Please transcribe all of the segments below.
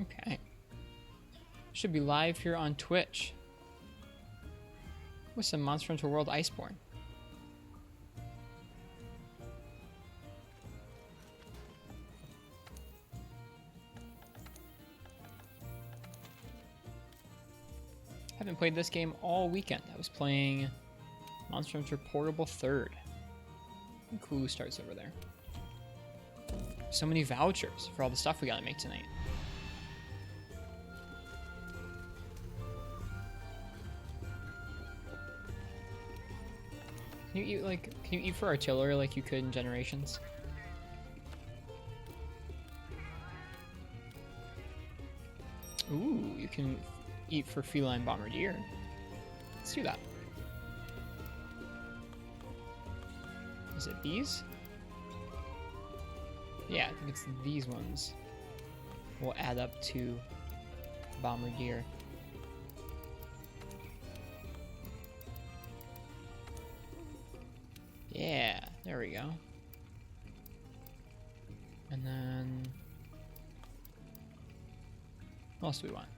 Okay. Should be live here on Twitch with some Monster Hunter World Iceborne. Haven't played this game all weekend. I was playing Monster Hunter Portable 3rd. Kulu starts over there. So many vouchers for all the stuff we gotta make tonight. Can you eat for artillery like you could in Generations? Ooh, you can eat for feline bombardier. Let's do that. Is it these? Yeah, I think it's these ones. Will add up to bombardier. Yeah, there we go. And then what else do we want?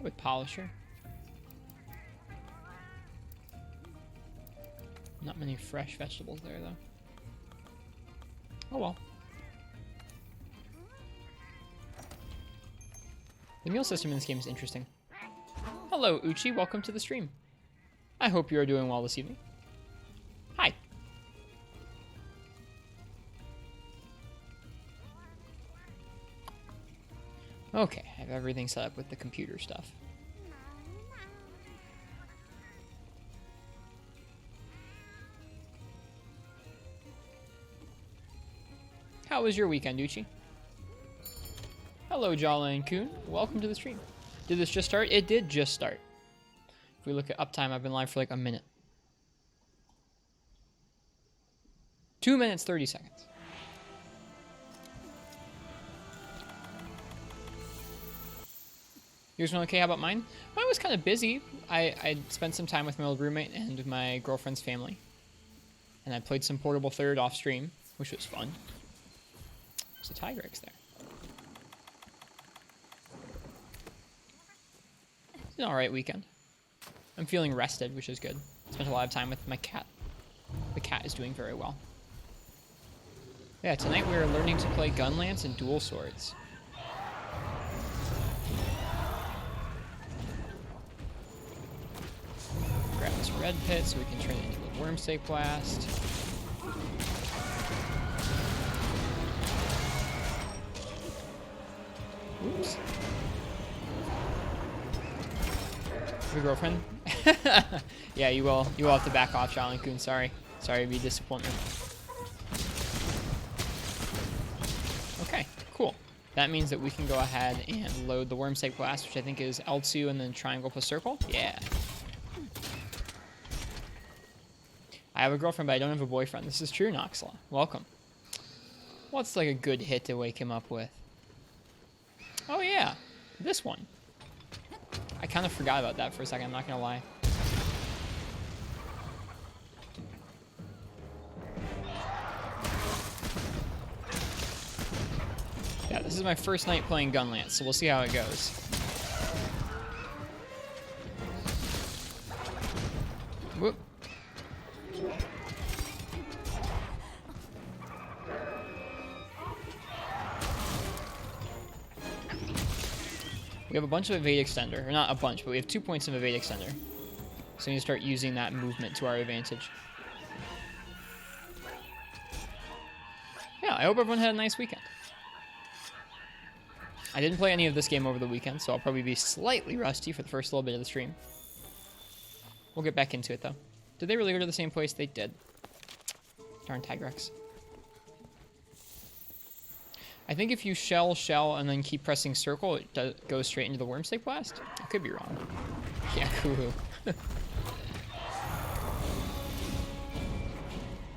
With polisher. Not many fresh vegetables there though. Oh well. The meal system in this game is interesting. Hello Uchi, welcome to the stream. I hope you are doing well this evening. Hi. Okay, I have everything set up with the computer stuff. How was your weekend, Uchi? Hello, Jala and Kuhn. Welcome to the stream. Did this just start? It did just start. If we look at uptime, I've been live for like a minute. 2 minutes, 30 seconds. Yours went okay? How about mine? Mine was kind of busy. I spent some time with my old roommate and my girlfriend's family. And I played some Portable 3rd off stream, which was fun. There's a Tigrex there. It's an alright weekend. I'm feeling rested, which is good. Spent a lot of time with my cat. The cat is doing very well. Yeah, tonight we are learning to play Gunlance and Dual Swords. Grab this red pit so we can turn it into a Wormstake Blast. Oops. Your girlfriend? Yeah, you will. You will have to back off, Shaolin Kun. Sorry. Sorry to be disappointed. Okay, cool. That means that we can go ahead and load the Wormstake Blast, which I think is L2 and then triangle plus circle. Yeah. I have a girlfriend, but I don't have a boyfriend. This is true, Noxla. Welcome. What's like a good hit to wake him up with? Oh yeah, this one. I kind of forgot about that for a second, I'm not gonna lie. Yeah, this is my first night playing Gunlance, so we'll see how it goes. Whoop. We have a bunch of evade extender, or not a bunch, but we have 2 points of evade extender. So we need to start using that movement to our advantage. Yeah, I hope everyone had a nice weekend. I didn't play any of this game over the weekend, so I'll probably be slightly rusty for the first little bit of the stream. We'll get back into it, though. Did they really go to the same place? They did. Darn Tigrex. I think if you shell, and then keep pressing circle, it goes straight into the Wormstake Blast? I could be wrong. Yeah, Kuhu.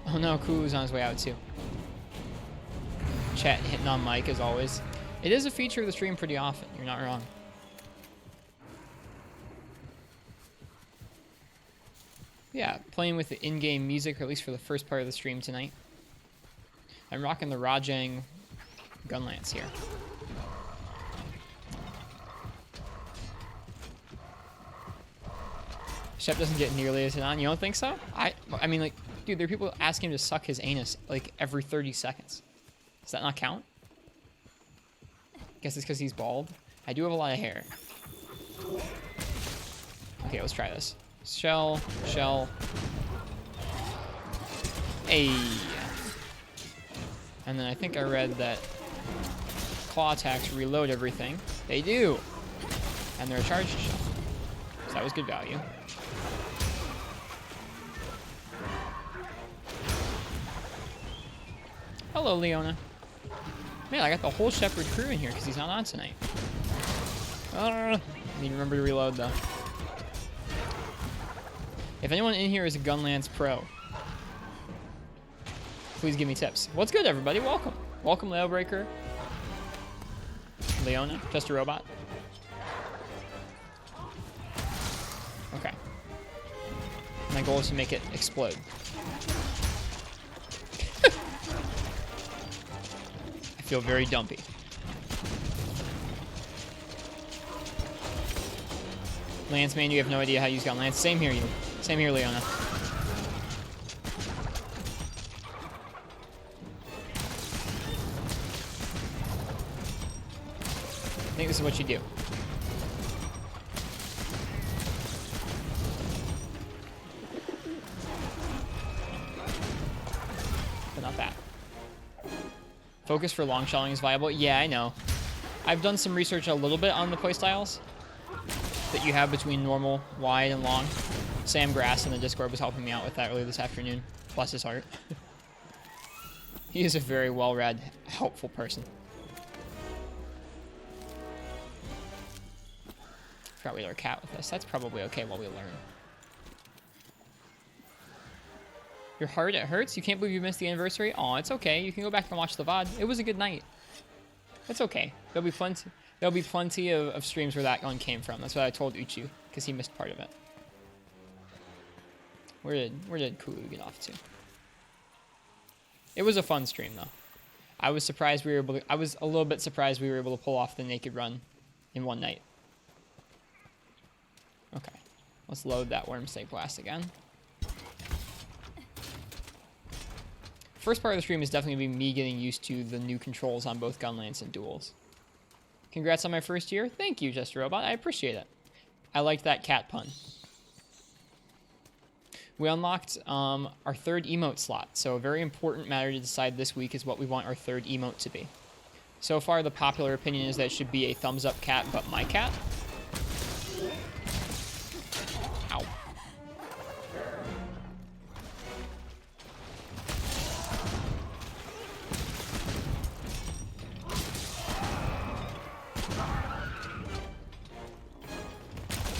Oh no, Kuhu's on his way out too. Chat hitting on mic as always. It is a feature of the stream pretty often, you're not wrong. Yeah, playing with the in-game music, or at least for the first part of the stream tonight. I'm rocking the Rajang gun lance here. Shep doesn't get nearly as hit on. You don't think so? I mean, like, dude, there are people asking him to suck his anus like every 30 seconds. Does that not count? Guess it's because he's bald. I do have a lot of hair. Okay, let's try this. Shell, shell. Hey. And then I think I read that claw attacks reload everything. They do. And they're a charged shell. So that was good value. Hello, Leona. Man, I got the whole Shepherd crew in here because he's not on tonight. I need to remember to reload, though. If anyone in here is a Gunlance Pro, please give me tips. What's good, everybody? Welcome. Welcome, Lailbreaker. Leona, just a robot. Okay. My goal is to make it explode. I feel very dumpy. Lance, man, you have no idea how to use Gunlance. Same here, you. Same here, Leona. I think this is what you do. But not that. Focus for long shelling is viable. Yeah, I know. I've done some research a little bit on the playstyles that you have between normal, wide, and long. Sam Grass in the Discord was helping me out with that earlier this afternoon. Bless his heart. He is a very well-read, helpful person. Forgot we had our cat with us. That's probably okay while we learn. Your heart, it hurts? You can't believe you missed the anniversary? Aw, it's okay. You can go back and watch the VOD. It was a good night. It's okay. There'll be plenty of streams where that one came from. That's what I told Uchu, because he missed part of it. Where did Kulu get off to? It was a fun stream, though. I was surprised we were able to... I was a little bit surprised we were able to pull off the naked run in one night. Okay. Let's load that Wormstake Blast again. First part of the stream is definitely going to be me getting used to the new controls on both Gunlance and Duels. Congrats on my first year. Thank you, Just a Robot. I appreciate it. I liked that cat pun. We unlocked our third emote slot, so a very important matter to decide this week is what we want our third emote to be. So far, the popular opinion is that it should be a thumbs up cat, but my cat. Ow.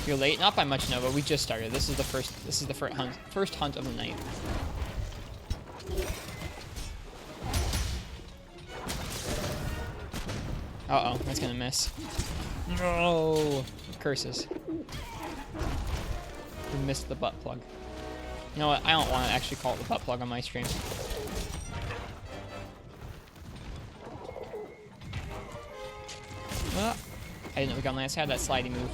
You're late, not by much, Nova. We just started. This is the first hunt of the night. Uh-oh, that's gonna miss. No! Curses. We missed the butt plug. You know what? I don't want to actually call it the butt plug on my stream. I didn't know the Gunlance had that sliding move.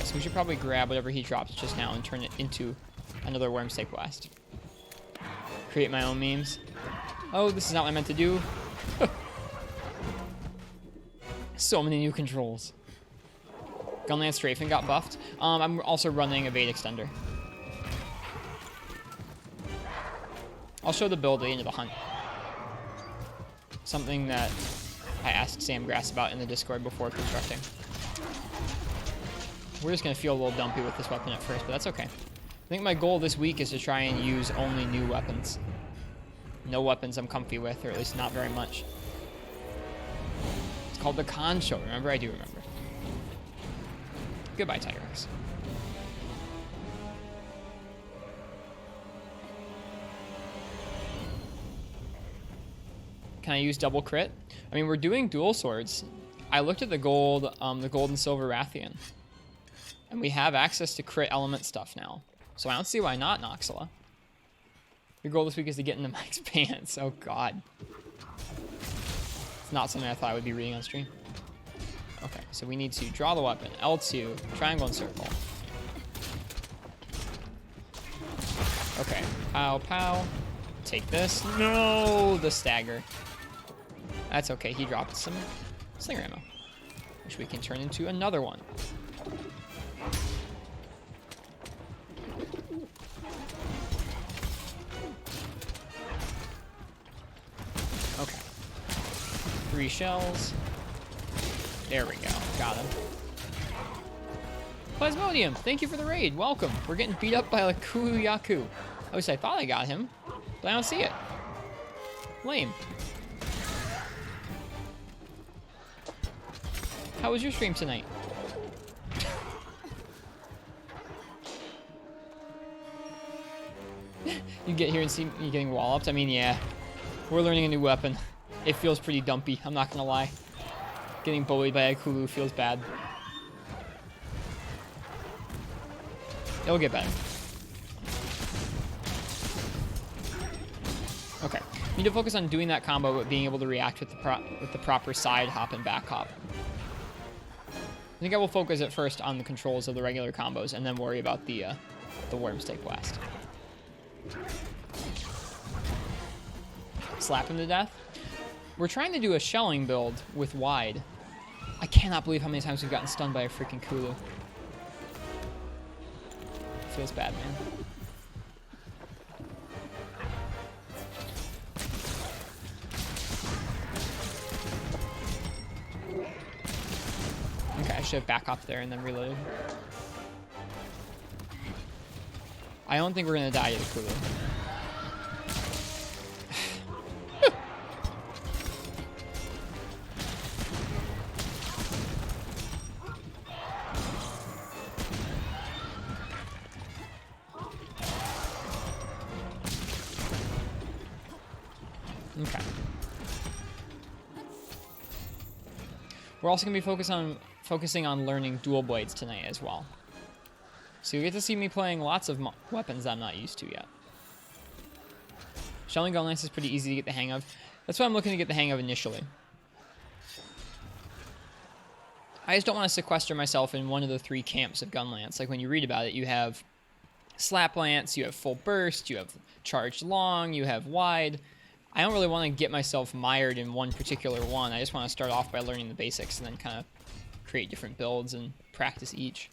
So we should probably grab whatever he dropped just now and turn it into another Wormstake Blast. Create my own memes. Oh, this is not what I meant to do. So many new controls. Gunlance Strafing got buffed. I'm also running Evade Extender. I'll show the build at the end of the hunt. Something that I asked Sam Grass about in the Discord before constructing. We're just going to feel a little dumpy with this weapon at first, but that's okay. I think my goal this week is to try and use only new weapons. No weapons I'm comfy with, or at least not very much. It's called the Con Show, remember? I do remember. Goodbye, Tiger X. Can I use double crit? I mean, we're doing dual swords. I looked at the gold and silver Rathian. And we have access to crit element stuff now. So I don't see why not, Noxala. Your goal this week is to get into Mike's pants. Oh, God. It's not something I thought I would be reading on stream. Okay, so we need to draw the weapon. L2, triangle and circle. Okay, pow, pow. Take this. No, the stagger. That's okay, he dropped some slinger ammo, which we can turn into another one. Okay. 3 shells. There we go. Got him. Plasmodium, thank you for the raid. Welcome. We're getting beat up by like Yaku. At least I thought I got him, but I don't see it. Lame. How was your stream tonight? You get here and see me getting walloped. I mean, yeah. We're learning a new weapon. It feels pretty dumpy, I'm not gonna lie. Getting bullied by a Kulu feels bad. It'll get better. Okay. Need to focus on doing that combo, but being able to react with the proper side hop and back hop. I think I will focus at first on the controls of the regular combos, and then worry about the Wormstake Blast. Slap him to death. We're trying to do a shelling build with wide. I cannot believe how many times we've gotten stunned by a freaking Kulu. Feels bad, man. Okay, I should have back up there and then reloaded. I don't think we're gonna die to the Kulu. Okay. We're also going to be focusing on learning dual blades tonight as well. So you get to see me playing lots of weapons I'm not used to yet. Shelling gun lance is pretty easy to get the hang of. That's what I'm looking to get the hang of initially. I just don't want to sequester myself in one of the 3 camps of gun lance. Like when you read about it, you have slap lance, you have full burst, you have charged long, you have wide. I don't really want to get myself mired in one particular one. I just want to start off by learning the basics and then kind of create different builds and practice each.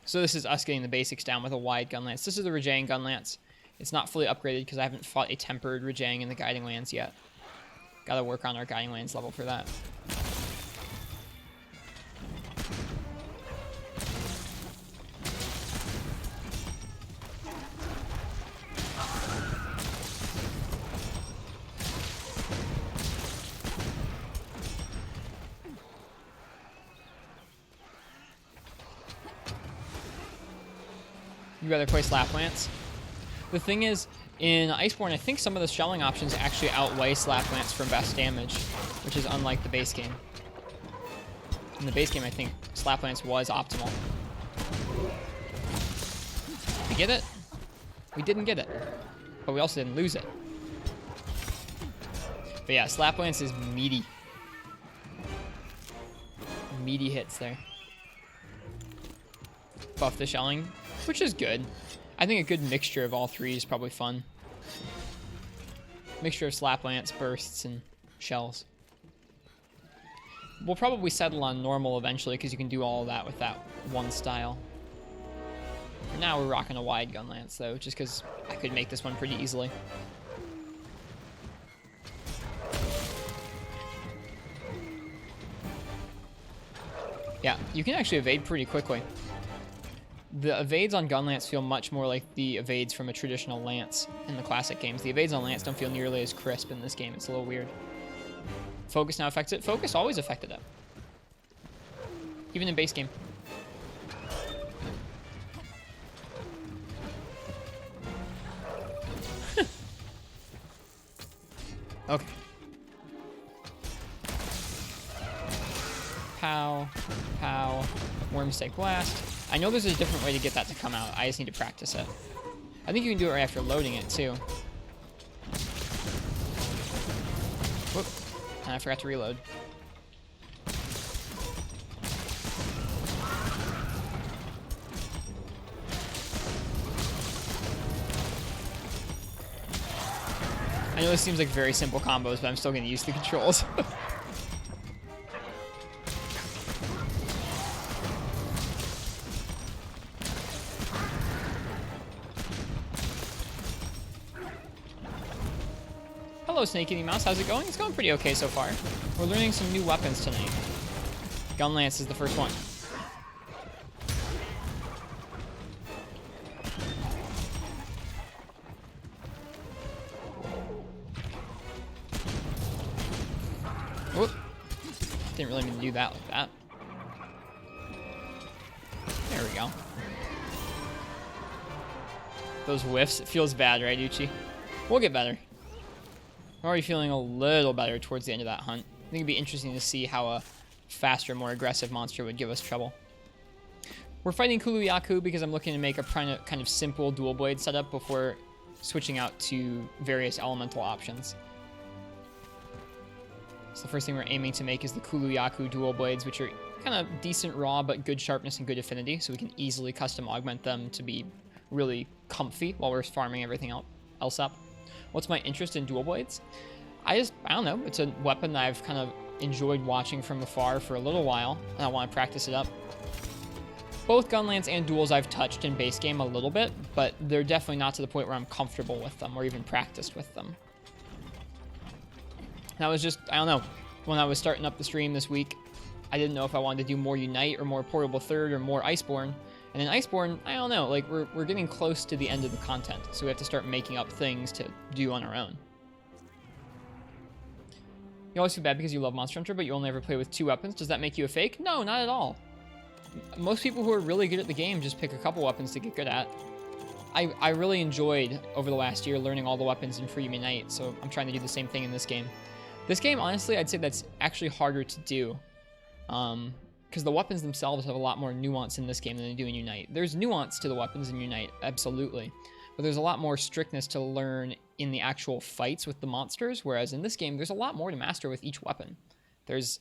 So this is us getting the basics down with a wide gun lance. This is the Rajang gun lance. It's not fully upgraded because I haven't fought a tempered Rajang in the guiding lands yet. Gotta work on our guiding lands level for that. You'd rather play Slap Lance? The thing is, in Iceborne, I think some of the shelling options actually outweigh Slap Lance for best damage, which is unlike the base game. In the base game, I think Slap Lance was optimal. Did we get it? We didn't get it, but we also didn't lose it. But yeah, Slap Lance is meaty. Meaty hits there. Buff the shelling, which is good. I think a good mixture of all 3 is probably fun. Mixture of slap lance, bursts, and shells. We'll probably settle on normal eventually because you can do all of that with that one style. For now, we're rocking a wide gun lance though, just because I could make this one pretty easily. Yeah, you can actually evade pretty quickly. The evades on gun lance feel much more like the evades from a traditional lance in the classic games. The evades on lance don't feel nearly as crisp in this game. It's a little weird. Focus now affects it. Focus always affected it. Even in base game. Okay. Pow. Pow. Wormstake Blast. I know there's a different way to get that to come out. I just need to practice it. I think you can do it right after loading it, too. Whoop. And I forgot to reload. I know this seems like very simple combos, but I'm still going to use the controls. Hello, Snake Eating Mouse. How's it going? It's going pretty okay so far. We're learning some new weapons tonight. Gun Lance is the first one. Whoop. Didn't really mean to do that like that. There we go. Those whiffs, it feels bad, right, Uchi? We'll get better. I'm already feeling a little better towards the end of that hunt. I think it'd be interesting to see how a faster, more aggressive monster would give us trouble. We're fighting Kuluyaku because I'm looking to make a kind of simple dual blade setup before switching out to various elemental options. So the first thing we're aiming to make is the Kuluyaku dual blades, which are kind of decent raw, but good sharpness and good affinity, so we can easily custom augment them to be really comfy while we're farming everything else up. What's my interest in dual blades? I don't know. It's a weapon that I've kind of enjoyed watching from afar for a little while, and I want to practice it up. Both Gunlance and duels I've touched in base game a little bit, but they're definitely not to the point where I'm comfortable with them or even practiced with them. That was just, I don't know, when I was starting up the stream this week, I didn't know if I wanted to do more Unite or more Portable Third or more Iceborne. And in Iceborne, I don't know, like we're getting close to the end of the content, so we have to start making up things to do on our own. You always feel bad because you love Monster Hunter, but you only ever play with 2 weapons. Does that make you a fake? No, not at all. Most people who are really good at the game just pick a couple weapons to get good at. I really enjoyed, over the last year, learning all the weapons in Freedom Unite, so I'm trying to do the same thing in this game. This game, honestly, I'd say that's actually harder to do. Because the weapons themselves have a lot more nuance in this game than they do in Unite. There's nuance to the weapons in Unite, absolutely. But there's a lot more strictness to learn in the actual fights with the monsters, whereas in this game, there's a lot more to master with each weapon. There's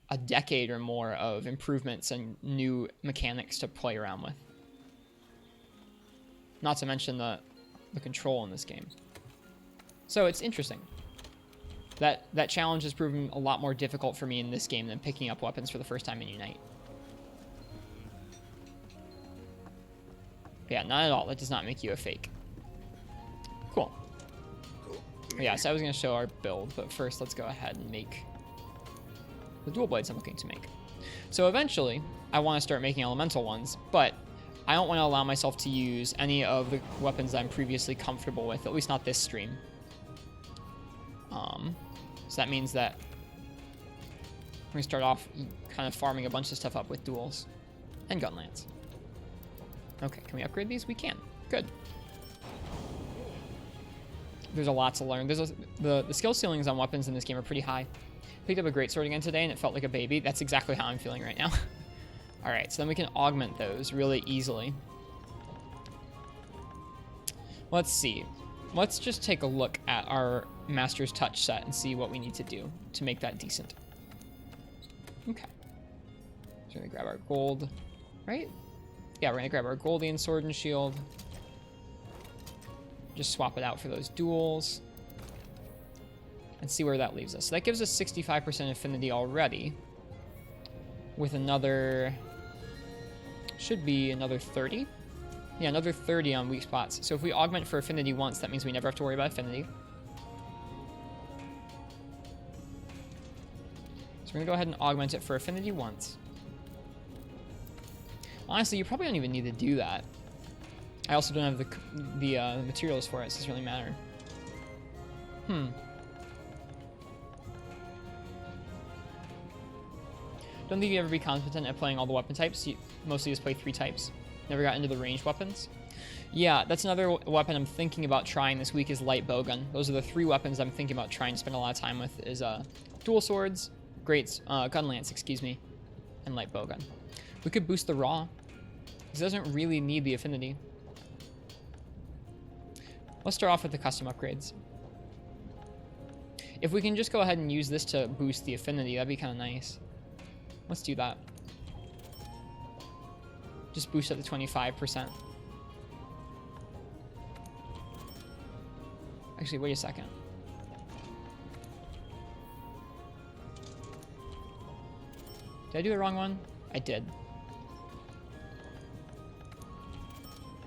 a decade or more of improvements and new mechanics to play around with. Not to mention the control in this game. So it's interesting. That challenge has proven a lot more difficult for me in this game than picking up weapons for the first time in Unite. But yeah, not at all. That does not make you a fake. Cool. But yeah, so I was going to show our build, but first let's go ahead and make the dual blades I'm looking to make. So eventually, I want to start making elemental ones, but I don't want to allow myself to use any of the weapons that I'm previously comfortable with, at least not this stream. So that means that we're going to start off kind of farming a bunch of stuff up with duels and gun lance. Okay, can we upgrade these? We can. Good. There's a lot to learn. The skill ceilings on weapons in this game are pretty high. Picked up a greatsword again today and it felt like a baby. That's exactly how I'm feeling right now. All right, so then we can augment those really easily. Let's see. Let's just take a look at our Master's Touch set and see what we need to do to make that decent. Okay. So we're going to grab our gold, right? Yeah, we're going to grab our Goldian Sword and Shield. Just swap it out for those duels. And see where that leaves us. So that gives us 65% affinity already. With another... should be another 30. Yeah, another 30 on weak spots. So if we augment for affinity once, that means we never have to worry about affinity. So we're going to go ahead and augment it for affinity once. Honestly, you probably don't even need to do that. I also don't have the materials for it, so it doesn't really matter. Don't think you'd ever be competent at playing all the weapon types. You mostly just play 3 types. Never got into the ranged weapons. Yeah, that's another weapon I'm thinking about trying this week is light bowgun. Those are the 3 weapons I'm thinking about trying to spend a lot of time with is dual swords, gun lance, excuse me, and light bowgun. We could boost the raw. This doesn't really need the affinity. Let's start off with the custom upgrades. If we can just go ahead and use this to boost the affinity, that'd be kind of nice. Let's do that. Just boost it to 25%. Actually, wait a second. Did I do the wrong one? I did.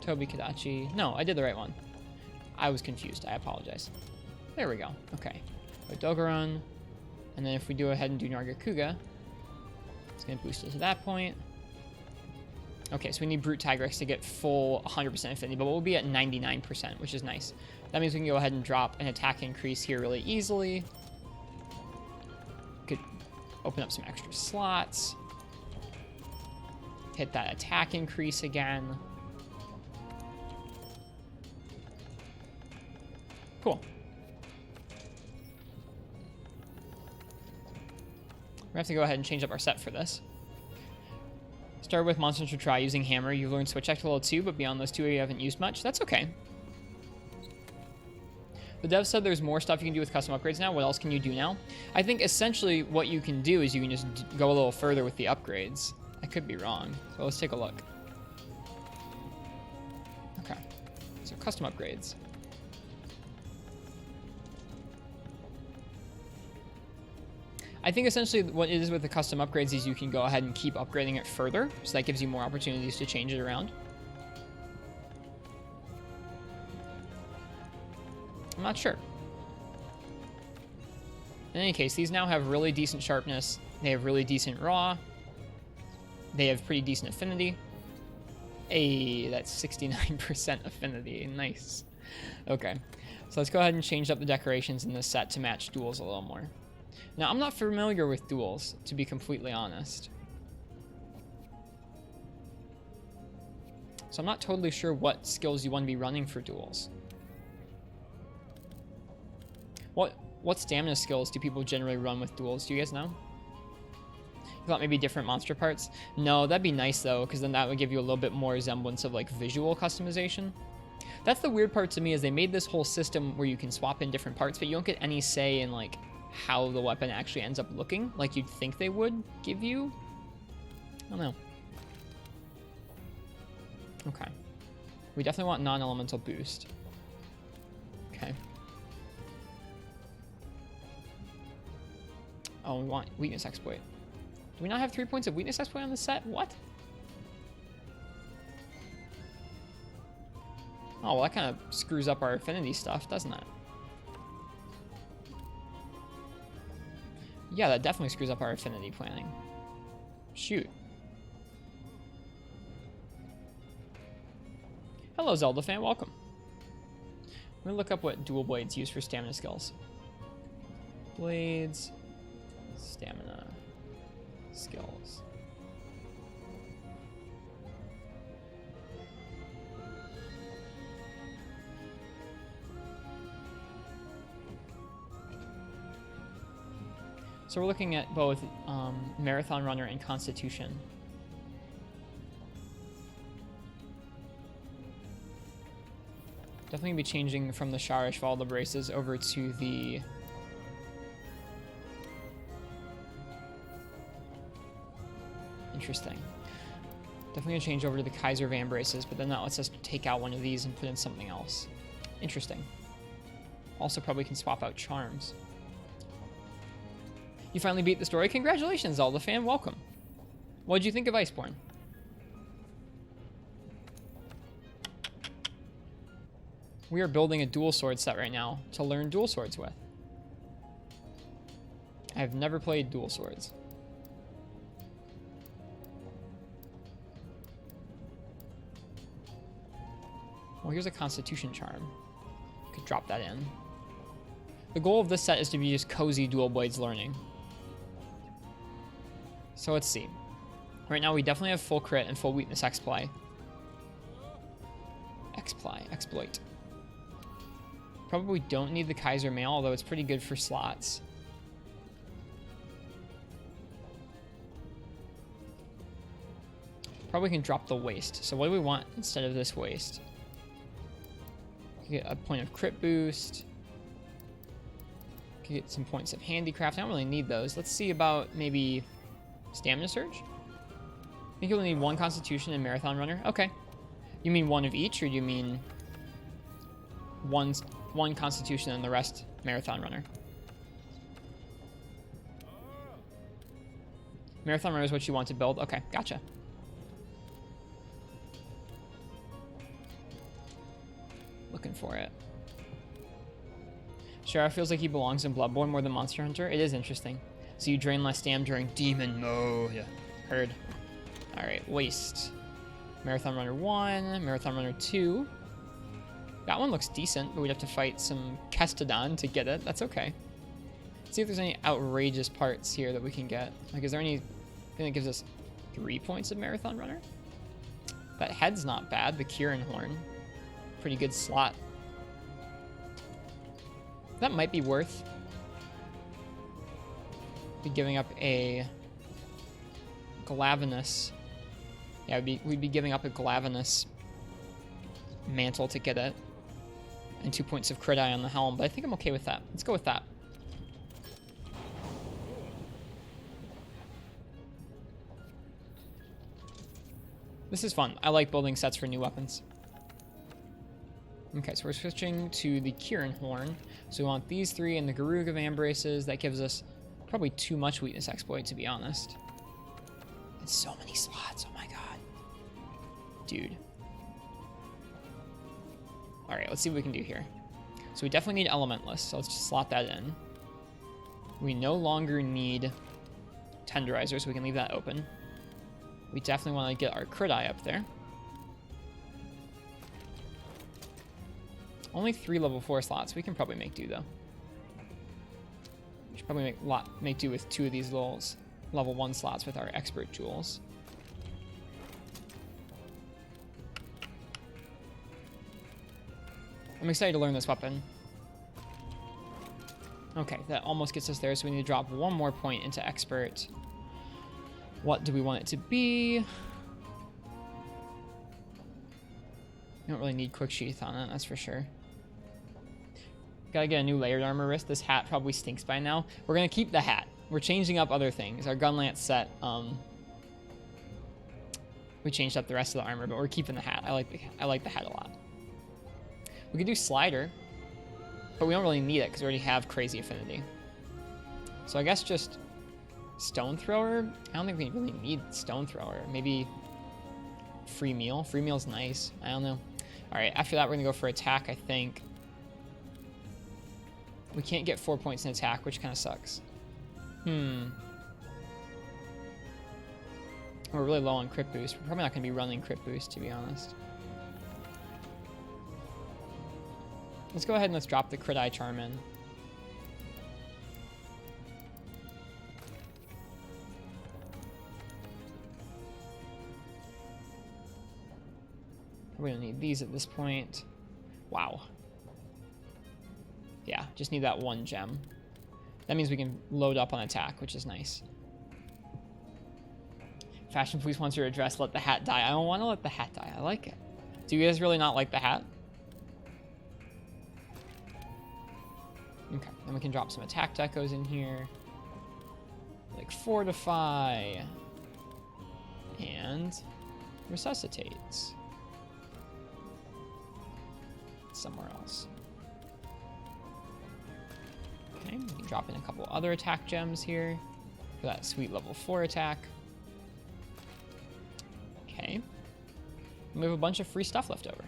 Tobi Kadachi. No, I did the right one. I was confused. I apologize. There we go. Okay. Dogaron. And then if we go ahead and do Nargacuga, it's going to boost it to that point. Okay, so we need Brute Tigrex to get full 100% affinity, but we'll be at 99%, which is nice. That means we can go ahead and drop an attack increase here really easily. Could open up some extra slots. Hit that attack increase again. Cool. We have to go ahead and change up our set for this. Start with Monsters to Try using Hammer. You've learned Switch Act to level 2, but beyond those 2 you haven't used much. That's okay. The dev said there's more stuff you can do with custom upgrades now. What else can you do now? I think essentially what you can do is you can just go a little further with the upgrades. I could be wrong, so let's take a look. Okay, so custom upgrades. I think essentially what it is with the custom upgrades is you can go ahead and keep upgrading it further, so that gives you more opportunities to change it around. I'm not sure. In any case, these now have really decent sharpness, they have really decent raw, they have pretty decent affinity. Hey, that's 69% affinity, nice. Okay, so let's go ahead and change up the decorations in this set to match duels a little more. Now, I'm not familiar with duels, to be completely honest. So I'm not totally sure what skills you want to be running for duels. What stamina skills do people generally run with duels? Do you guys know? You thought maybe different monster parts? No, that'd be nice though, because then that would give you a little bit more resemblance of like visual customization. That's the weird part to me is they made this whole system where you can swap in different parts, but you don't get any say in like how the weapon actually ends up looking, like you'd think they would give you. I don't know. Okay. We definitely want non-elemental boost. Okay. Oh, we want weakness exploit. Do we not have 3 points of weakness exploit on the set? What? Oh, well, that kind of screws up our affinity stuff, doesn't it? Yeah, that definitely screws up our affinity planning. Shoot. Hello, Zelda fan. Welcome. Let me look up what dual blades use for stamina skills. Blades. Stamina. Skills. So we're looking at both Marathon Runner and Constitution. Definitely be changing from the Sharish Fall the braces over to the interesting. Definitely gonna change over to the Kaiser Van braces, but then that lets us take out one of these and put in something else. Interesting. Also probably can swap out charms. You finally beat the story. Congratulations, Zelda fan. Welcome. What did you think of Iceborne? We are building a dual sword set right now to learn dual swords with. I have never played dual swords. Well, here's a Constitution charm. Could drop that in. The goal of this set is to be just cozy dual blades learning. So let's see. Right now we definitely have full crit and full weakness X play. Exploit. Probably don't need the Kaiser Mail, although it's pretty good for slots. Probably can drop the waste. So what do we want instead of this waste? Get a point of crit boost. Can get some points of handicraft. I don't really need those. Let's see about maybe stamina surge. I think you'll need 1 constitution and marathon runner. Okay. You mean 1 of each, or do you mean one constitution and the rest marathon runner? Marathon runner is what you want to build. Okay, gotcha. Looking for it. Sheriff feels like he belongs in Bloodborne more than Monster Hunter. It is interesting. So you drain less stam during demon mode. Heard. Alright, waste. Marathon Runner 1, Marathon Runner 2. That one looks decent, but we'd have to fight some Kestodon to get it. That's okay. Let's see if there's any outrageous parts here that we can get. Like, is there anything that gives us 3 points of Marathon Runner? That head's not bad. The Kieran Horn. Pretty good slot. That might be worth giving up a Glavenus. Yeah, we'd be giving up a Glavenus mantle to get it. And 2 points of crit eye on the helm, but I think I'm okay with that. Let's go with that. This is fun. I like building sets for new weapons. Okay, so we're switching to the Kieran Horn. So we want these 3 and the Garug of Ambraces. That gives us probably too much weakness exploit, to be honest. And so many slots. Oh my god. Dude. Alright, let's see what we can do here. So we definitely need Elementless, so let's just slot that in. We no longer need Tenderizer, so we can leave that open. We definitely want to get our crit eye up there. Only 3 level 4 slots. We can probably make do, though. We should probably make do with 2 of these little level 1 slots with our expert jewels. I'm excited to learn this weapon. Okay, that almost gets us there, so we need to drop 1 more point into expert. What do we want it to be? We don't really need quick sheath on it, that's for sure. Gotta get a new layered armor wrist. This hat probably stinks by now. We're gonna keep the hat. We're changing up other things. Our gun lance set, we changed up the rest of the armor, but we're keeping the hat. I like the hat a lot. We could do slider, but we don't really need it because we already have crazy affinity. So I guess just stone thrower. I don't think we really need stone thrower. Maybe free meal. Free meal's nice. I don't know. All right, after that we're gonna go for attack. I think we can't get 4 points in attack, which kind of sucks. We're really low on crit boost. We're probably not gonna be running crit boost, to be honest. Let's go ahead and let's drop the crit eye charm in. We don't need these at this point. Wow. Yeah, just need that 1 gem. That means we can load up on attack, which is nice. Fashion Police wants your address, let the hat die. I don't want to let the hat die. I like it. Do you guys really not like the hat? Okay, then we can drop some attack decos in here. Like Fortify. And Resuscitates. Somewhere else. Okay, we can drop in a couple other attack gems here for that sweet level 4 attack. Okay. We have a bunch of free stuff left over.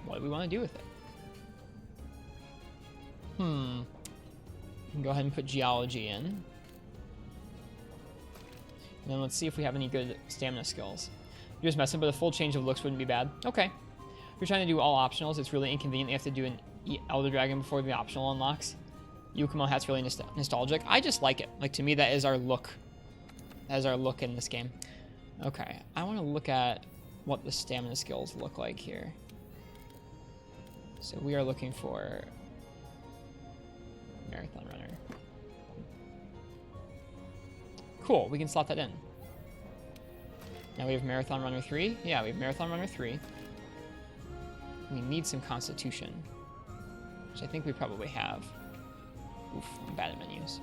What do we want to do with it? We can go ahead and put geology in. And then let's see if we have any good stamina skills. You're just messing, but a full change of looks wouldn't be bad. Okay. If you're trying to do all optionals, it's really inconvenient. You have to do an Elder Dragon before the optional unlocks. Yukumo hat's really nostalgic. I just like it. Like, to me, that is our look. That is our look in this game. Okay. I want to look at what the stamina skills look like here. So we are looking for Marathon Runner. Cool, we can slot that in. Now we have Marathon Runner 3. Yeah, we have Marathon Runner 3. We need some Constitution, which I think we probably have. Oof, I'm bad at menus.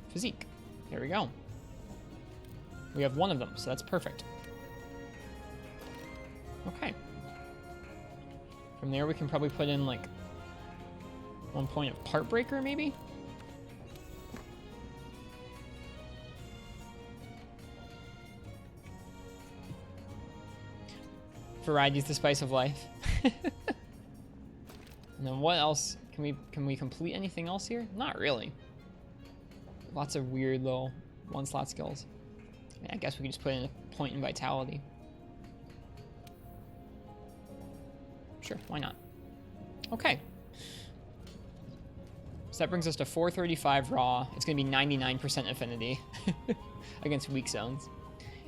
Physique. There we go. We have one of them, so that's perfect. Okay. From there, we can probably put in, like, 1 point of Part Breaker, maybe? Variety's the spice of life. And then what else? Can we complete anything else here? Not really. Lots of weird little one-slot skills. I guess we can just put in a point in Vitality. Sure, why not? Okay. So that brings us to 435 raw. It's going to be 99% affinity against weak zones.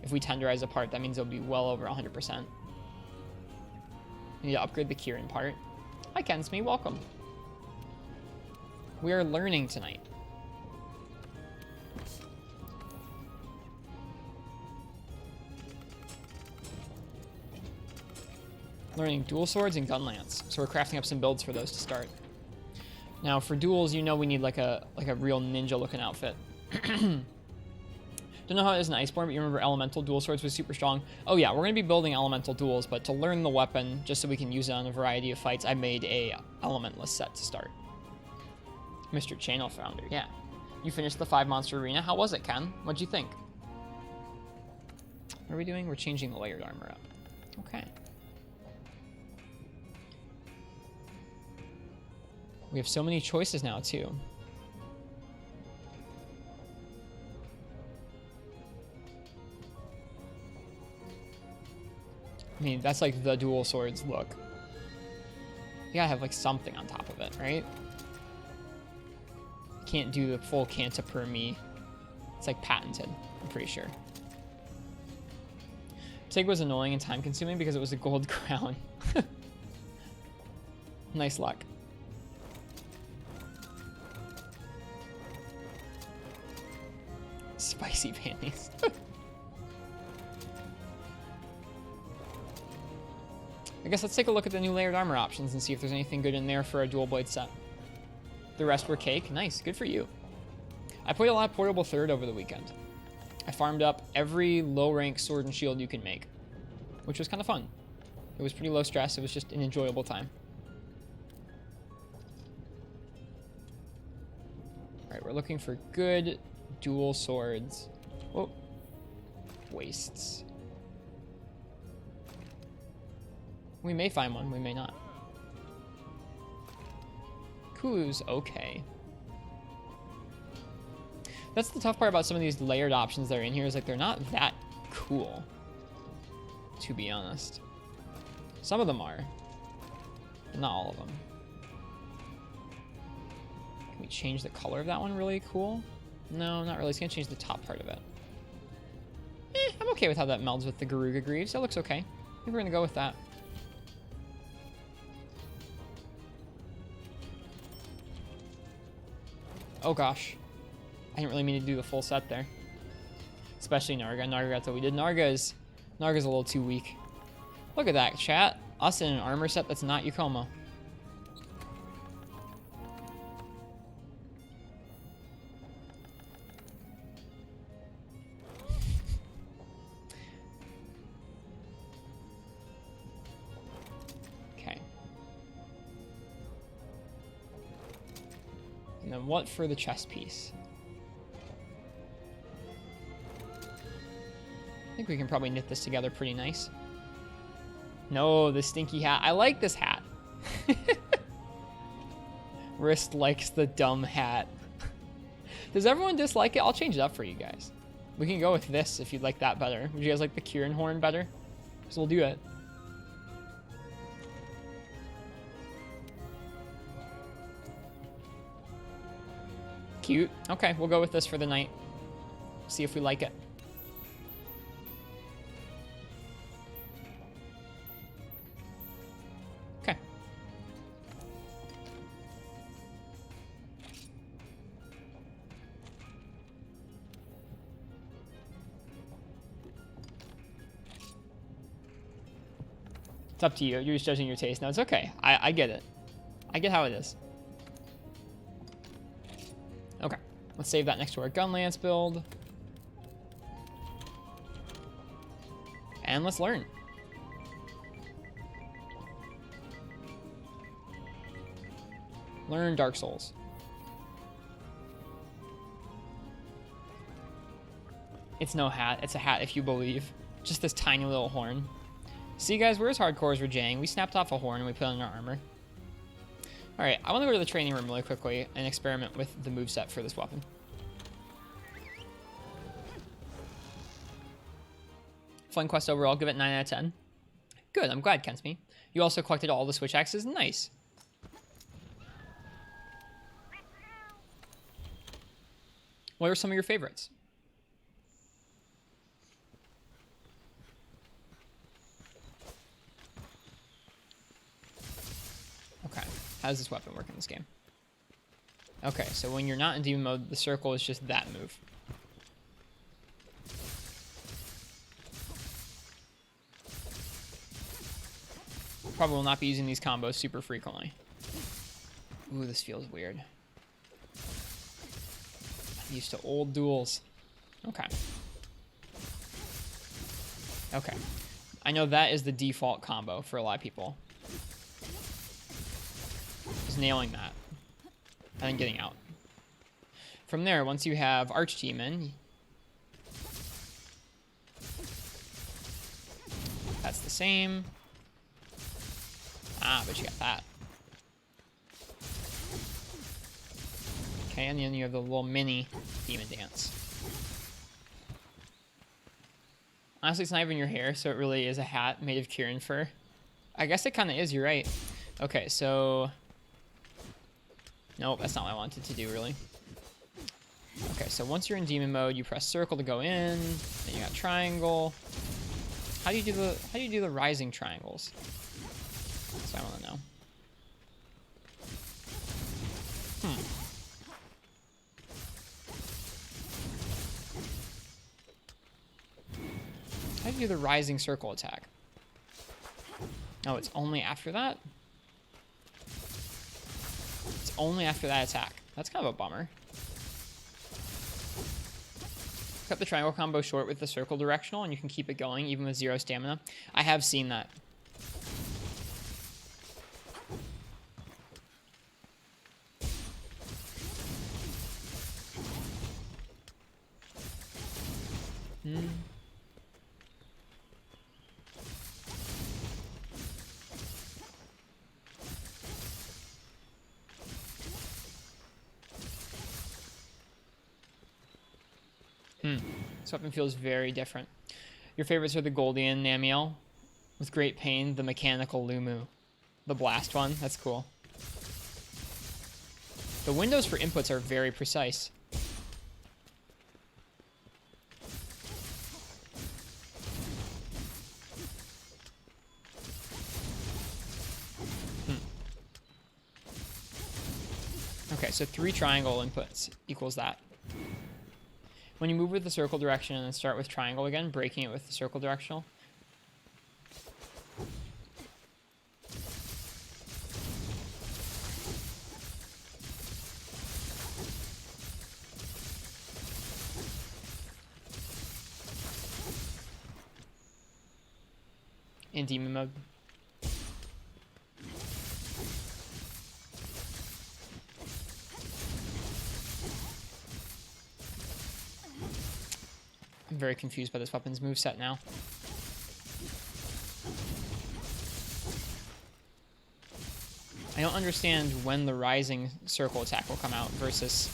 If we tenderize a part, that means it'll be well over 100%. We need to upgrade the Kieran part. Hi, Kensme, welcome. We are learning tonight. Learning dual swords and gun lance. So we're crafting up some builds for those to start. Now for duels, you know we need like a real ninja looking outfit. Don't know how it is in Iceborne, but you remember elemental dual swords was super strong. Oh yeah, we're going to be building elemental duels, but to learn the weapon, just so we can use it on a variety of fights, I made a elementless set to start. Mr. Channel Founder, yeah. You finished the 5-monster arena. How was it, Ken? What'd you think? What are we doing? We're changing the layered armor up. Okay. We have so many choices now, too. I mean, that's like the dual swords look. You gotta have like something on top of it, right? Can't do the full Canta per me. It's like patented, I'm pretty sure. Tig was annoying and time consuming because it was a gold crown. Nice luck. Spicy panties. I guess let's take a look at the new layered armor options and see if there's anything good in there for a dual blade set. The rest were cake. Nice, good for you. I played a lot of Portable Third over the weekend. I farmed up every low rank sword and shield you can make, which was kind of fun. It was pretty low stress. It was just an enjoyable time. All right, we're looking for good dual swords. Oh, wastes. We may find one, we may not. Kulu's okay. That's the tough part about some of these layered options that are in here, is like they're not that cool, to be honest. Some of them are, but not all of them. Can we change the color of that one really cool? No, not really. It's gonna change the top part of it. I'm okay with how that melds with the Garuga Greaves. That looks okay. I think we're gonna go with that. Oh gosh. I didn't really mean to do the full set there. Especially Narga. Narga got what we did. Narga's a little too weak. Look at that, chat. Us in an armor set that's not Yukomo. Okay. And then what for the chest piece? I think we can probably knit this together pretty nice. No, the stinky hat. I like this hat. Wrist likes the dumb hat. Does everyone dislike it? I'll change it up for you guys. We can go with this if you'd like that better. Would you guys like the Kieran horn better? Because we'll do it. Cute. Okay, we'll go with this for the night. See if we like it. It's up to you. You're just judging your taste. No, it's okay. I get it. I get how it is. Okay. Let's save that next to our gun lance build. And let's learn. Learn Dark Souls. It's no hat. It's a hat if you believe. Just this tiny little horn. See, guys, we're as hardcore as we're Jang. We snapped off a horn and we put it on our armor. Alright, I want to go to the training room really quickly and experiment with the moveset for this weapon. Fun quest overall. Give it 9 out of 10. Good, I'm glad, Kensme. You also collected all the switch axes. Nice. What are some of your favorites? Okay, how does this weapon work in this game? Okay, so when you're not in demon mode, the circle is just that move. Probably will not be using these combos super frequently. Ooh, this feels weird. I'm used to old duels. Okay. Okay. I know that is the default combo for a lot of people. Just nailing that. And then getting out. From there, once you have Archdemon, that's the same. Ah, but you got that. Okay, and then you have the little mini demon dance. Honestly, it's not even your hair, so it really is a hat made of Kieran fur. I guess it kind of is, you're right. Okay, so... Nope, that's not what I wanted to do, really. Okay, so once you're in demon mode, you press circle to go in, then you got triangle. How do you do the rising triangles? That's what I want to know. How do you do the rising circle attack? Oh, it's only after that? It's only after that attack. That's kind of a bummer. Cut the triangle combo short with the circle directional and you can keep it going even with 0 stamina. I have seen that. This weapon feels very different. Your favorites are the Goldian Namiel, with great pain, the mechanical Lumu. The blast one, that's cool. The windows for inputs are very precise. Okay, so 3 triangle inputs equals that. When you move with the circle direction and then start with triangle again, breaking it with the circle directional. In demon mode. I'm very confused by this weapon's moveset now. I don't understand when the rising circle attack will come out versus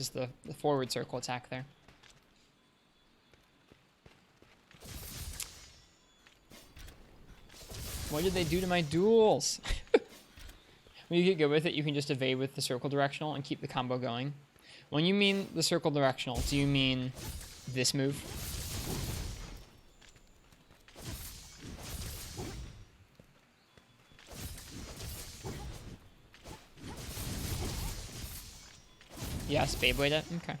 the forward circle attack there. What did they do to my duels? When you get good with it, you can just evade with the circle directional and keep the combo going. When you mean the circle directional, do you mean this move? Yes, Beyblade it? Okay.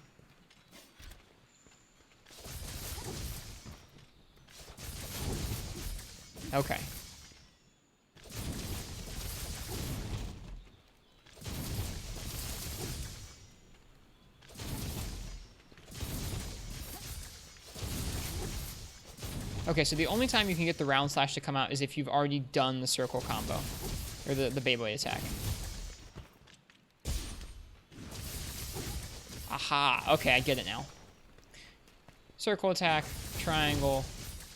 Okay. Okay, so the only time you can get the round slash to come out is if you've already done the circle combo. Or the Beyblade attack. Aha, okay, I get it now. Circle attack, triangle,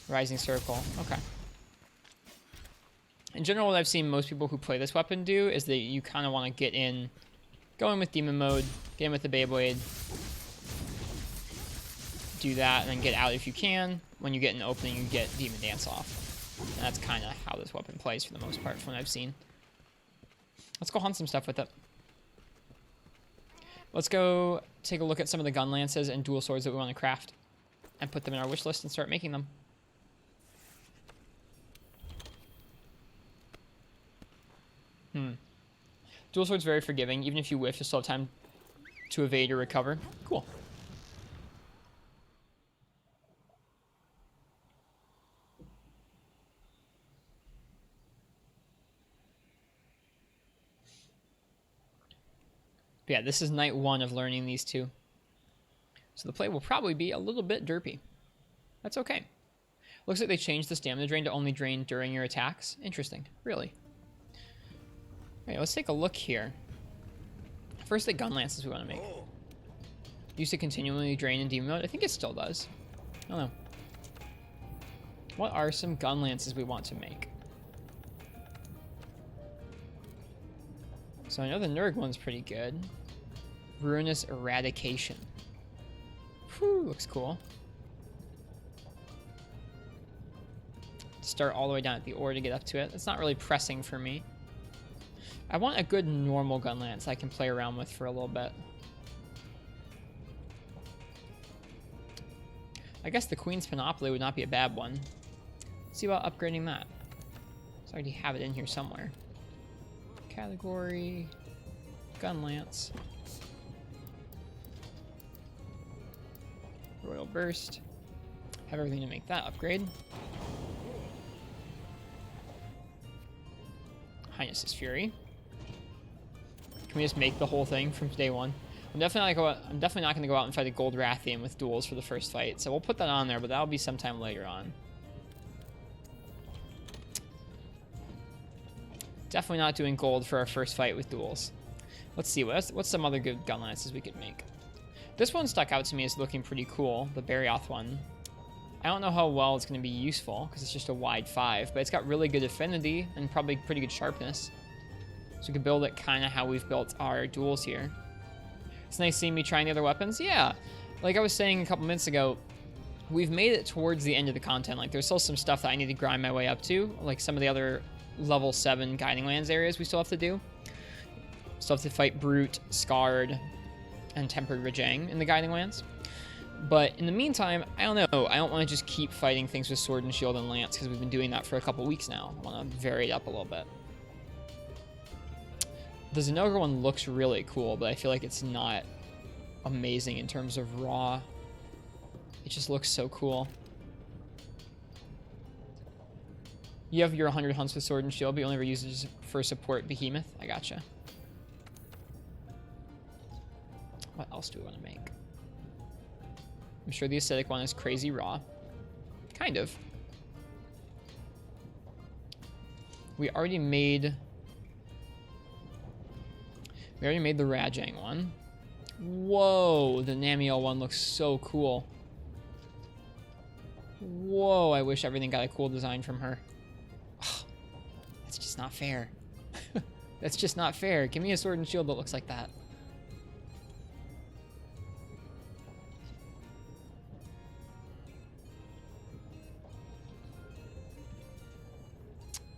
rising circle, okay. In general, what I've seen most people who play this weapon do is that you kind of want to get in, go in with demon mode, get in with the Beyblade, do that, and then get out if you can. When you get an opening, you get demon dance off. And that's kind of how this weapon plays for the most part from what I've seen. Let's go hunt some stuff with it. Let's go take a look at some of the gun lances and dual swords that we want to craft and put them in our wish list and start making them. Dual sword's very forgiving. Even if you whiff, you still have time to evade or recover. Cool. But yeah, this is night 1 of learning these two. So the play will probably be a little bit derpy. That's okay. Looks like they changed the stamina drain to only drain during your attacks. Interesting. Really. Okay, let's take a look here. First, the gun lances we want to make. Used to continually drain in demon mode. I think it still does. I don't know. What are some gun lances we want to make? So I know the Nurg one's pretty good. Ruinous Eradication. Whew, looks cool. Start all the way down at the ore to get up to it. It's not really pressing for me. I want a good normal gun lance I can play around with for a little bit. I guess the Queen's Panoply would not be a bad one. Let's see about upgrading that. So I already have it in here somewhere. Category, gun lance, Royal Burst. Have everything to make that upgrade. Highness's Fury. Can we just make the whole thing from day 1? I'm definitely not going to go out and fight a Gold Rathian with duels for the first fight, so we'll put that on there, but that'll be sometime later on. Definitely not doing gold for our first fight with duels. Let's see, what's some other good gun lances we could make? This one stuck out to me as looking pretty cool, the Barioth one. I don't know how well it's going to be useful, because it's just a wide 5, but it's got really good affinity and probably pretty good sharpness. So we could build it kind of how we've built our duels here. It's nice seeing me trying the other weapons. Yeah, like I was saying a couple minutes ago, we've made it towards the end of the content. Like there's still some stuff that I need to grind my way up to, like some of the other level 7 Guiding Lands areas we still have to do. Still have to fight Brute, Scarred, and Tempered Rajang in the Guiding Lands. But in the meantime, I don't know. I don't want to just keep fighting things with Sword and Shield and Lance because we've been doing that for a couple weeks now. I want to vary it up a little bit. The Zinogre one looks really cool, but I feel like it's not amazing in terms of raw. It just looks so cool. You have your 100 hunts with Sword and Shield, but you only ever use it for support Behemoth. I gotcha. What else do we want to make? I'm sure the aesthetic one is crazy raw. Kind of. We already made the Rajang one. Whoa, the Namiel one looks so cool. Whoa, I wish everything got a cool design from her. Oh, that's just not fair. That's just not fair. Give me a Sword and Shield that looks like that.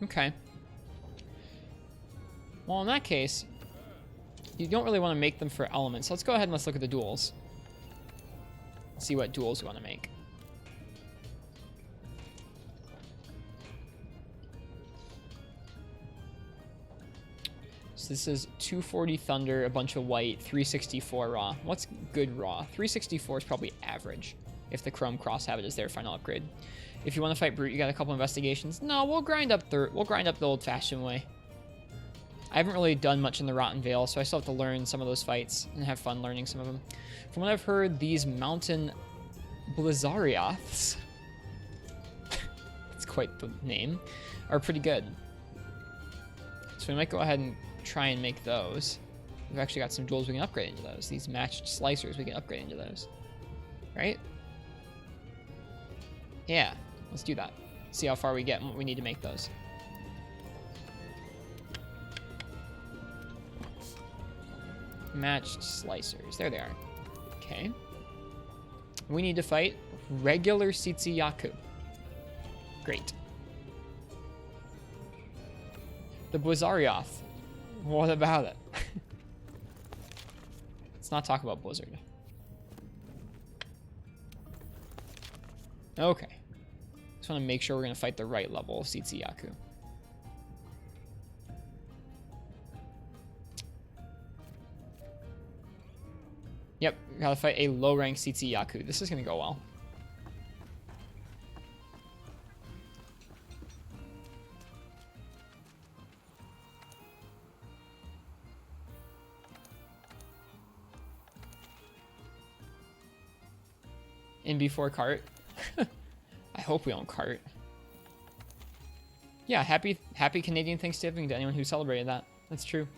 Okay. Well, in that case, you don't really want to make them for elements. So let's go ahead and let's look at the duels. See what duels we want to make. So this is 240 Thunder, a bunch of white, 364 raw. What's good raw? 364 is probably average if the Chrome Cross Habit is their final upgrade. If you want to fight Brute, you got a couple investigations. No, we'll grind up the old-fashioned way. I haven't really done much in the Rotten Vale, so I still have to learn some of those fights and have fun learning some of them. From what I've heard, these mountain Blizzarioths, it's quite the name, are pretty good. So we might go ahead and try and make those. We've actually got some jewels we can upgrade into those. These matched slicers, we can upgrade into those. Right? Yeah, let's do that. See how far we get and what we need to make those. Matched slicers. There they are. Okay. We need to fight regular Sitsuyaku. Great. The Blizzarioth. What about it? Let's not talk about Blizzard. Okay. Just want to make sure we're going to fight the right level of Sitsuyaku. Yep, gotta fight a low-rank Sitsuyaku. This is gonna go well. In before cart. I hope we don't cart. Yeah, happy Canadian Thanksgiving to anyone who celebrated that. That's true.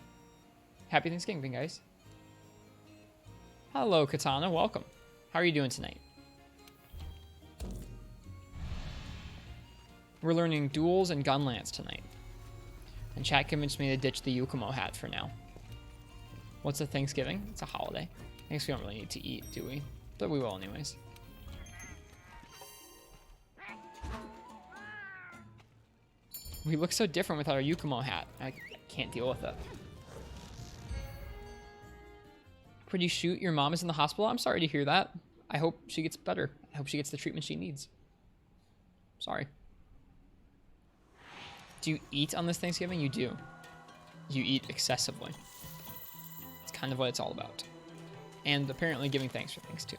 Happy Thanksgiving, guys. Hello, Katana. Welcome. How are you doing tonight? We're learning duels and gun lance tonight. And chat convinced me to ditch the Yukumo hat for now. What's a Thanksgiving? It's a holiday. I guess we don't really need to eat, do we? But we will anyways. We look so different without our Yukumo hat. I can't deal with it. Pretty shoot, your mom is in the hospital. I'm sorry to hear that. I hope she gets better. I hope she gets the treatment she needs. Sorry. Do you eat on this Thanksgiving? You do. You eat excessively. It's kind of what it's all about. And apparently giving thanks for things too.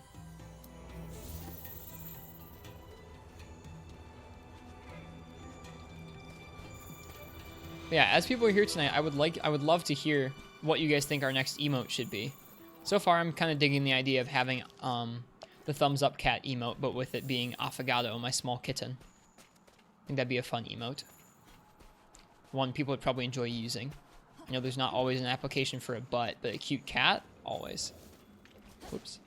But yeah, as people are here tonight, I would love to hear what you guys think our next emote should be. So far, I'm kind of digging the idea of having the thumbs up cat emote, but with it being Affogato, my small kitten. I think that'd be a fun emote. One people would probably enjoy using. You know, there's not always an application for a butt, but a cute cat, always. Whoops.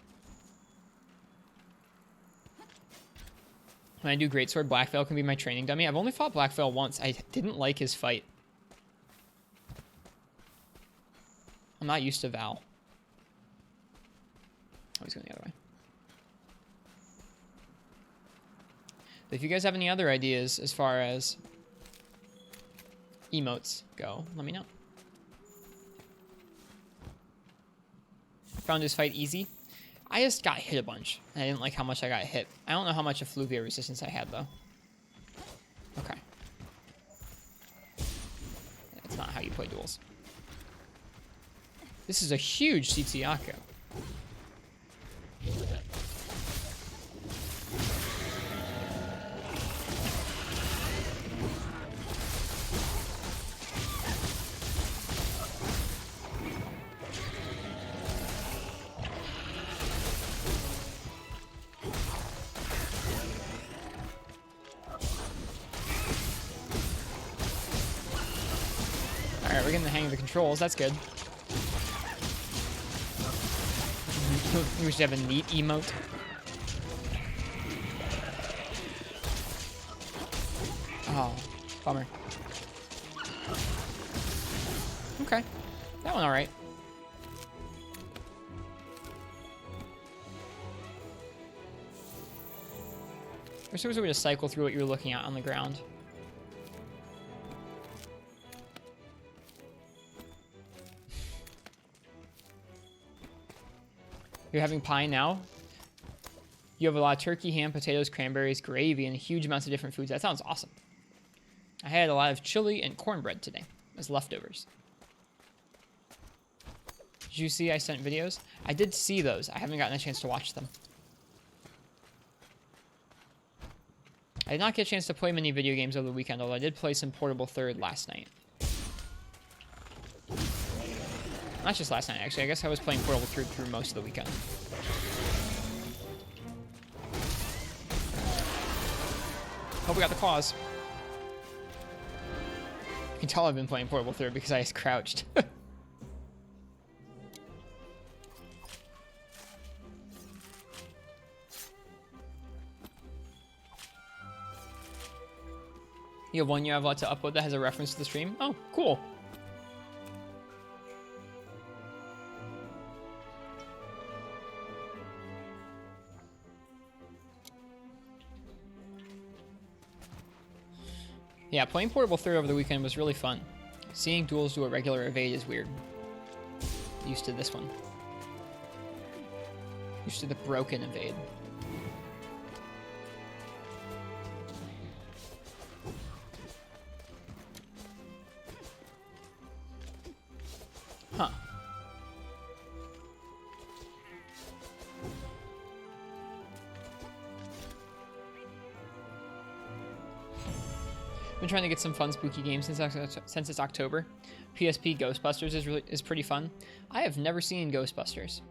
When I do Greatsword, Blackveil can be my training dummy. I've only fought Blackveil once. I didn't like his fight. I'm not used to Val. Oh, he's going the other way. But if you guys have any other ideas as far as emotes go, let me know. Found this fight easy. I just got hit a bunch, and I didn't like how much I got hit. I don't know how much effluvia resistance I had, though. Okay. That's not how you play duels. This is a huge Sitsuyaku. Alright, we're getting the hang of the controls. That's good. We should have a neat emote. Oh, bummer. Okay. That one alright. I wish there was a way to cycle through what you were looking at on the ground. You're having pie now? You have a lot of turkey, ham, potatoes, cranberries, gravy, and huge amounts of different foods. That sounds awesome. I had a lot of chili and cornbread today as leftovers. Did you see I sent videos? I did see those. I haven't gotten a chance to watch them. I did not get a chance to play many video games over the weekend, although I did play some Portable Third last night. Not just last night, actually. I guess I was playing Portable Third through most of the weekend. Hope we got the claws. You can tell I've been playing Portable Third because I crouched. You have 1 year I've allowed to upload that has a reference to the stream? Oh, cool. Yeah, playing Portable Third over the weekend was really fun. Seeing duels do a regular evade is weird. Used to this one. Used to the broken evade. Huh. Been trying to get some fun spooky games since it's October. PSP Ghostbusters is pretty fun. I have never seen Ghostbusters.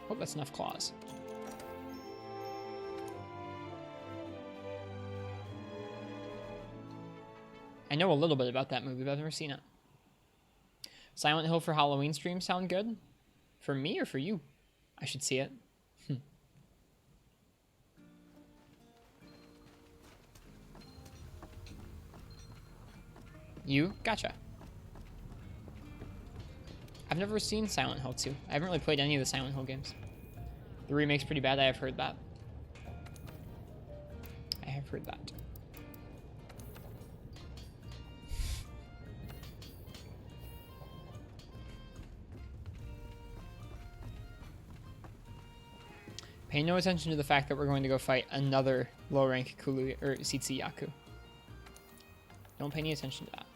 Hope that's enough claws. I know a little bit about that movie, but I've never seen it. Silent Hill for Halloween stream sound good? For me or for you? I should see it. You? Gotcha. I've never seen Silent Hill 2. I haven't really played any of the Silent Hill games. The remake's pretty bad. I have heard that. I have heard that. Pay no attention to the fact that we're going to go fight another low-rank Kulu or Sitsi Yaku. Don't pay any attention to that.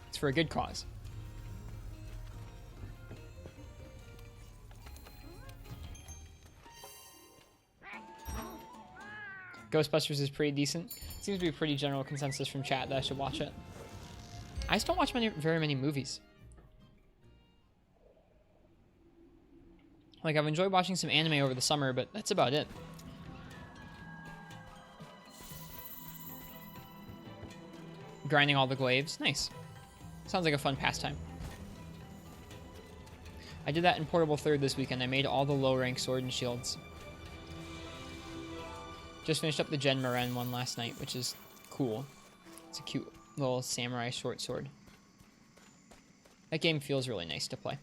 It's for a good cause. Ghostbusters is pretty decent. Seems to be a pretty general consensus from chat that I should watch it. I just don't watch very many movies. Like, I've enjoyed watching some anime over the summer, but that's about it. Grinding all the glaives. Nice. Sounds like a fun pastime. I did that in Portable Third this weekend. I made all the low-rank sword and shields. Just finished up the Gen Maren one last night, which is cool. It's a cute little samurai short sword. That game feels really nice to play.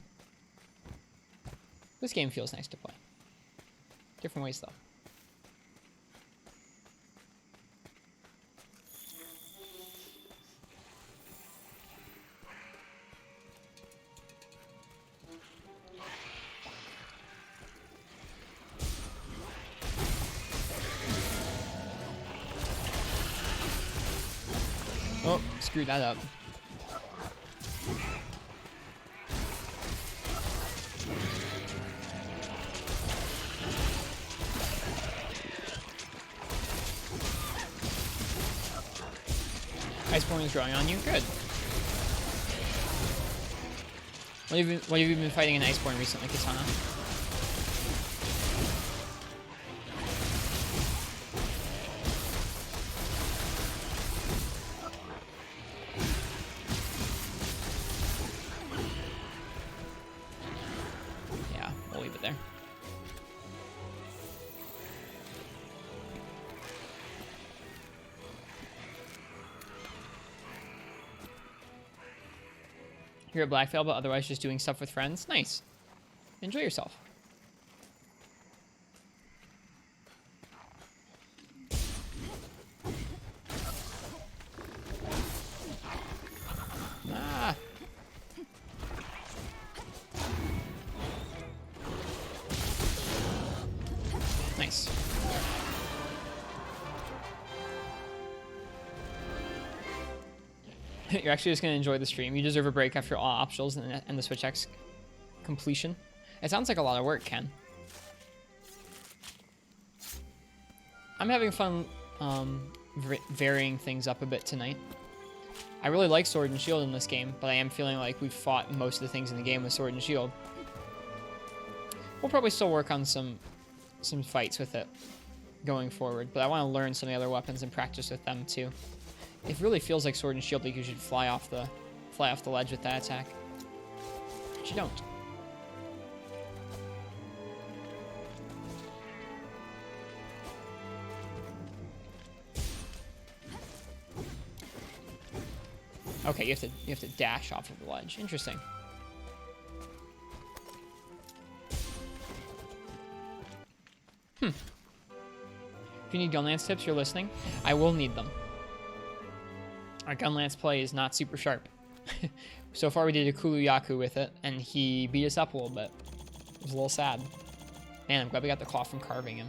This game feels nice to play. Different ways, though. Oh, screwed that up. Iceborne is drawing on you. Good. What have you been fighting in Iceborne recently, Katana? Yeah, we'll leave it there. You're at Blackveil, but otherwise just doing stuff with friends. Nice. Enjoy yourself. Ah. Nice. You're actually just going to enjoy the stream. You deserve a break after all optionals and the Switch X completion. It sounds like a lot of work, Ken. I'm having fun varying things up a bit tonight. I really like Sword and Shield in this game, but I am feeling like we've fought most of the things in the game with Sword and Shield. We'll probably still work on some fights with it going forward, but I want to learn some of the other weapons and practice with them too. It really feels like Sword and Shield, like you should fly off the ledge with that attack. But you don't. Okay, you have to dash off of the ledge. Interesting. If you need Gunlance tips, you're listening. I will need them. Our Gunlance play is not super sharp. So far we did a Kuluyaku with it, and he beat us up a little bit. It was a little sad. Man, I'm glad we got the claw from carving him.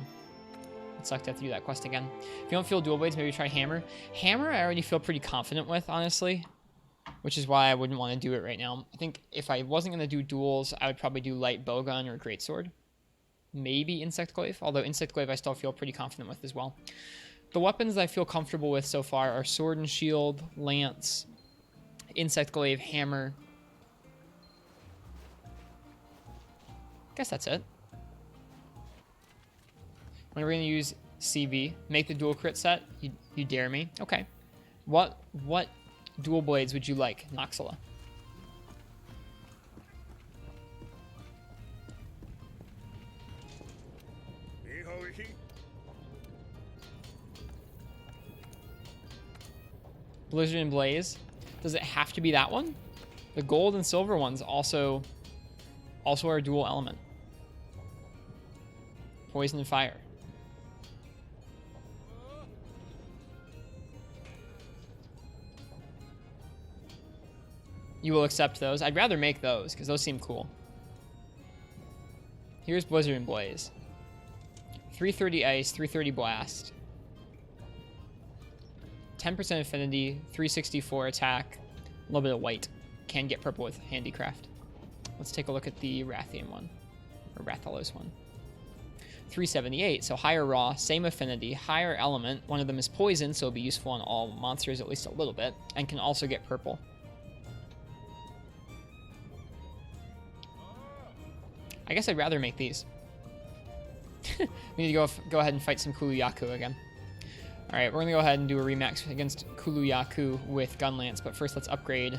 It sucked to have to do that quest again. If you don't feel dual blades, maybe try hammer. Hammer I already feel pretty confident with, honestly. Which is why I wouldn't want to do it right now. I think if I wasn't going to do duels, I would probably do light bowgun or greatsword. Maybe insect glaive, although insect glaive I still feel pretty confident with as well. The weapons I feel comfortable with so far are sword and shield, lance, insect glaive, hammer. Guess that's it. When we're going to use CV, make the dual crit set. You dare me? Okay. What dual blades would you like, Noxala? Blizzard and Blaze. Does it have to be that one? The gold and silver ones also are dual element. Poison and fire. You will accept those. I'd rather make those because those seem cool. Here's Blizzard and Blaze. 330 ice, 330 blast. 10% affinity, 364 attack, a little bit of white. Can get purple with handicraft. Let's take a look at the Rathian one, or Rathalos one. 378, so higher raw, same affinity, higher element. One of them is poison, so it'll be useful on all monsters at least a little bit, and can also get purple. I guess I'd rather make these. We need to go ahead and fight some Kuluyaku again. Alright, we're going to go ahead and do a rematch against Kuluyaku with Gunlance, but first let's upgrade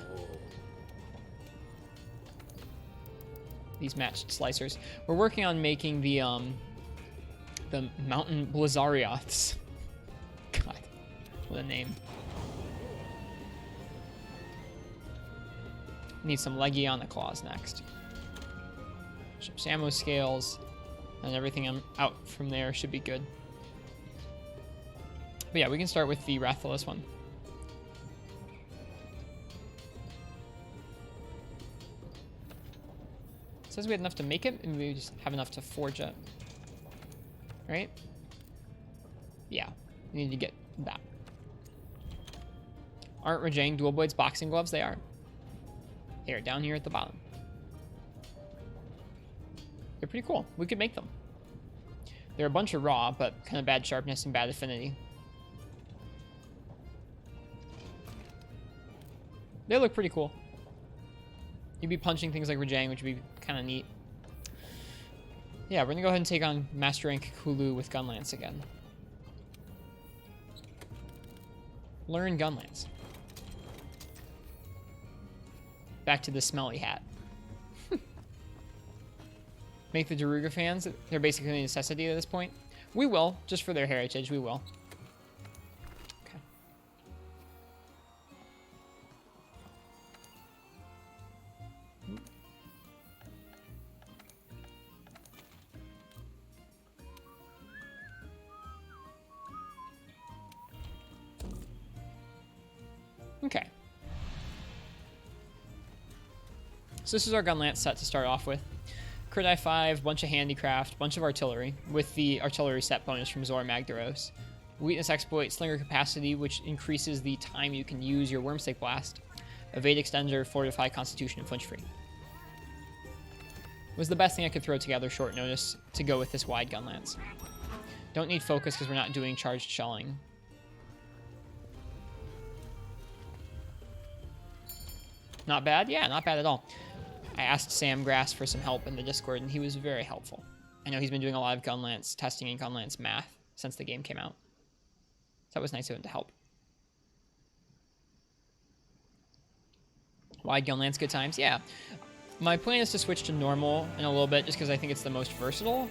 these matched slicers. We're working on making the Mountain Blizzarioths. God, what a name. Need some Legiana claws next. Some ammo scales, and everything out from there should be good. But yeah, we can start with the Rathalos one. It says we had enough to make it, and we just have enough to forge it. Right? Yeah, we need to get that. Aren't Rajang dual blades boxing gloves? They are. They are down here at the bottom. They're pretty cool. We could make them. They're a bunch of raw, but kind of bad sharpness and bad affinity. They look pretty cool. You'd be punching things like Rajang, which would be kind of neat. Yeah, we're going to go ahead and take on Master Rank Kulu with Gunlance again. Learn Gunlance. Back to the smelly hat. Make the Daruga fans. They're basically a necessity at this point. We will, just for their heritage, we will. Okay. Okay. So this is our Gunlance set to start off with. Crit I5, bunch of handicraft, bunch of artillery, with the artillery set bonus from Zora Magdaros. Weakness exploit, slinger capacity, which increases the time you can use your Wormstake Blast. Evade extender, fortify, constitution, and flinch free. It was the best thing I could throw together short notice to go with this wide gun lance. Don't need focus because we're not doing charged shelling. Not bad? Yeah, not bad at all. I asked Sam Grass for some help in the Discord, and he was very helpful. I know he's been doing a lot of gun lance testing and gun lance math since the game came out. So that was nice of him to help. Wide gun lance, good times? Yeah. My plan is to switch to normal in a little bit just because I think it's the most versatile.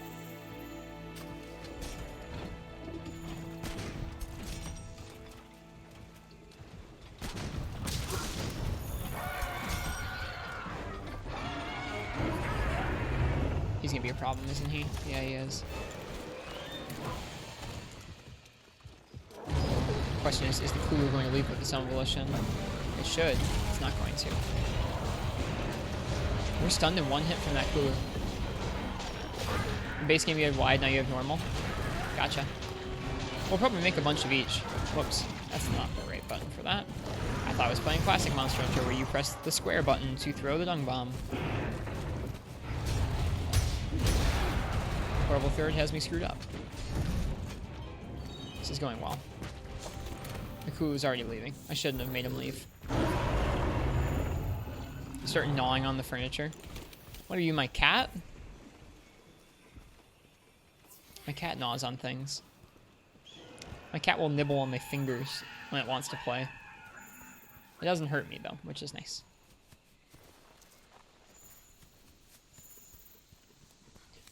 He's gonna be a problem, isn't he? Yeah, he is. The question is the Kulu going to leave with its own volition? It should. It's not going to. We're stunned in one hit from that Kulu. In base game you had wide, now you have normal. Gotcha. We'll probably make a bunch of each. Whoops. That's not the right button for that. I thought I was playing classic Monster Hunter where you press the square button to throw the dung bomb. Horrible third has me screwed up. This is going well. The Kulu's already leaving. I shouldn't have made him leave. Start gnawing on the furniture. What are you, my cat? My cat gnaws on things. My cat will nibble on my fingers when it wants to play. It doesn't hurt me, though, which is nice.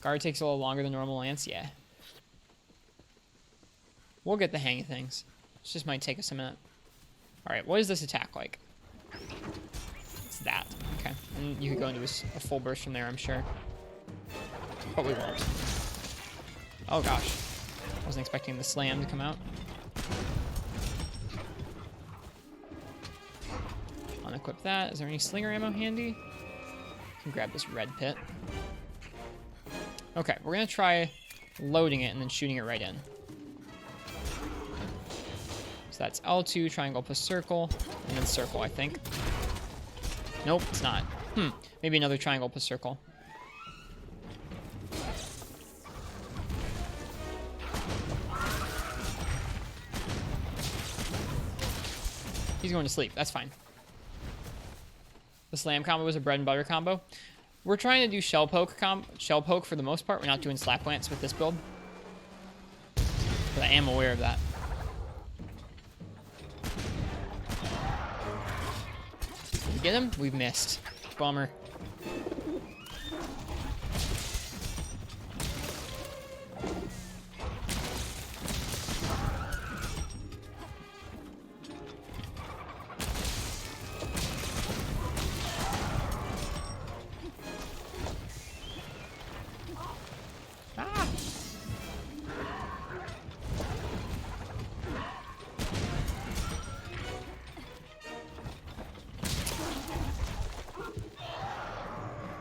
Guard takes a little longer than normal lance, yeah. We'll get the hang of things. It just might take us a minute. Alright, what is this attack like? It's that. Okay. And you could go into a full burst from there, I'm sure. But we won't. Oh gosh. Wasn't expecting the slam to come out. Unequip that. Is there any slinger ammo handy? Can grab this red pit. Okay, we're gonna try loading it and then shooting it right in. So that's L2, triangle plus circle, and then circle, I think. Nope, it's not. Maybe another triangle plus circle. He's going to sleep, that's fine. The slam combo was a bread and butter combo. We're trying to do shell poke for the most part. We're not doing slap lance with this build. But I am aware of that. Did we get him? We've missed. Bummer.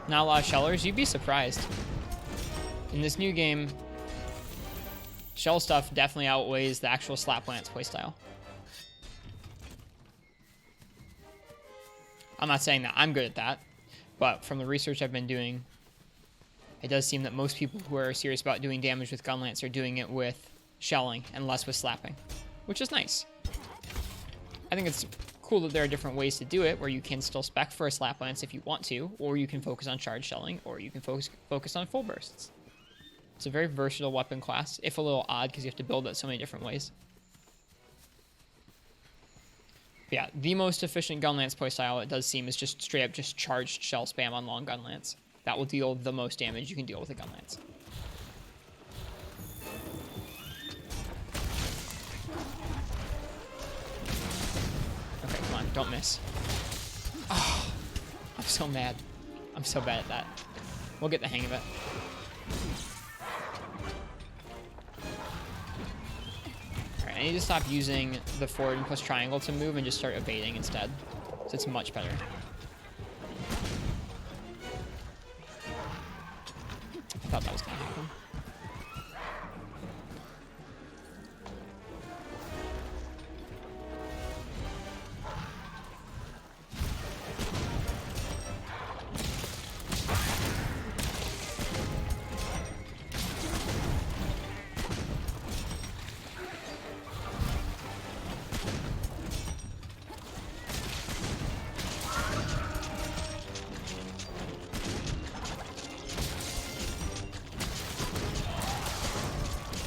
Not a lot of shellers. You'd be surprised. In this new game, shell stuff definitely outweighs the actual slap lance playstyle. I'm not saying that I'm good at that, but from the research I've been doing, it does seem that most people who are serious about doing damage with gun lance are doing it with shelling and less with slapping, which is nice. I think it's cool that there are different ways to do it, where you can still spec for a slap lance if you want to, or you can focus on charge shelling, or you can focus on full bursts. It's a very versatile weapon class, if a little odd because you have to build it so many different ways. But yeah, the most efficient gun lance playstyle, it does seem, is just straight up just charged shell spam on long gun lance. That will deal the most damage you can deal with a gun lance. Okay, come on, don't miss. Oh, I'm so mad. I'm so bad at that. We'll get the hang of it. Alright, I need to stop using the forward and plus triangle to move and just start evading instead. So it's much better. I thought that was gonna happen.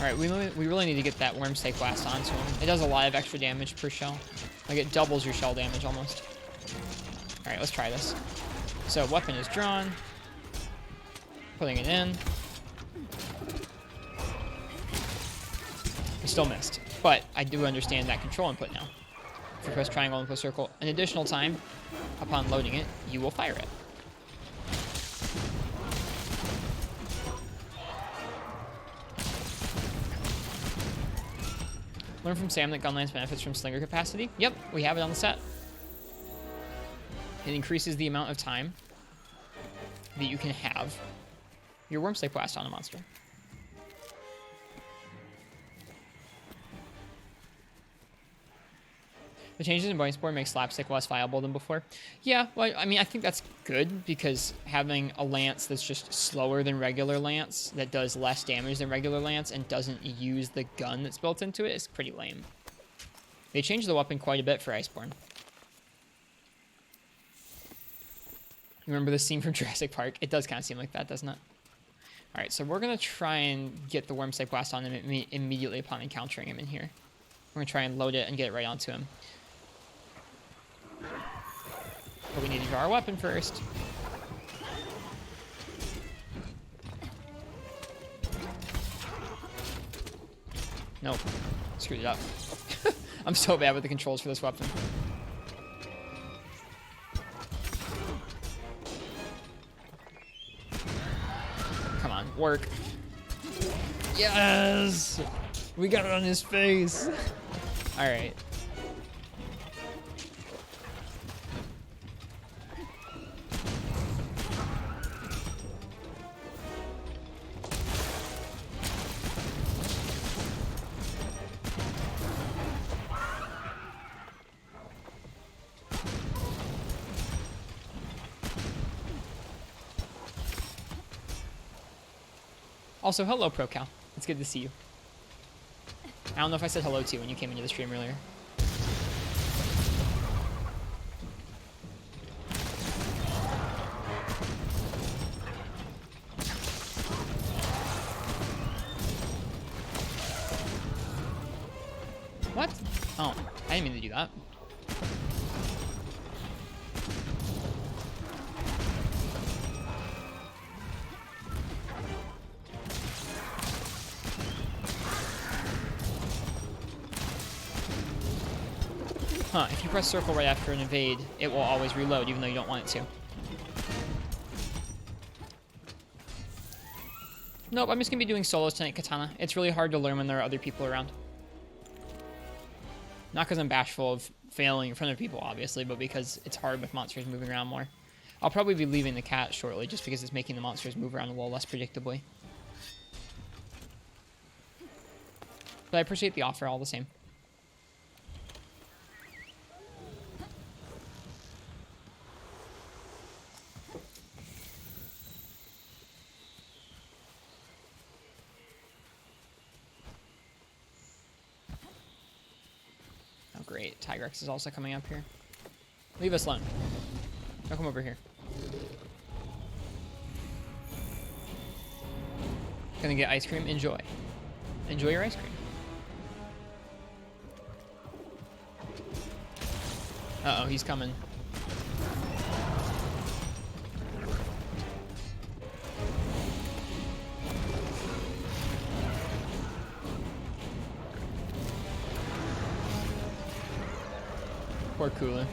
Alright, we really need to get that Wormstake Blast onto him. It does a lot of extra damage per shell. Like, it doubles your shell damage almost. Alright, let's try this. So, weapon is drawn. Putting it in. I still missed. But I do understand that control input now. If you press triangle and plus circle an additional time, upon loading it, you will fire it. Learn from Sam that Gunlance benefits from slinger capacity. Yep, we have it on the set. It increases the amount of time that you can have your Wormstake Blast on a monster. The changes in Iceborne make Slapstick less viable than before. Yeah, well, I mean, I think that's good, because having a lance that's just slower than regular lance, that does less damage than regular lance, and doesn't use the gun that's built into it is pretty lame. They changed the weapon quite a bit for Iceborne. Remember the scene from Jurassic Park? It does kind of seem like that, doesn't it? Alright, so we're going to try and get the Wormstake Blast on him immediately upon encountering him in here. We're going to try and load it and get it right onto him. But we need to draw our weapon first. Nope. Screwed it up. I'm so bad with the controls for this weapon. Come on, work. Yes! We got it on his face. Alright. Also, hello, ProCal. It's good to see you. I don't know if I said hello to you when you came into the stream earlier. What? Oh, I didn't mean to do that. Huh, if you press circle right after an invade, it will always reload, even though you don't want it to. Nope, I'm just going to be doing solos tonight, Katana. It's really hard to learn when there are other people around. Not because I'm bashful of failing in front of people, obviously, but because it's hard with monsters moving around more. I'll probably be leaving the cat shortly, just because it's making the monsters move around a little less predictably. But I appreciate the offer all the same. Great. Tigrex is also coming up here. Leave us alone. Don't come over here. Gonna get ice cream? Enjoy. Enjoy your ice cream. Uh-oh, he's coming. Poor Kula.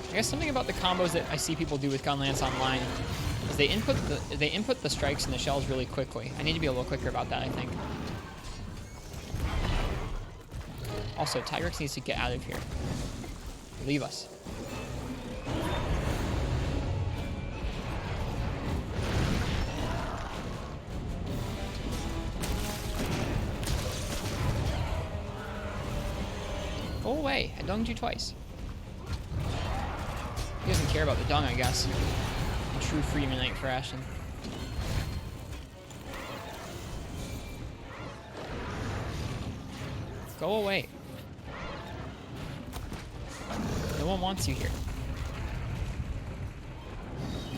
I guess something about the combos that I see people do with Gunlance online is they input the strikes and the shells really quickly. I need to be a little quicker about that, I think. Also, Tigrex needs to get out of here. Leave us. Go away. I dunged you twice. He doesn't care about the dung, I guess. A true Freemanite for Ashton. Go away. No one wants you here.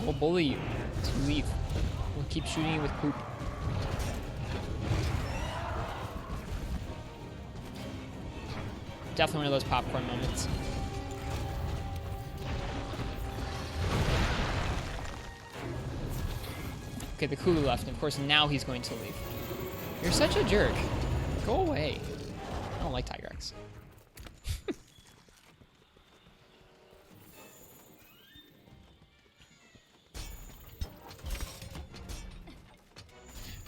We'll bully you until you leave. We'll keep shooting you with poop. Definitely one of those popcorn moments. Okay, the Kulu left, and of course now he's going to leave. You're such a jerk. Go away. I don't like Tigrex.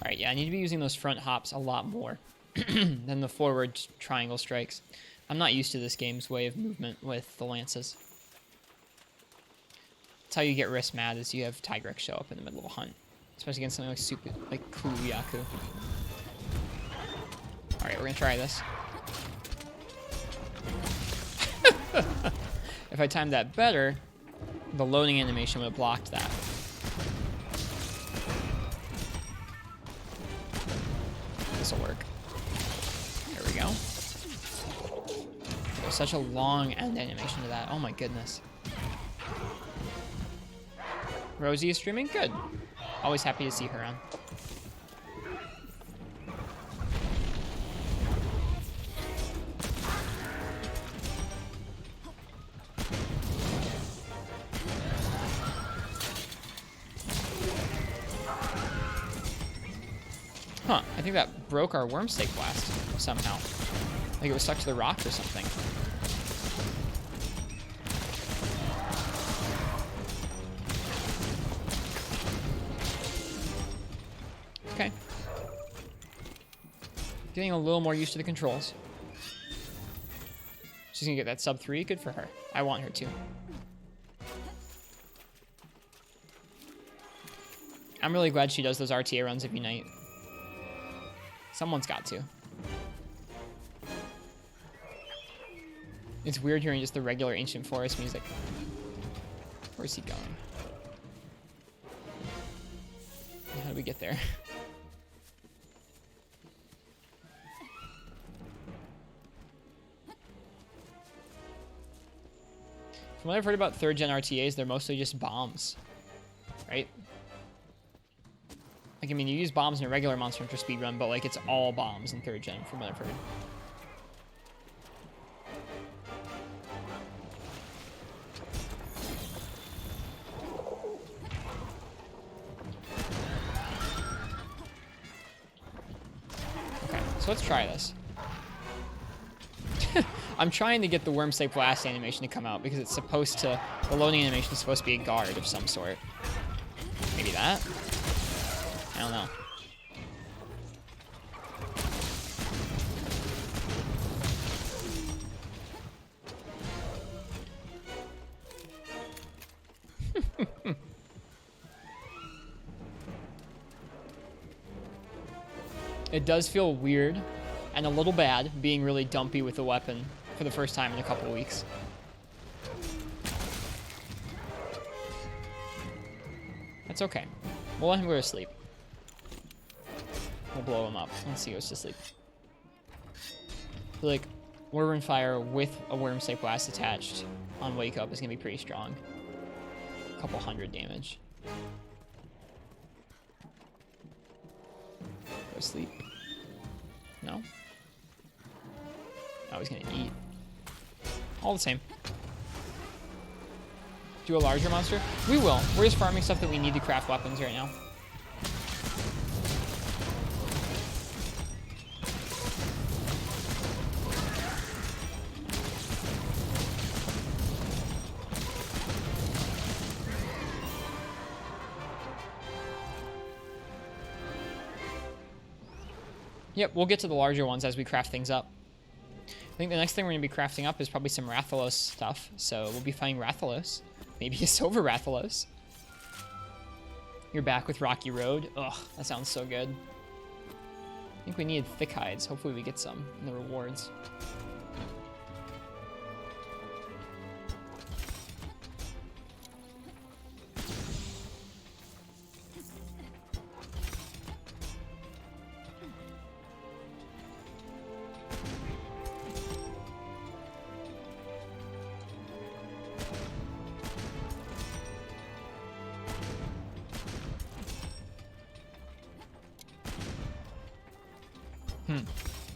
Alright, yeah, I need to be using those front hops a lot more than the forward triangle strikes. I'm not used to this game's way of movement with the lances. That's how you get Riss mad, is you have Tigrex show up in the middle of a hunt. Especially against something like super, like Kuluyaku. Alright, we're gonna try this. If I timed that better, the loading animation would have blocked that. This'll work. There we go. There's such a long end animation to that. Oh my goodness. Rosie is streaming? Good. Always happy to see her on. Huh, I think that broke our worm stake blast somehow. Like it was stuck to the rock or something. Okay. Getting a little more used to the controls. She's gonna get that sub 3, good for her. I want her to. I'm really glad she does those RTA runs every night. Someone's got to. It's weird hearing just the regular Ancient Forest music. Where's he going? How do we get there? From what I've heard about 3rd gen RTAs, they're mostly just bombs. Right? Like, I mean, you use bombs in a regular Monster Hunter speedrun, but, like, it's all bombs in 3rd gen, from what I've heard. Okay, so let's try this. I'm trying to get the Worm Stake Blast animation to come out, because it's supposed to... The loading animation is supposed to be a guard of some sort. Maybe that? I don't know. It does feel weird and a little bad being really dumpy with the weapon for the first time in a couple weeks. That's okay. We'll let him go to sleep. We'll blow him up once he goes to sleep. I feel like Whirlwind Fire with a Worm Stake Blast attached on Wake Up is going to be pretty strong. A couple hundred damage. Go to sleep. No? Oh, he's going to eat. All the same. Do a larger monster? We will. We're just farming stuff that we need to craft weapons right now. Yep, we'll get to the larger ones as we craft things up. I think the next thing we're going to be crafting up is probably some Rathalos stuff. So we'll be fighting Rathalos. Maybe a Silver Rathalos. You're back with Rocky Road. Ugh, that sounds so good. I think we need thick hides. Hopefully we get some in the rewards.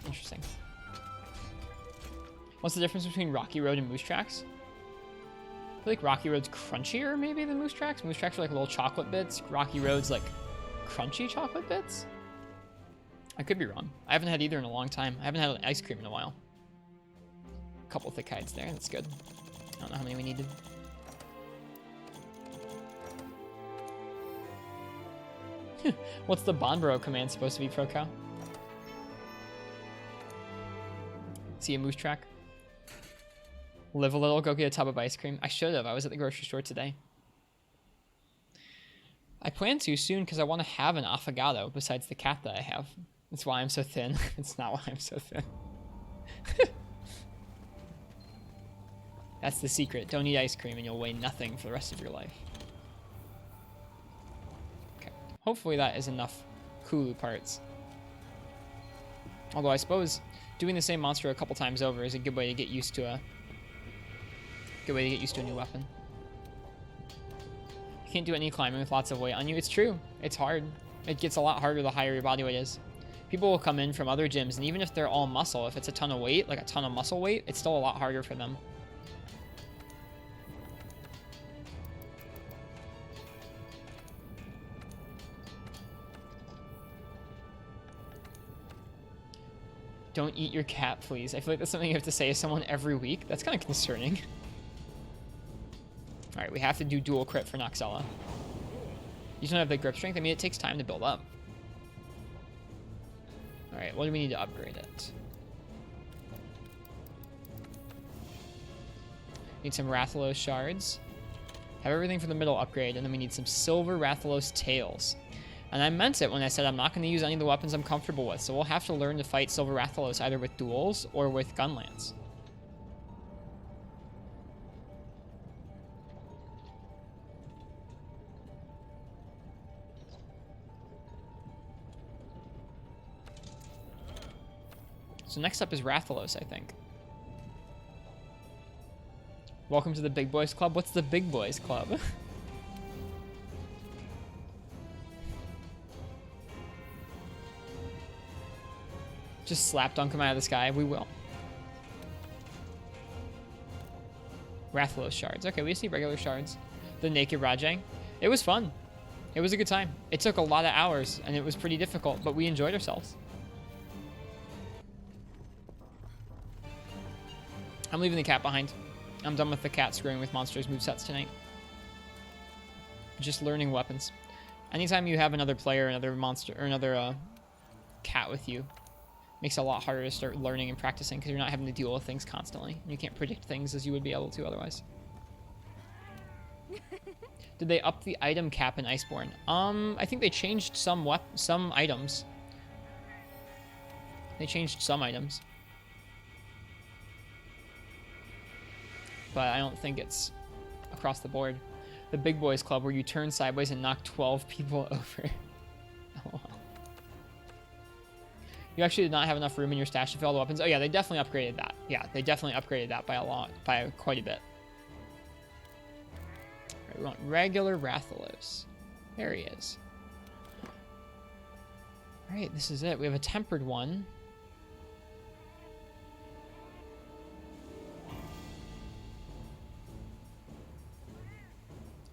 Interesting. What's the difference between Rocky Road and Moose Tracks? I feel like Rocky Road's crunchier, maybe, than Moose Tracks. Moose Tracks are like little chocolate bits. Rocky Road's like crunchy chocolate bits. I could be wrong. I haven't had either in a long time. I haven't had an ice cream in a while. A couple thick heights there. That's good. I don't know how many we needed. What's the Bonbro command supposed to be, Pro Cow? See a moose track? Live a little, go get a tub of ice cream. I should have. I was at the grocery store today. I plan to soon because I want to have an affogato besides the cat that I have. That's why I'm so thin. It's not why I'm so thin. That's the secret. Don't eat ice cream and you'll weigh nothing for the rest of your life. Okay. Hopefully that is enough Kulu parts. Although I suppose doing the same monster a couple times over is a good way to get used to a new weapon. You can't do any climbing with lots of weight on you. It's true. It's hard. It gets a lot harder the higher your body weight is. People will come in from other gyms, and even if they're all muscle, if it's a ton of weight, like a ton of muscle weight, it's still a lot harder for them. Don't eat your cat, please. I feel like that's something you have to say to someone every week. That's kind of concerning. Alright, we have to do dual crit for Noxella. You don't have the grip strength? I mean, it takes time to build up. Alright, what do we need to upgrade it? Need some Rathalos shards. Have everything for the middle upgrade, and then we need some silver Rathalos tails. And I meant it when I said I'm not going to use any of the weapons I'm comfortable with, so we'll have to learn to fight silver Rathalos either with duels or with gunlance. So next up is Rathalos, I think. Welcome to the Big Boys Club. What's the Big Boys Club? Just slap dunk him out of the sky. We will. Rathalos shards. Okay, we just need regular shards. The Naked Rajang. It was fun. It was a good time. It took a lot of hours, and it was pretty difficult, but we enjoyed ourselves. I'm leaving the cat behind. I'm done with the cat screwing with monsters' movesets tonight. Just learning weapons. Anytime you have another player, another monster, or another cat with you, makes it a lot harder to start learning and practicing because you're not having to deal with things constantly. You can't predict things as you would be able to otherwise. Did they up the item cap in Iceborne? I think they changed some items. They changed some items. But I don't think it's across the board. The Big Boys Club, where you turn sideways and knock 12 people over. Oh, you actually did not have enough room in your stash to fill all the weapons. Oh yeah, they definitely upgraded that. Yeah, they definitely upgraded that by quite a bit. All right, we want regular Rathalos. There he is. All right, this is it. We have a tempered one.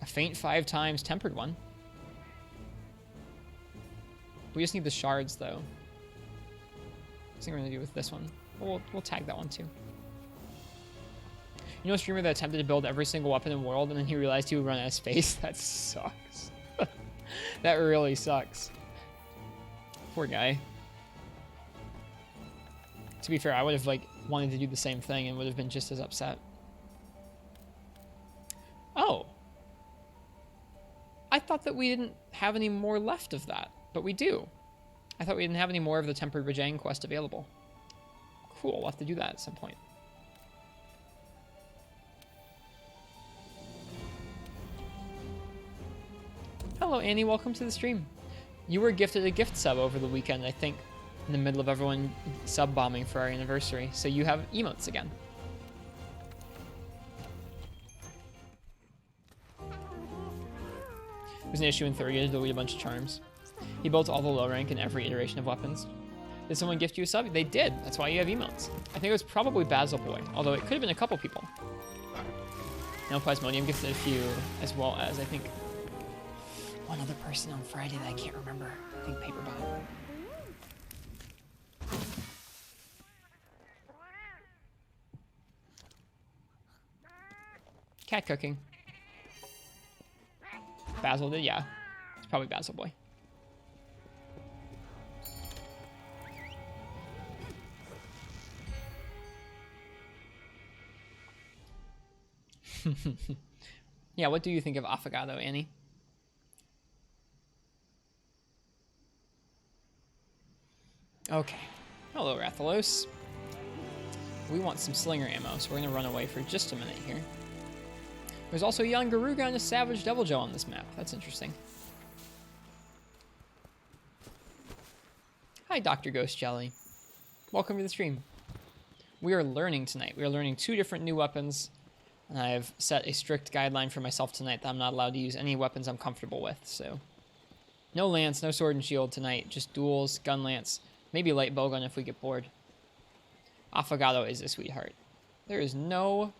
A faint 5 times tempered one. We just need the shards, though. I think we're gonna do with this one. We'll tag that one too. You know a streamer that attempted to build every single weapon in the world and then he realized he would run out of space? That sucks. That really sucks. Poor guy. To be fair, I would have wanted to do the same thing and would have been just as upset. Oh. I thought that we didn't have any more left of that, but we do. I thought we didn't have any more of the Tempered Rajang quest available. Cool, we'll have to do that at some point. Hello, Annie, welcome to the stream. You were gifted a gift sub over the weekend, I think, in the middle of everyone sub-bombing for our anniversary, so you have emotes again. There's an issue in 30 to delete a bunch of charms. He built all the low rank in every iteration of weapons. Did someone gift you a sub? They did. That's why you have emotes. I think it was probably Basil Boy, although it could have been a couple people. No, Plasmodium gifted a few, as well as, I think, one other person on Friday that I can't remember. I think Paperbot. Cat cooking. Basil did, yeah. It's probably Basil Boy. Yeah, what do you think of Affogato, Annie? Okay. Hello, Rathalos. We want some slinger ammo, so we're going to run away for just a minute here. There's also a young Garuga and a Savage Deviljho on this map. That's interesting. Hi, Dr. Ghost Jelly. Welcome to the stream. We are learning tonight. We are learning 2 different new weapons. And I've set a strict guideline for myself tonight that I'm not allowed to use any weapons I'm comfortable with, so. No lance, no sword and shield tonight. Just duels, gun lance, maybe light bowgun if we get bored. Affogato is a sweetheart. There is no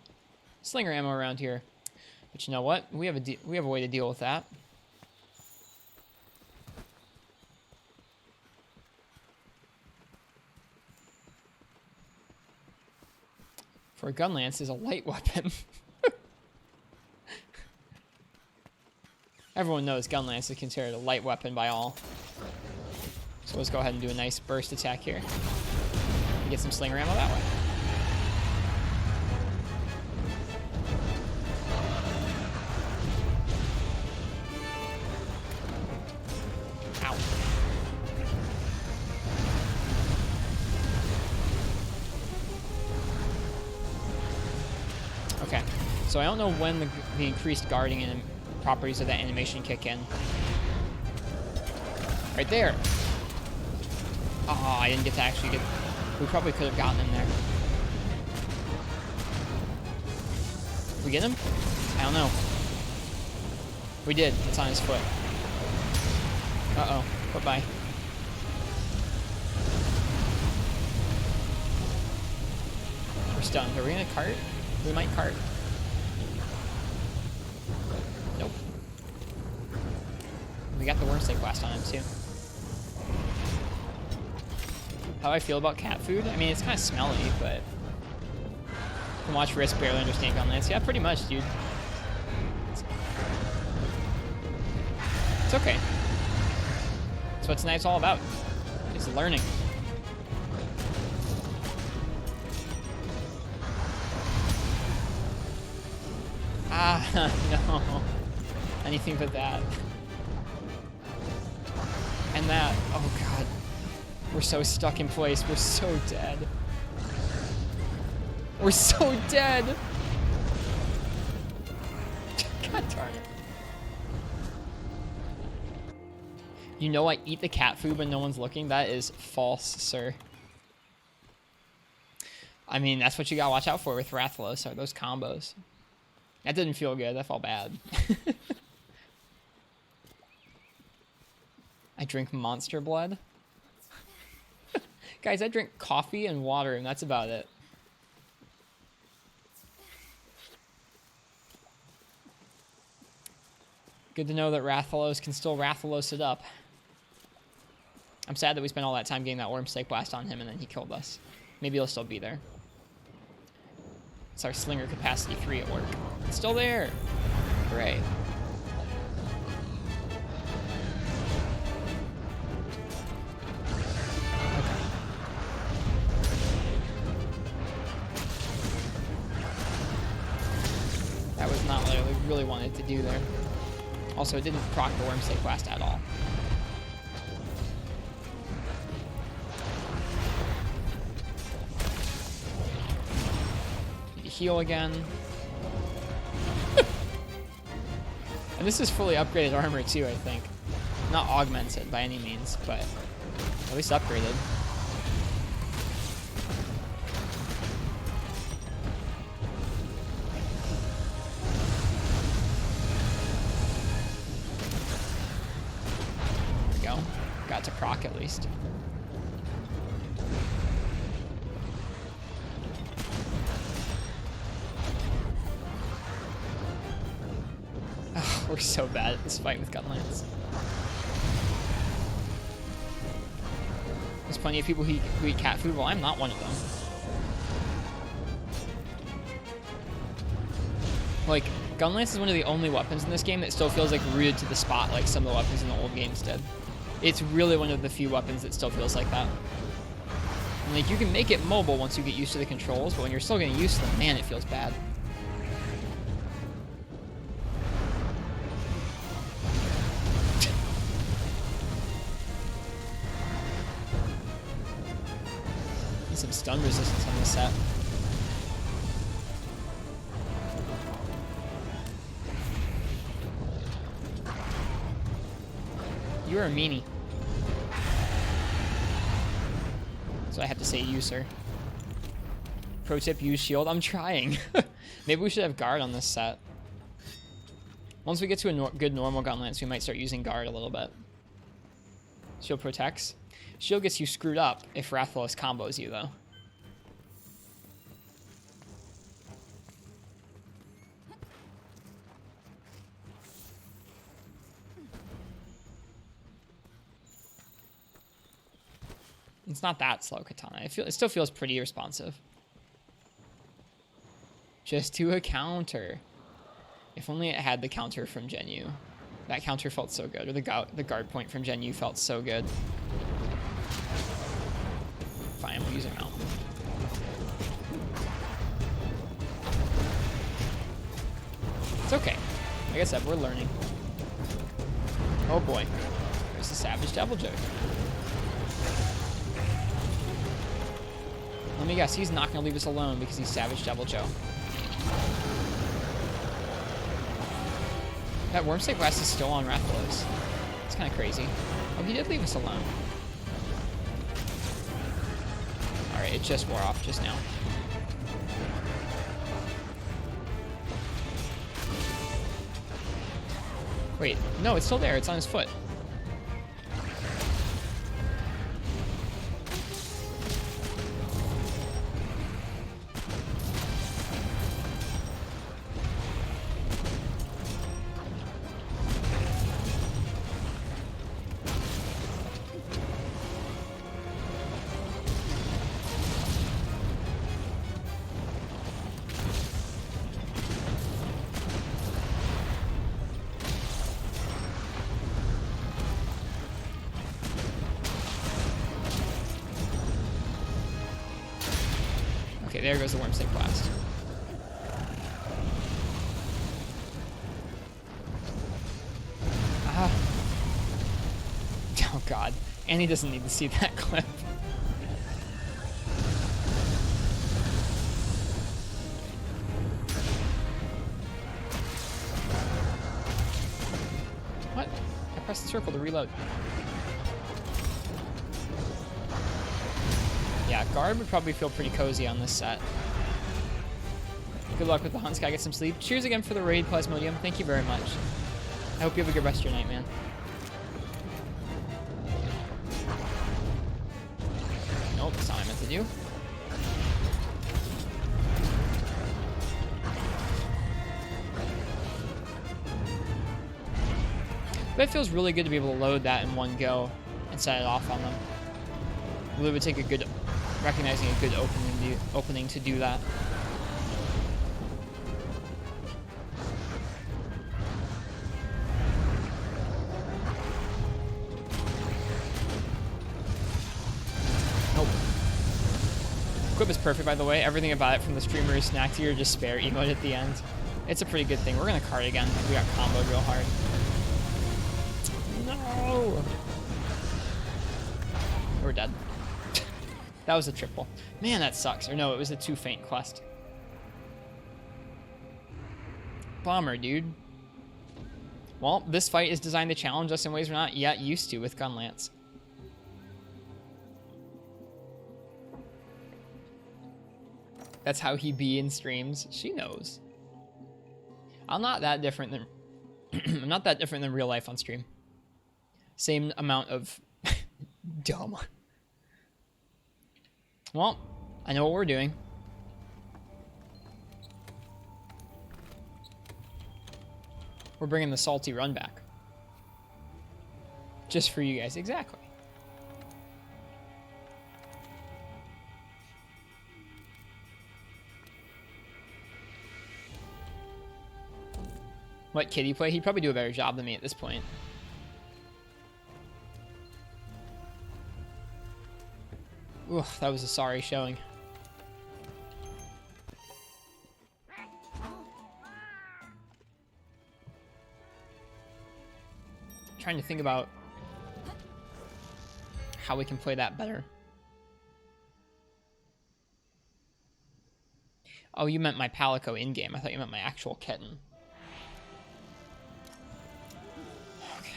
slinger ammo around here. But you know what? We have a way to deal with that. For a gun lance is a light weapon. Everyone knows gun lance is considered a light weapon by all. So let's go ahead and do a nice burst attack here. And get some slinger ammo that way. Ow. Okay, so I don't know when the increased guarding and properties of that animation kick in. Right there. Oh, I didn't get to actually get... We probably could have gotten him there. We get him? I don't know. We did. It's on his foot. Uh-oh. Bye-bye. We're stunned. Are we gonna cart? We might cart. Nope. We got the Wormstake Blast on him, too. How do I feel about cat food? I mean, it's kind of smelly, but... You can watch Risk barely understand gun lance. Yeah, pretty much, dude. It's okay. That's what tonight's all about. It's learning. Ah, no. Anything but that. And that. Oh, God. We're so stuck in place. We're so dead. We're so dead. God darn it. You know I eat the cat food when no one's looking? That is false, sir. I mean, that's what you gotta watch out for with Rathalos, are those combos. That didn't feel good. That felt bad. I drink monster blood. Guys, I drink coffee and water, and that's about it. Good to know that Rathalos can still Rathalos it up. I'm sad that we spent all that time getting that Wormstake Blast on him, and then he killed us. Maybe he'll still be there. It's our Slinger Capacity 3 at work. It's still there. Hooray. That was not what I really wanted to do there. Also, it didn't proc the Wormstake Blast at all. Need to heal again. And this is fully upgraded armor too, I think. Not augmented by any means, but at least upgraded. To proc at least. We're so bad at this fight with Gunlance. There's plenty of people who eat cat food. Well, I'm not one of them. Like, Gunlance is one of the only weapons in this game that still feels like rooted to the spot like some of the weapons in the old games did. It's really one of the few weapons that still feels like that. And like, you can make it mobile once you get used to the controls, but when you're still getting used to them, man, it feels bad. Some stun resistance on this set. You're a meanie. So I have to say you, sir. Pro tip, use shield. I'm trying. Maybe we should have guard on this set. Once we get to a good normal Gunlance, we might start using guard a little bit. Shield protects. Shield gets you screwed up if Rathalos combos you, though. It's not that slow, Katana. It still feels pretty responsive. Just to a counter. If only it had the counter from Gen U. That counter felt so good. Or the guard point from Gen U felt so good. Fine, we'll use it now. It's okay. Like I said, we're learning. Oh boy. There's the Savage Devil Joke. Let me guess, he's not going to leave us alone because he's Savage Devil Joe. That Wormstick Blast is still on Rathalos. It's kind of crazy. Oh, he did leave us alone. Alright, it just wore off just now. Wait, no, it's still there. It's on his foot. Okay, there goes the Wormstick Blast. Ah. Oh god. And he doesn't need to see that clip. What? I pressed the circle to reload. Yeah, guard would probably feel pretty cozy on this set. Good luck with the hunt, Sky. Get some sleep. Cheers again for the raid, Plasmodium. Thank you very much. I hope you have a good rest of your night, man. Nope, that's not what I meant to do. But it feels really good to be able to load that in one go and set it off on them. It would take a good, recognizing a good opening to do that. Nope. Equip is perfect, by the way. Everything about it, from the streamer's snack to your despair emote at the end. It's a pretty good thing. We're gonna card again. We got comboed real hard. No! We're dead. That was a triple. Man, that sucks. Or no, it was a 2 faint quest. Bummer, dude. Well, this fight is designed to challenge us in ways we're not yet used to with Gunlance. That's how he be in streams. She knows. I'm not that different than I'm not that different than real life on stream. Same amount of dumb. Well, I know what we're doing. We're bringing the salty run back. Just for you guys, exactly. What kid he play? He'd probably do a better job than me at this point. Ooh, that was a sorry showing. Trying to think about how we can play that better. Oh, you meant my Palico in-game. I thought you meant my actual kitten. Okay.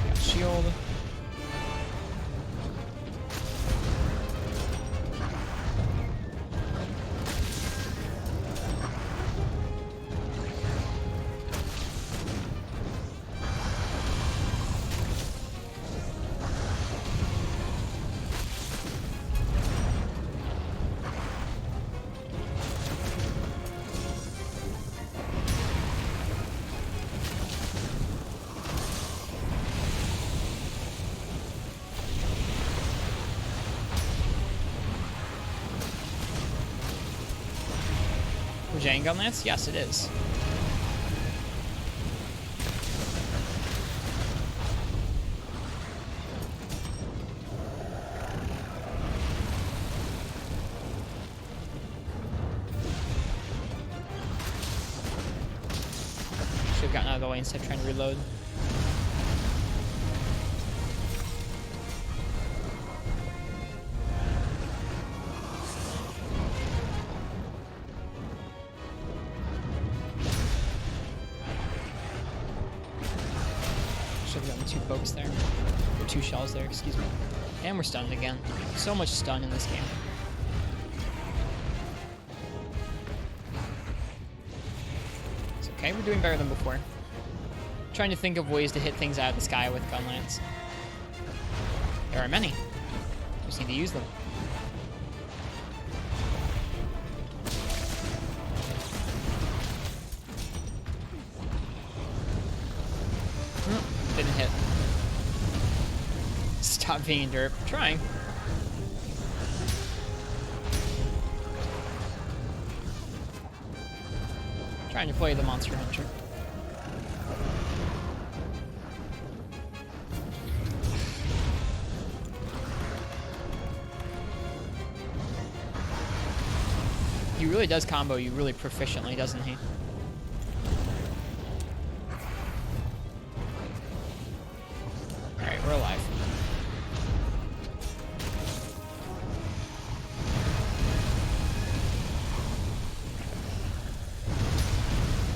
Got shield. Giant gun lance? Yes, it is. Should have gotten out of the way instead of trying to reload. Should have gotten 2 pokes there. Or 2 shells there, excuse me. And we're stunned again. So much stun in this game. It's okay, we're doing better than before. Trying to think of ways to hit things out of the sky with gun lance. There are many. We just need to use them. Didn't hit. Stop being derp. Trying. Trying to play the Monster Hunter. He really does combo you really proficiently, doesn't he? Alright, we're alive.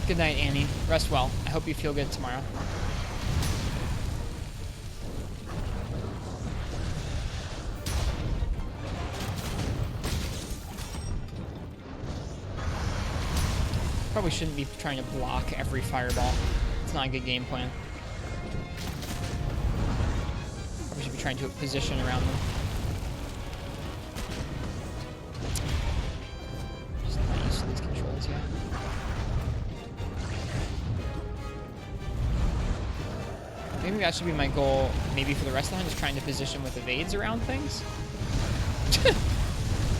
Good night, Annie. Rest well. I hope you feel good tomorrow. Probably shouldn't be trying to block every fireball. It's not a good game plan. Probably should be trying to position around them. Just not used to these controls yet. Maybe that should be my goal, maybe for the rest of the time, is trying to position with evades around things.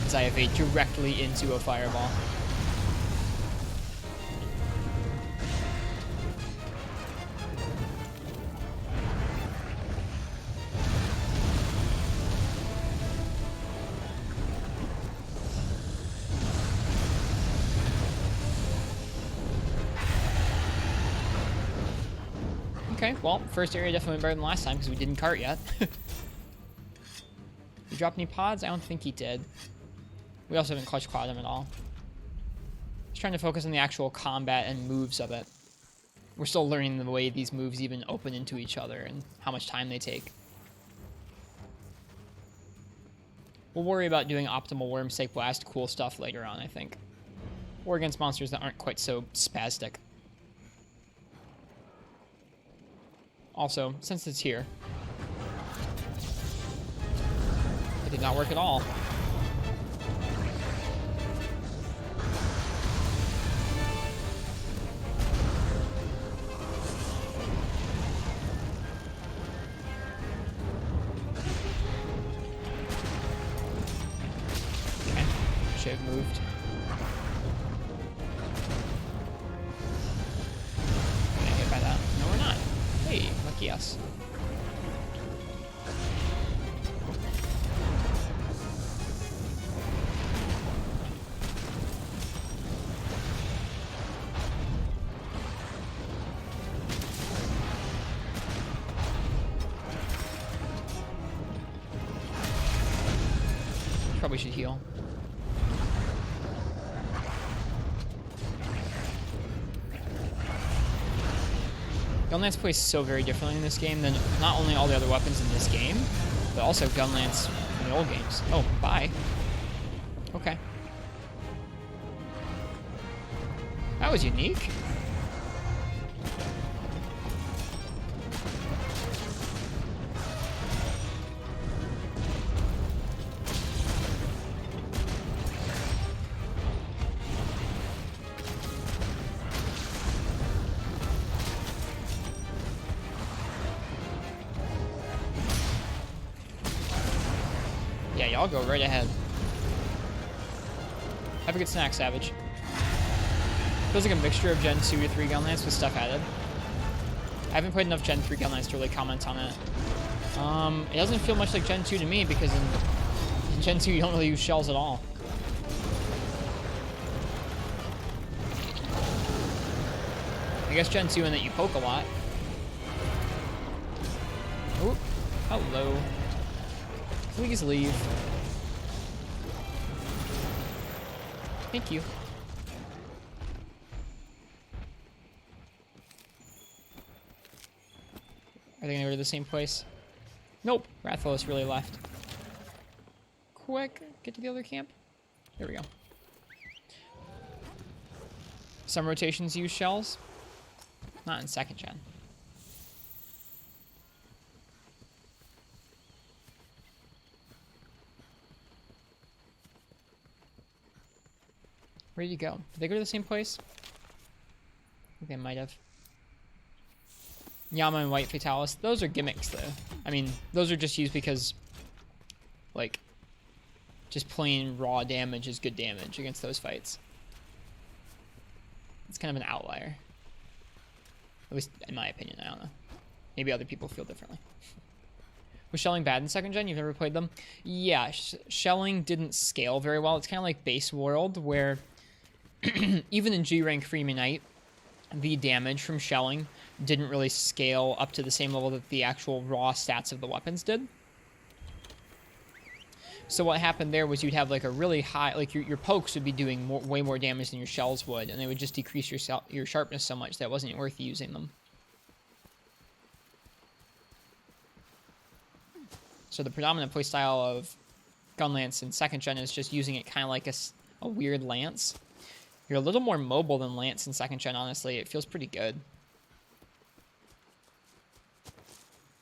As I evade directly into a fireball. Okay, well, first area definitely went better than last time because we didn't cart yet. He dropped any pods? I don't think he did. We also didn't clutch quad him at all. Just trying to focus on the actual combat and moves of it. We're still learning the way these moves even open into each other and how much time they take. We'll worry about doing optimal Wormsake Blast cool stuff later on, I think. Or against monsters that aren't quite so spastic. Also, since it's here, it did not work at all. Okay, should have moved. Gonna get by that. No, we're not. Hey, lucky us. Probably should heal. Gunlance plays so very differently in this game than not only all the other weapons in this game, but also Gunlance in the old games. Oh, bye. Okay. That was unique. Yeah, y'all go right ahead. Have a good snack, Savage. Feels like a mixture of Gen 2 or 3 Gunlance with stuff added. I haven't played enough Gen 3 Gunlance to really comment on it. It doesn't feel much like Gen 2 to me because in Gen 2 you don't really use shells at all. I guess Gen 2 in that you poke a lot. Oh, hello. Please leave. Thank you. Are they gonna go to the same place? Nope. Rathalos really left. Quick, get to the other camp. There we go. Some rotations use shells. Not in 2nd gen. Where'd you go? Did they go to the same place? I think they might have. Yama and White Fatalis. Those are gimmicks, though. I mean, those are just used because, like, just plain raw damage is good damage against those fights. It's kind of an outlier. At least, in my opinion, I don't know. Maybe other people feel differently. Was shelling bad in 2nd gen? You've never played them? Yeah, shelling didn't scale very well. It's kind of like Base World, where even in G-Rank Freeman Knight, the damage from shelling didn't really scale up to the same level that the actual raw stats of the weapons did. So what happened there was you'd have like a really high, like your pokes would be doing way more damage than your shells would, and they would just decrease your sharpness so much that it wasn't worth using them. So the predominant playstyle of Gunlance in 2nd gen is just using it kind of like a weird lance. You're a little more mobile than Lance in 2nd gen, honestly. It feels pretty good.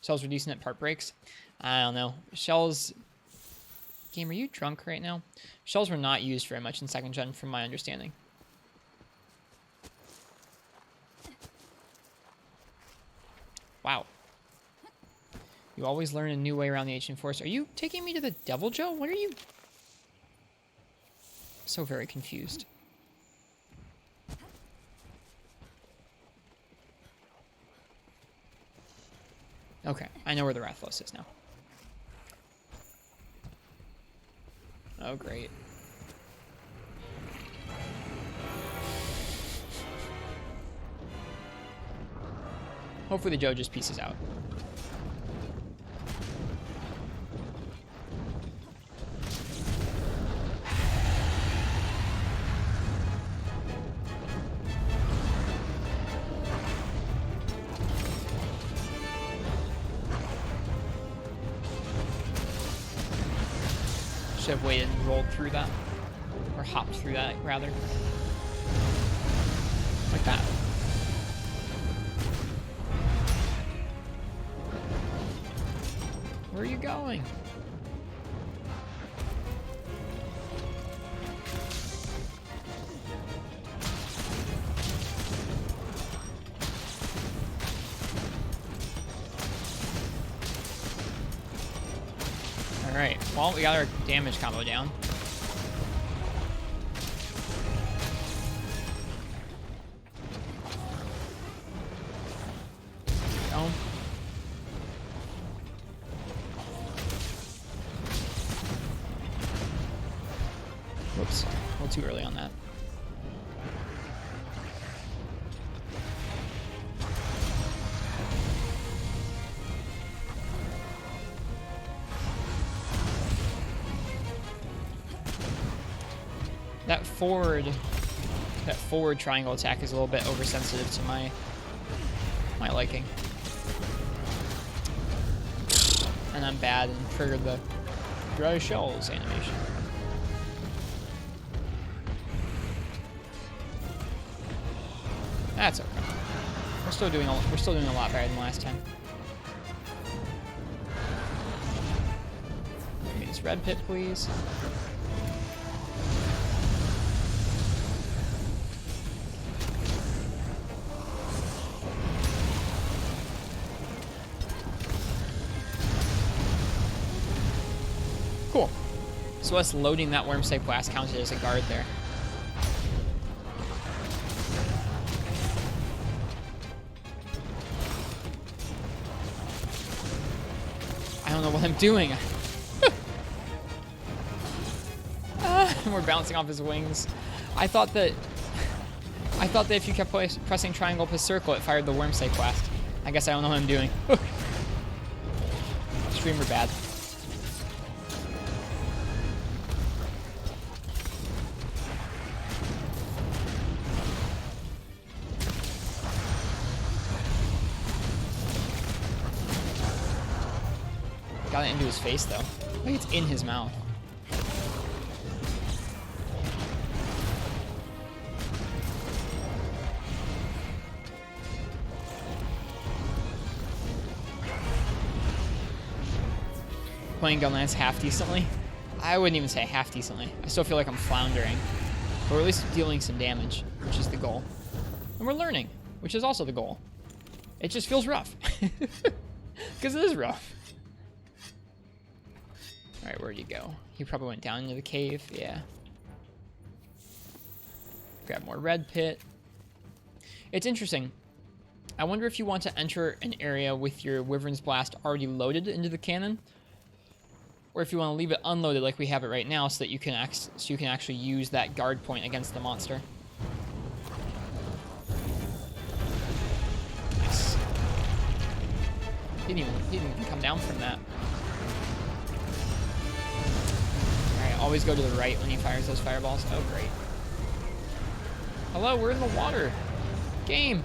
Shells were decent at part breaks. I don't know. Shells... Game, are you drunk right now? Shells were not used very much in 2nd gen, from my understanding. Wow. You always learn a new way around the ancient forest. Are you taking me to the Devil Joe? What are you... So very confused. Okay, I know where the Rathalos is now. Oh, great. Hopefully the Joe just pieces out. Should have waited and rolled through that. Or hopped through that, rather. Like that. Where are you going? Alright, well, we got our damage combo down. Go. Whoops, a little too early on that. That forward triangle attack is a little bit oversensitive to my liking. And I'm bad and triggered the dry shells animation. That's okay. We're still doing a lot better than last time. Give me this red pit, please. Cool. So us loading that Wormstake Blast counted as a guard there. I don't know what I'm doing. We're bouncing off his wings. I thought that if you kept pressing triangle plus circle, it fired the Wormstake Blast. I guess I don't know what I'm doing. Streamer bad. Got it into his face, though. Like it's in his mouth. Playing Gunlance half decently? I wouldn't even say half decently. I still feel like I'm floundering. But we're at least dealing some damage, which is the goal. And we're learning, which is also the goal. It just feels rough. Because it is rough. Alright, where'd he go? He probably went down into the cave, yeah. Grab more red pit. It's interesting. I wonder if you want to enter an area with your Wyvern's Blast already loaded into the cannon, or if you want to leave it unloaded like we have it right now, so that you can actually use that guard point against the monster. Nice. He didn't even come down from that. Alright, always go to the right when he fires those fireballs. Oh, great. Hello, we're in the water. Game.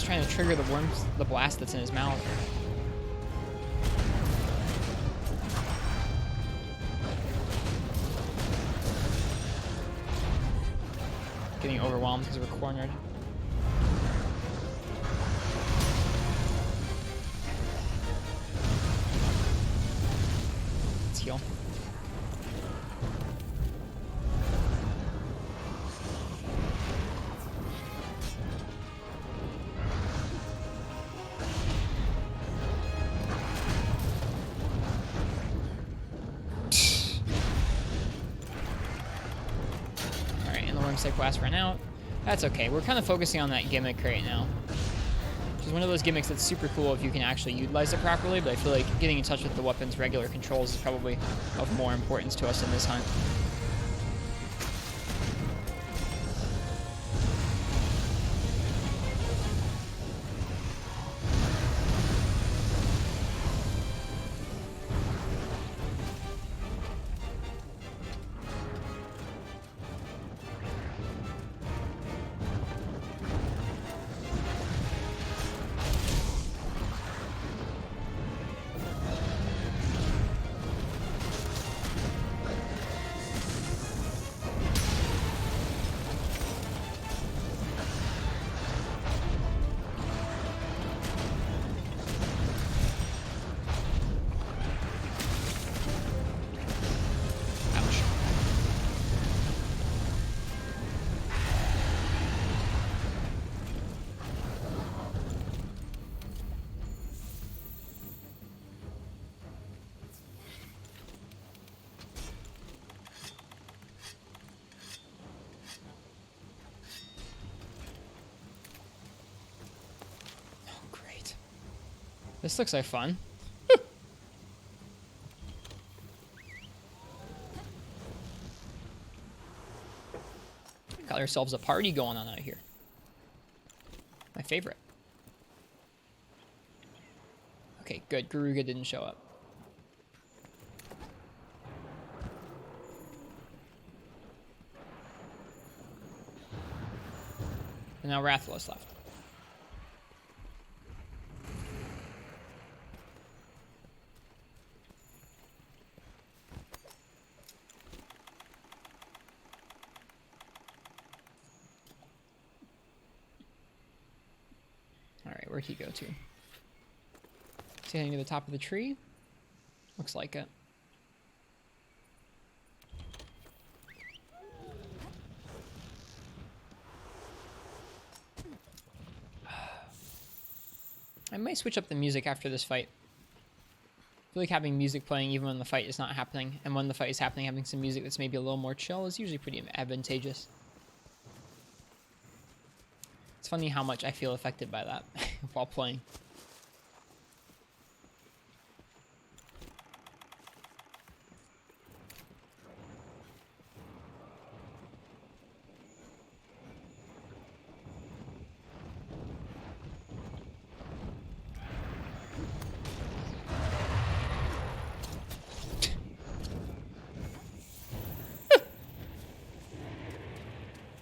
Trying to trigger the blast that's in his mouth. Getting overwhelmed because we're cornered. Let's heal. Wormstake Blast ran out. That's okay. We're kind of focusing on that gimmick right now. Which is one of those gimmicks that's super cool if you can actually utilize it properly, but I feel like getting in touch with the weapon's regular controls is probably of more importance to us in this hunt. This looks like fun. Got ourselves a party going on out here. My favorite. Okay, good. Garuga didn't show up. And now Rathalos left. Alright, where'd he go to? Is he heading to the top of the tree? Looks like it. I might switch up the music after this fight. I feel like having music playing even when the fight is not happening, and when the fight is happening, having some music that's maybe a little more chill is usually pretty advantageous. It's funny how much I feel affected by that while playing.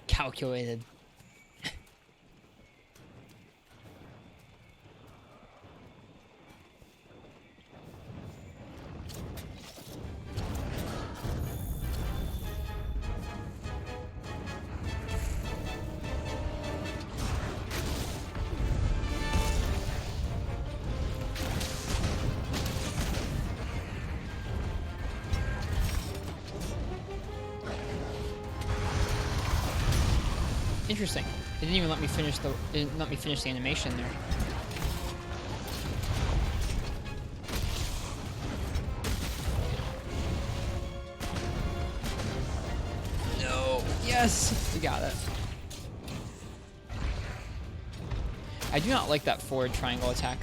Calculated. Interesting. It didn't even let me finish the animation there. No. Yes, we got it. I do not like that forward triangle attack.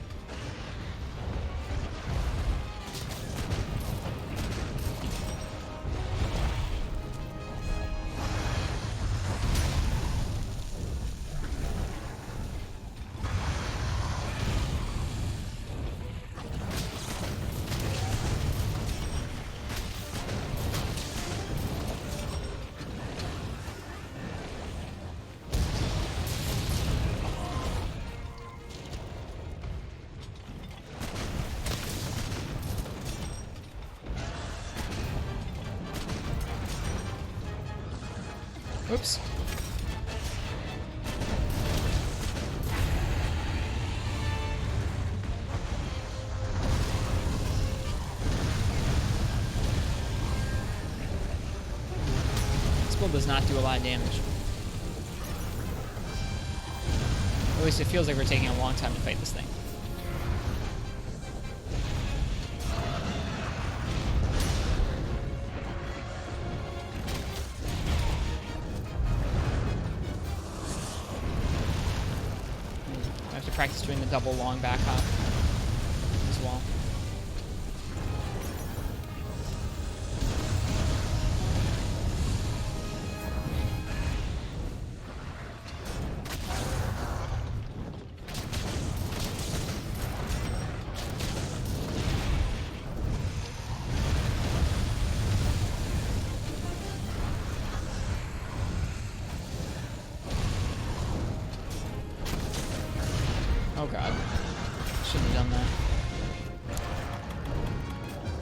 Oops. This build does not do a lot of damage. At least it feels like we're taking a long time to fight this thing. Practice doing the double long back hop as well. Oh god. Shouldn't have done that.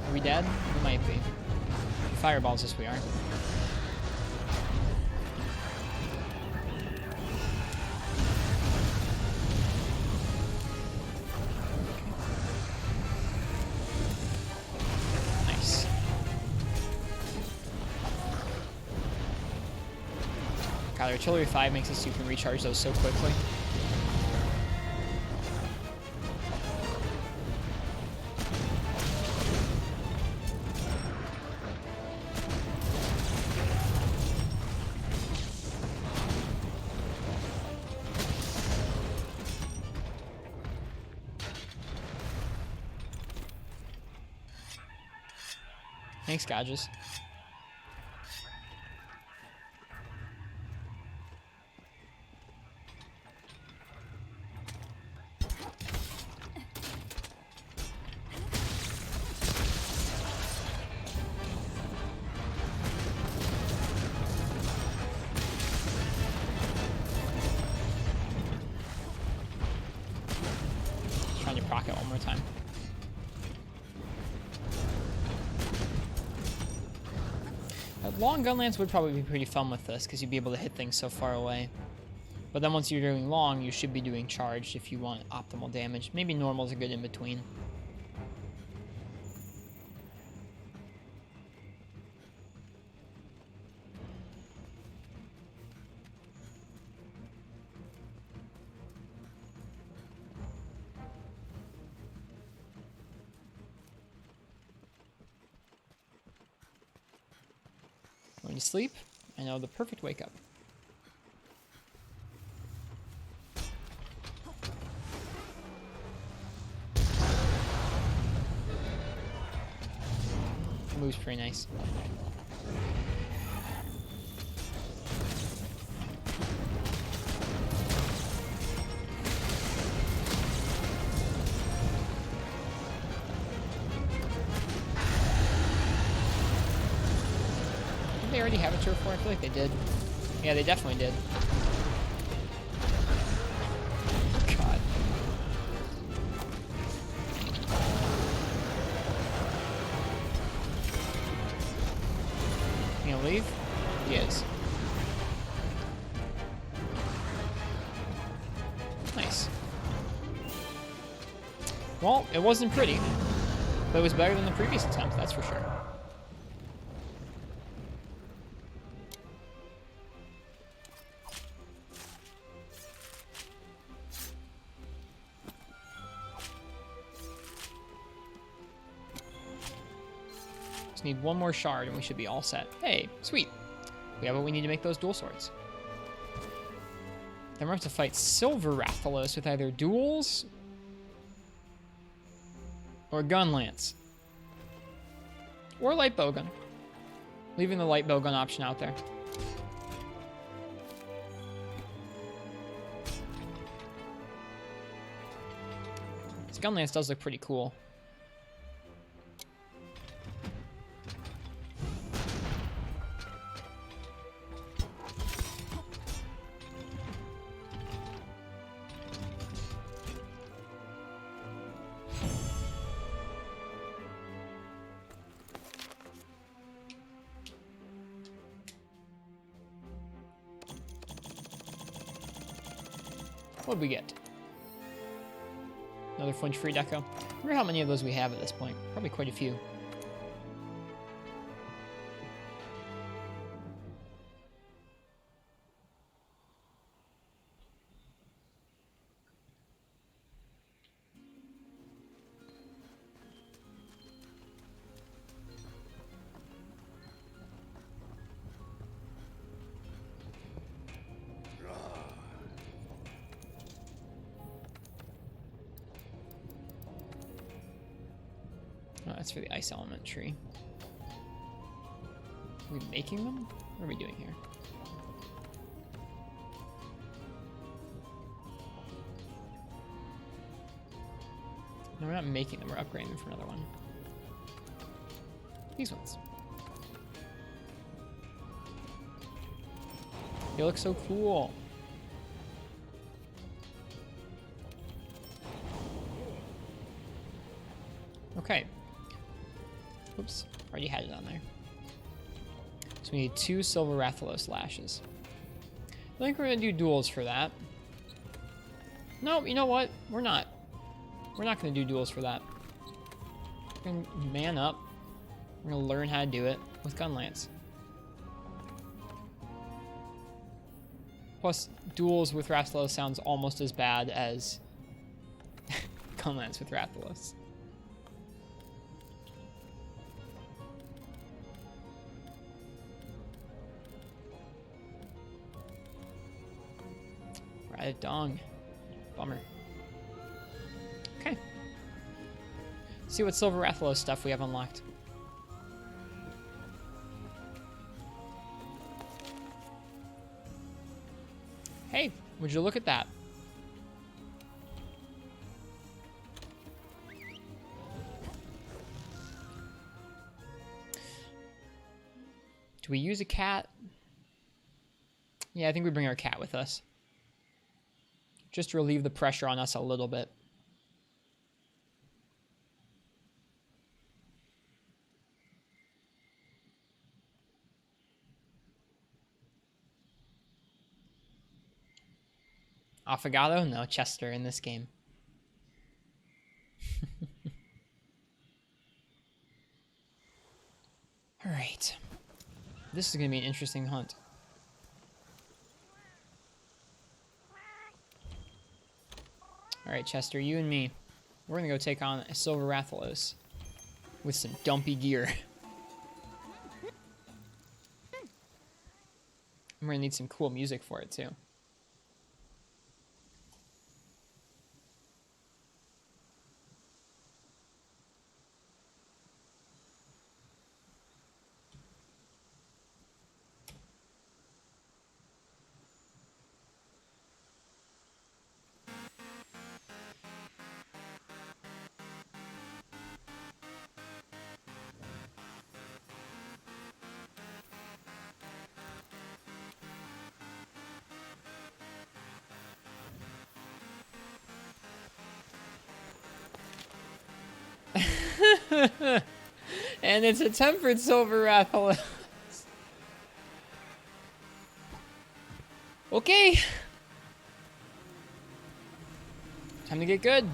Are we dead? We might be. Fireballs, yes we are. Nice. God, Artillery 5 makes it so you can recharge those so quickly. Thanks, Gadges. Trying to proc it one more time. Long gun lance would probably be pretty fun with this, because you'd be able to hit things so far away. But then once you're doing long, you should be doing charged if you want optimal damage. Maybe normal's a good in-between. Going to sleep. I know the perfect wake up. The move's pretty nice. Did they already have a turf war? I feel like they did. Yeah, they definitely did. God. You gonna leave? He is. Nice. Well, it wasn't pretty, but it was better than the previous attempt, that's for sure. Just need one more shard and we should be all set. Hey, sweet. We have what we need to make those dual swords. Then we're going to fight Silver Rathalos with either duels or gun lance. Or light bowgun. Leaving the light bowgun option out there. This gun lance does look pretty cool. What'd we get? Another flinch-free deco. I wonder how many of those we have at this point. Probably quite a few. Oh, that's for the ice element tree. Are we making them? What are we doing here? No, we're not making them. We're upgrading them for another one. These ones. They look so cool. Okay. Oops, already had it on there. So we need 2 Silver Rathalos lashes. I think we're gonna do duels for that. No, you know what? We're not. We're not gonna do duels for that. We're gonna man up. We're gonna learn how to do it with gun lance. Plus, duels with Rathalos sounds almost as bad as gun lance with Rathalos. Right, dong. Bummer. Okay. See what Silver Rathalos stuff we have unlocked. Would you look at that? Do we use a cat? Yeah, I think we bring our cat with us. Just to relieve the pressure on us a little bit. Affogato? No, Chester in this game. Alright. This is going to be an interesting hunt. Alright, Chester, you and me. We're going to go take on a Silver Rathalos with some dumpy gear. I'm going to need some cool music for it, too. And it's a tempered Silver Rathalos. Okay. Time to get good.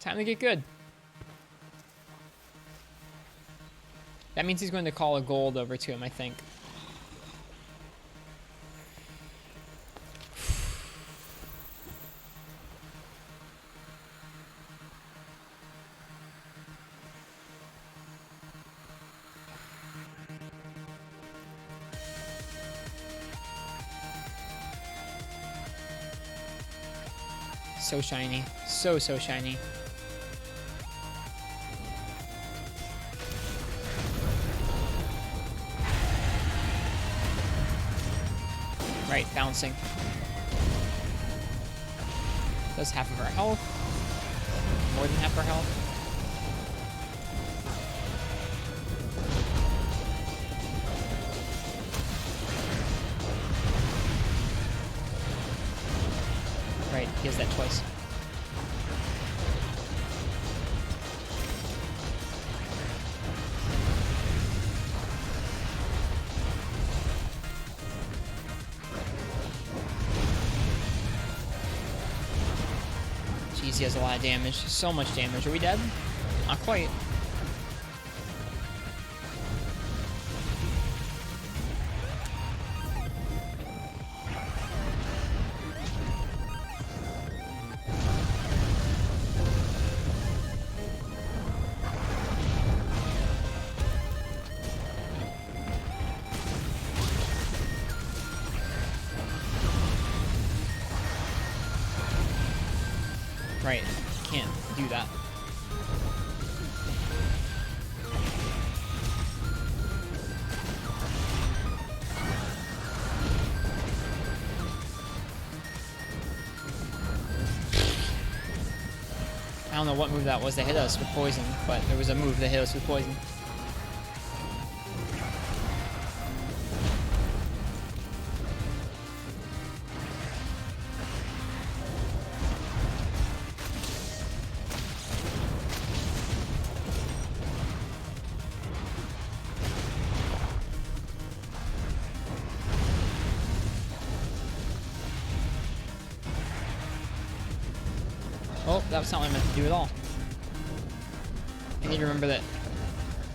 Time to get good. That means he's going to call a gold over to him, I think. So shiny. So shiny. Right, bouncing. Does half of our health. More than half our health. Right, he has that twice. Jeez, he has a lot of damage. So much damage. Are we dead? Not quite. Right, can't do that. I don't know what move that was that hit us with poison, but there was a move that hit us with poison. Oh, that's not what I meant to do at all. I need to remember that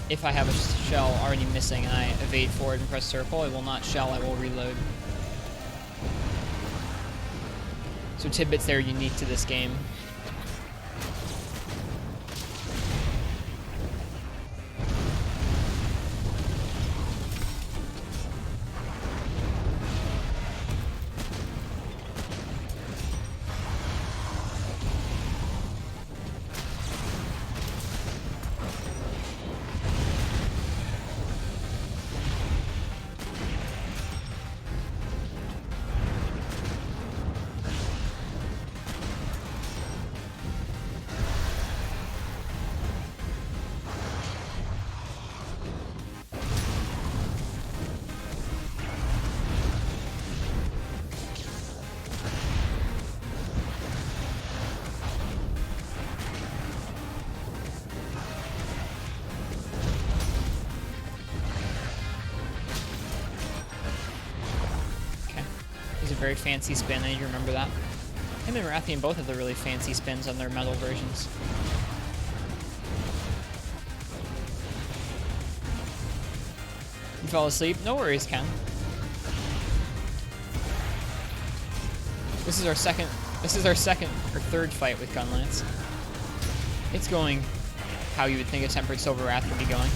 if I have a shell already missing and I evade forward and press circle, it will not shell, I will reload. So tidbits there are unique to this game. It's a very fancy spin. I need to remember that. Him and Rathian both have the really fancy spins on their metal versions. You fell asleep? No worries, Ken. This is our second or third fight with Gunlance. It's going how you would think a Tempered Silver Wrath would be going.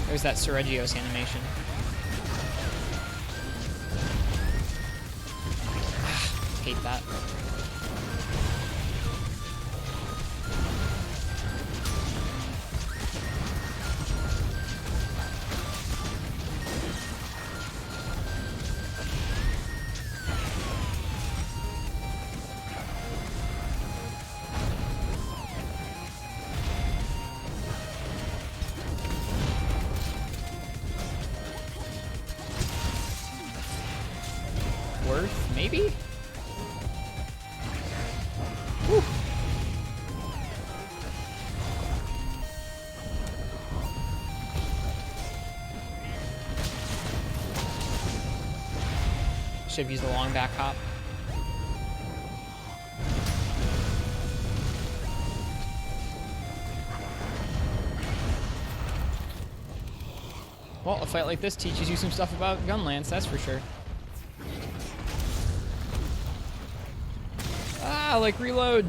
There's that Seregios animation. Hate that. Worth, maybe? Whew. Should have used the long back hop. Well, a fight like this teaches you some stuff about Gunlance, that's for sure. Ah, like reload.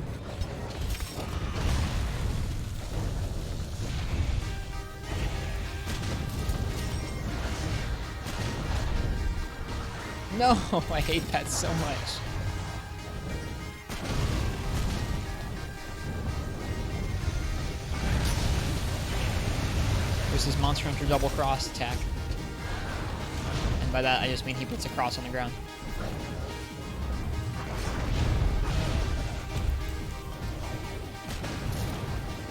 No, I hate that so much. There's his Monster Hunter double cross attack. And by that, I just mean he puts a cross on the ground.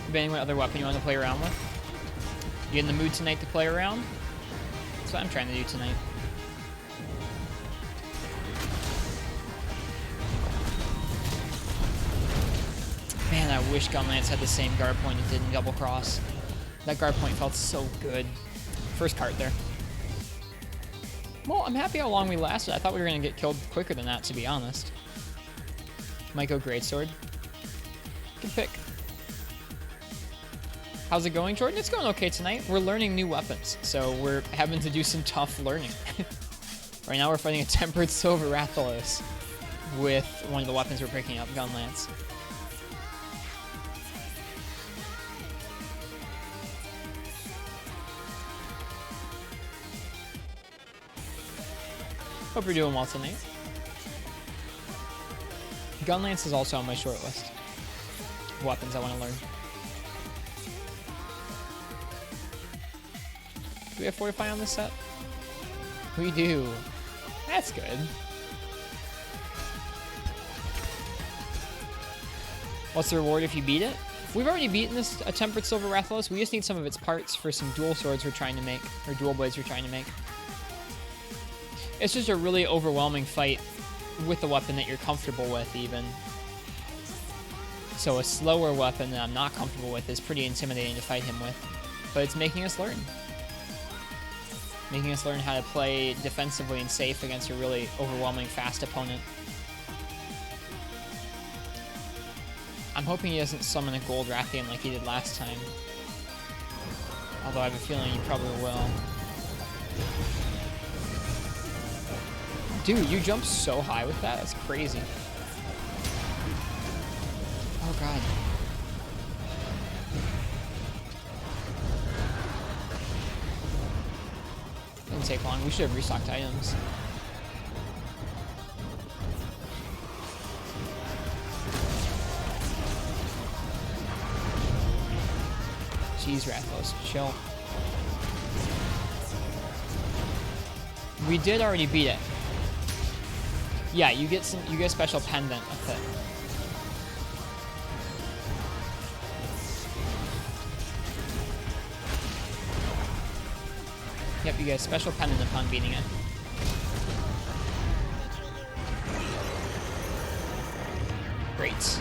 Debating what other weapon you want to play around with. You in the mood tonight to play around? That's what I'm trying to do tonight. Man, I wish Gunlance had the same guard point it did in Double Cross. That guard point felt so good. First card there. Well, I'm happy how long we lasted. I thought we were going to get killed quicker than that, to be honest. Might go Greatsword. Good pick. How's it going, Jordan? It's going okay tonight. We're learning new weapons, so we're having to do some tough learning. Right now we're fighting a Tempered Silver Rathalos with one of the weapons we're picking up, Gunlance. Hope you're doing well tonight. Gunlance is also on my short list of weapons I want to learn. Do we have Fortify on this set? We do. That's good. What's the reward if you beat it? We've already beaten this a Tempered Silver Rathalos. We just need some of its parts for some dual swords we're trying to make, or dual blades we're trying to make. It's just a really overwhelming fight with the weapon that you're comfortable with, even. So a slower weapon that I'm not comfortable with is pretty intimidating to fight him with. But it's making us learn. Making us learn how to play defensively and safe against a really overwhelming, fast opponent. I'm hoping he doesn't summon a gold Rathian like he did last time. Although I have a feeling he probably will. Dude, you jumped so high with that? That's crazy. Oh, God. Didn't take long. We should have restocked items. Jeez, Rathalos, chill. We did already beat it. Yeah, you get a special pendant with it. Yep, you get a special pendant upon beating it. Great.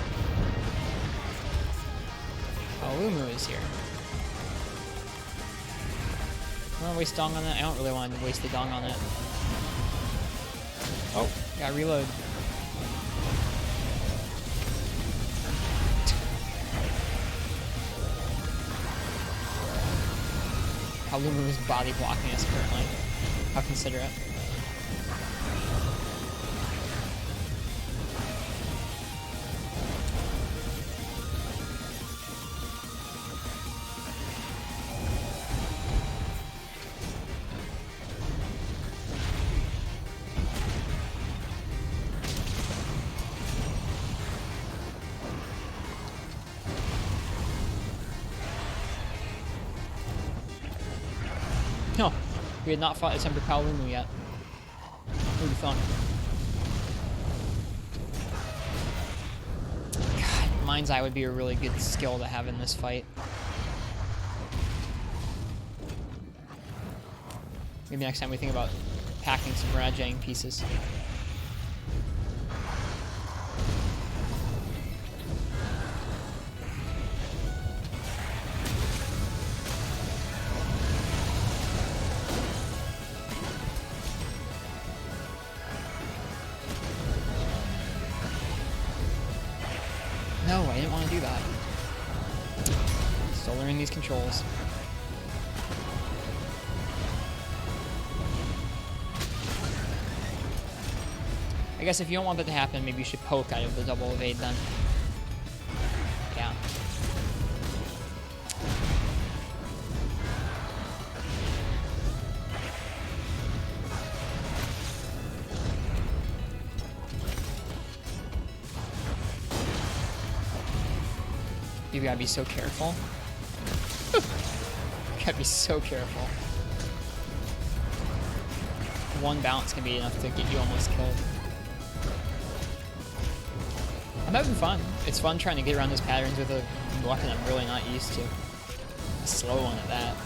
Palumu is here. I want to waste dong on that. I don't really want to waste the dong on it. Oh, gotta reload. Palumu is body blocking us currently. How considerate. No, we had not fought a Temper Palumu yet. It would be fun. God, Mind's Eye would be a really good skill to have in this fight. Maybe next time we think about packing some Rajang pieces. No, I didn't want to do that. Still learning these controls. I guess if you don't want that to happen, maybe you should poke out of the double evade then. Yeah. You gotta be so careful. You gotta be so careful. One bounce can be enough to get you almost killed. I'm having fun. It's fun trying to get around those patterns with a weapon I'm really not used to. A slow one at that.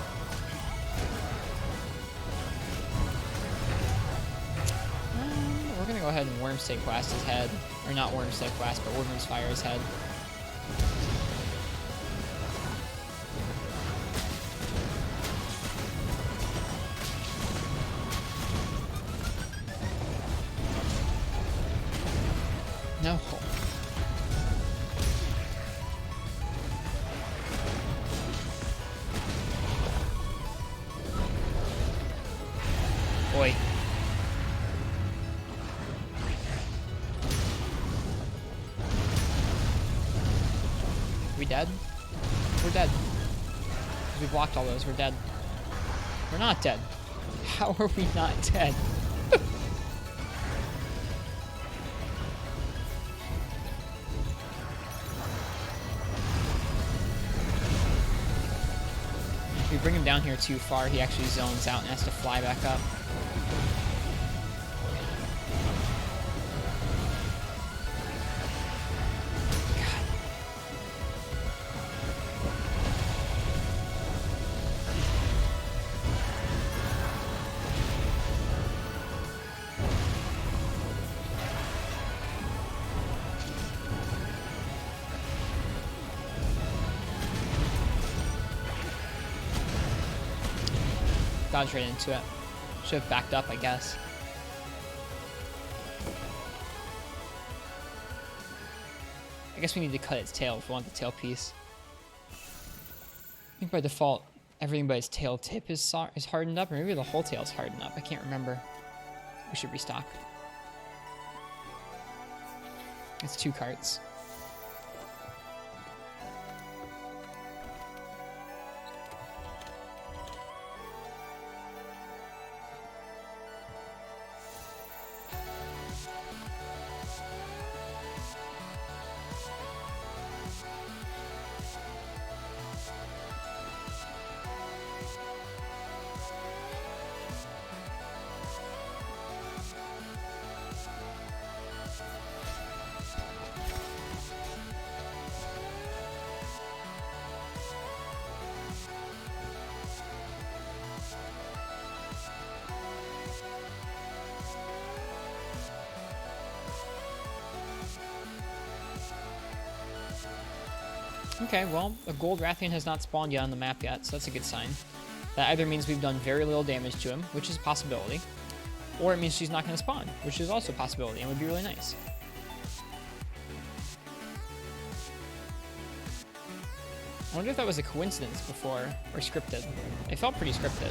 We're gonna go ahead and Wormstake Blast his head. Or not Wormstake Blast, but Woodman's Fire his head. No. Boy. Are we dead? We're dead. We blocked all those. We're dead. We're not dead. How are we not dead? If we bring him down here too far, he actually zones out and has to fly back up. Dodged right into it. Should have backed up, I guess. I guess we need to cut its tail if we want the tail piece. I think by default, everything but its tail tip is hardened up, or maybe the whole tail is hardened up. I can't remember. We should restock. It's 2 carts. Okay, well, a gold Rathian has not spawned yet on the map yet, so that's a good sign. That either means we've done very little damage to him, which is a possibility, or it means she's not going to spawn, which is also a possibility and would be really nice. I wonder if that was a coincidence before, or scripted. It felt pretty scripted.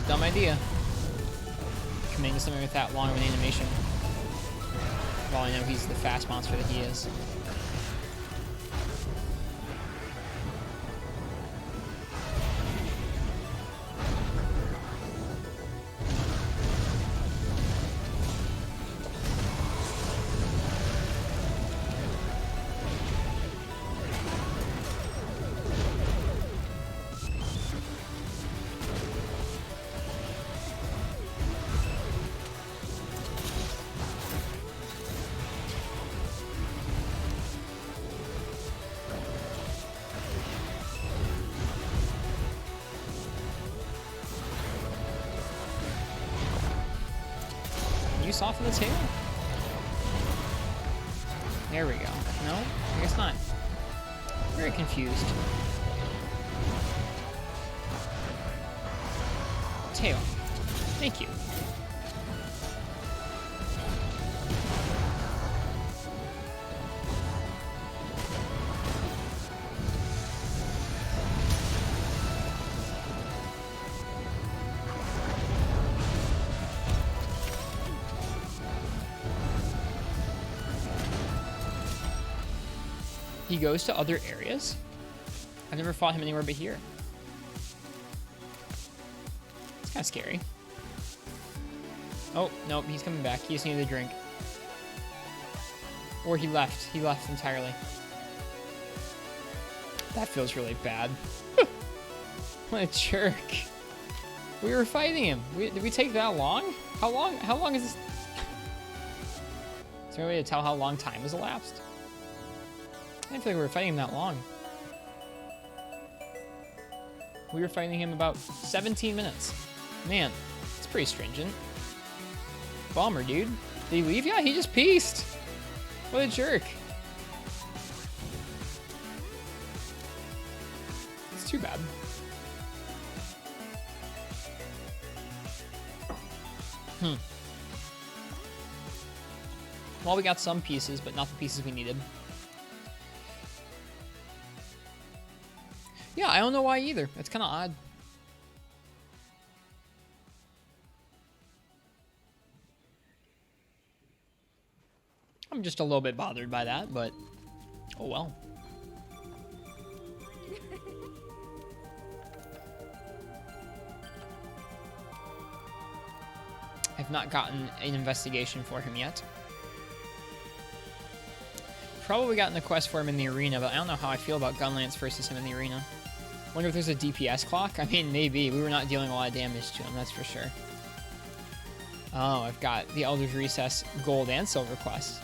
Dumb idea. Committing to something with that long of an animation. For all I know, he's the fast monster that he is. You soften the tail? There we go. No? I guess not. Very confused. Tail. Thank you. He goes to other areas? I've never fought him anywhere but here. It's kind of scary. Oh, no, he's coming back. He just needed a drink. Or he left. He left entirely. That feels really bad. What a jerk. We were fighting him. Did we take that long? How long is this? Is there a way to tell how long time has elapsed? I didn't feel like we were fighting him that long. We were fighting him about 17 minutes. Man, it's pretty stringent. Bummer, dude. Did he leave? Yeah, he just pieced. What a jerk. It's too bad. Well, we got some pieces, but not the pieces we needed. Yeah, I don't know why either. It's kind of odd. I'm just a little bit bothered by that, but oh well. I've not gotten an investigation for him yet. Probably gotten the quest for him in the arena, but I don't know how I feel about Gunlance versus him in the arena. Wonder if there's a DPS clock? I mean, maybe. We were not dealing a lot of damage to him, that's for sure. Oh, I've got the Elder's Recess gold and silver quest.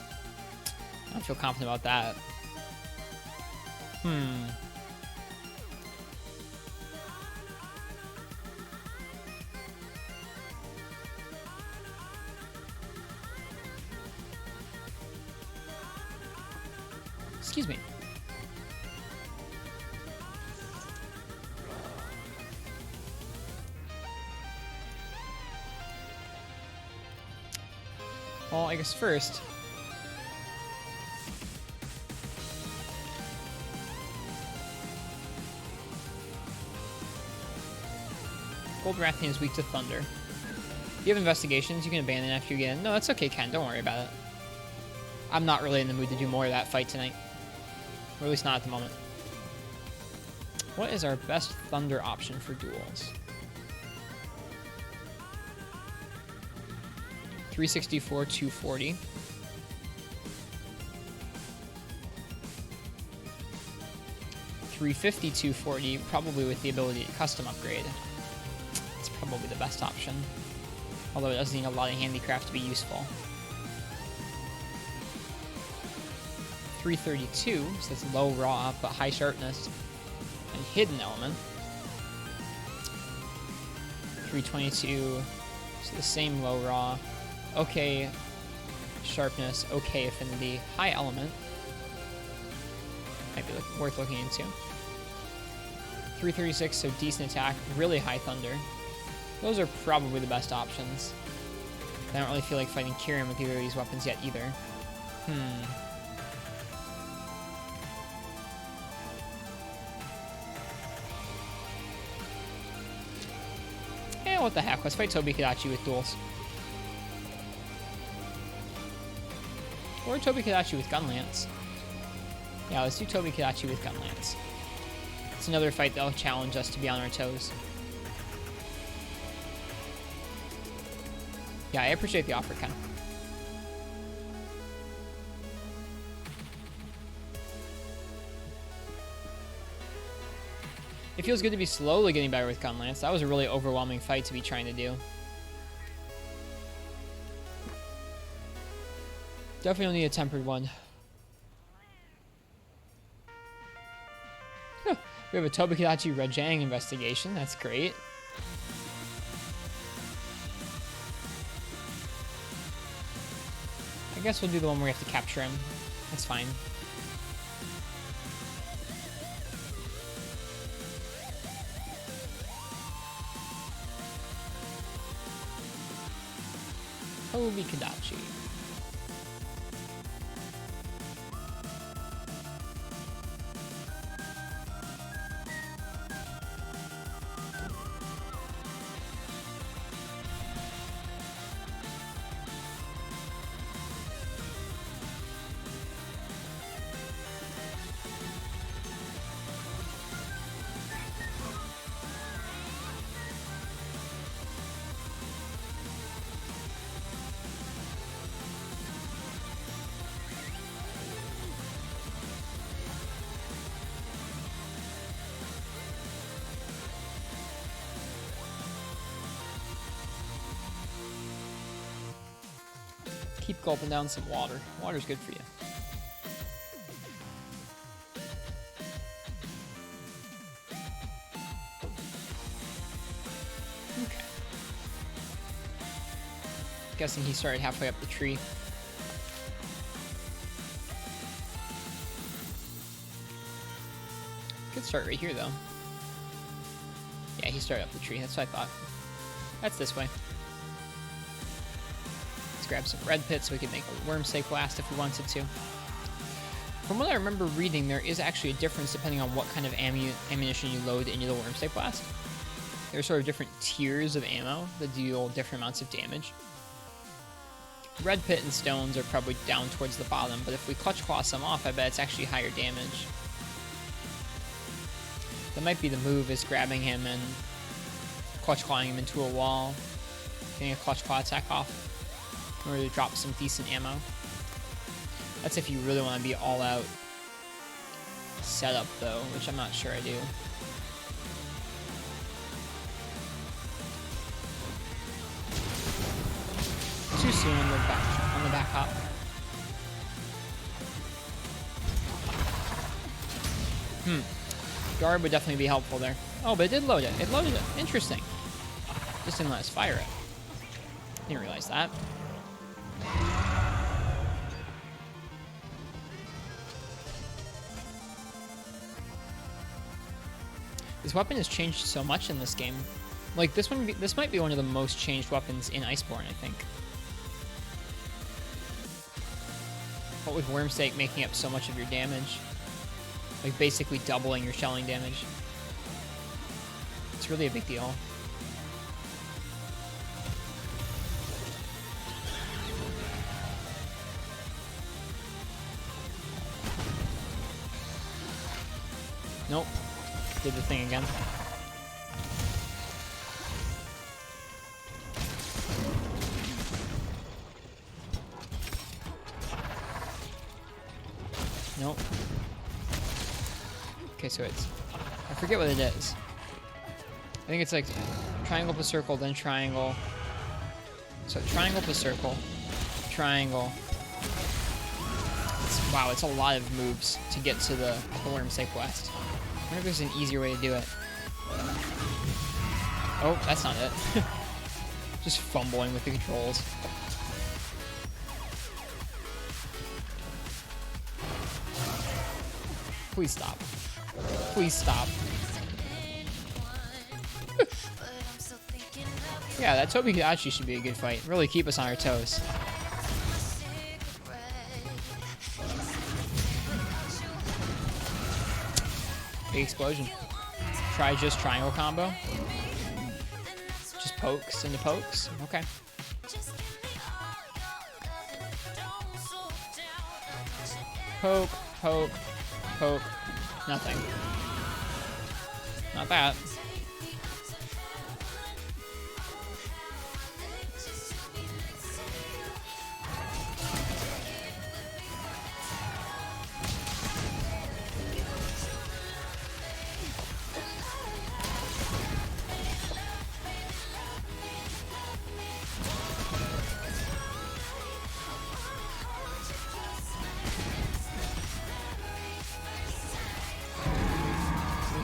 I don't feel confident about that. Excuse me. Well, I guess first... Gold Rathian is weak to thunder. You have investigations, you can abandon after you get in. No, that's okay, Ken. Don't worry about it. I'm not really in the mood to do more of that fight tonight. Or at least not at the moment. What is our best thunder option for duels? 364, 240. 350, 240, probably with the ability to custom upgrade. It's probably the best option. Although it does need a lot of handicraft to be useful. 332, so that's low raw, but high sharpness and hidden element. 322, so the same low raw. Okay sharpness, okay affinity, high element. Might be worth looking into. 336, so decent attack, really high thunder. Those are probably the best options. I don't really feel like fighting Kyrian with either of these weapons yet either. Yeah, what the heck, let's fight Tobi Kadachi with duels. Or Tobi Kadachi with Gunlance. Yeah, let's do Tobi Kadachi with Gunlance. It's another fight that'll challenge us to be on our toes. Yeah, I appreciate the offer, Ken. It feels good to be slowly getting better with Gunlance. That was a really overwhelming fight to be trying to do. Definitely need a tempered one. Huh. We have a Tobi Kadachi Rajang investigation. That's great. I guess we'll do the one where we have to capture him. That's fine. Tobi Kadachi. Keep gulping down some water. Water's good for you. Okay. Guessing he started halfway up the tree. Good start right here, though. Yeah, he started up the tree. That's what I thought. That's this way. Grab some red pits so we can make a wormstake blast if we wanted to. From what I remember reading, there is actually a difference depending on what kind of ammunition you load into the wormstake blast. There are sort of different tiers of ammo that deal different amounts of damage. Red pit and stones are probably down towards the bottom, but if we clutch claw some off, I bet it's actually higher damage. That might be the move, is grabbing him and clutch clawing him into a wall, getting a clutch claw attack off. In order to drop some decent ammo. That's if you really want to be all out setup though, which I'm not sure I do. Too soon on the back hop. Guard would definitely be helpful there. Oh, but it did load it. It loaded it. Interesting. Just didn't let us fire it. Didn't realize that. This weapon has changed so much in this game. Like this might be one of the most changed weapons in Iceborne, I think. What with Wormstake making up so much of your damage, like basically doubling your shelling damage. It's really a big deal. Nope. Did the thing again. Okay, so it's... I forget what it is. I think it's like triangle plus circle, then triangle. So triangle plus circle, triangle. Wow, it's a lot of moves to get to the Wormsake quest. I wonder if there's an easier way to do it. Oh, that's not it. Just fumbling with the controls. Please stop. Please stop. Yeah, that Toby actually should be a good fight. Really keep us on our toes. Big explosion. Try just triangle combo. Just pokes into pokes. Okay. Poke, poke, poke. Nothing. Not that.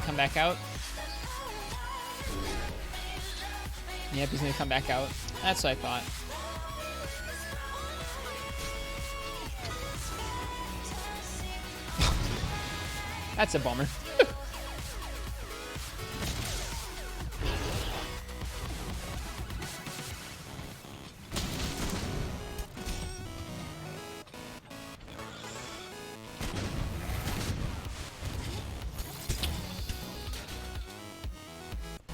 Come back out. Yep, he's gonna come back out. That's what I thought. That's a bummer.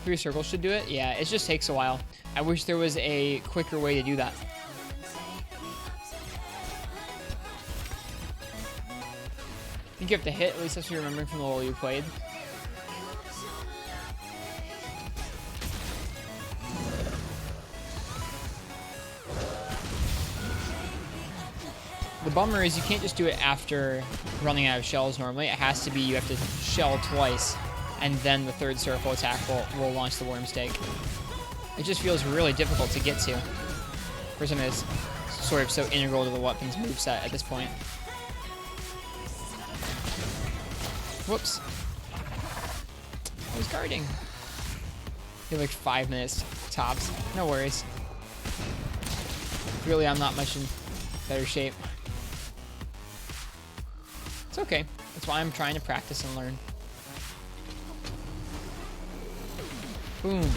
Three circles should do it. Yeah, it just takes a while. I wish there was a quicker way to do that. I think you have to hit, at least that's what you're remembering from the level you played. The bummer is you can't just do it after running out of shells normally. It has to be you have to shell twice, and then the third circle attack will launch the Wormstake. It just feels really difficult to get to for something that's sort of so integral to the weapon's moveset at this point. Whoops. I was guarding. You have like 5 minutes tops. No worries. Really, I'm not much in better shape. It's okay. That's why I'm trying to practice and learn. Boom.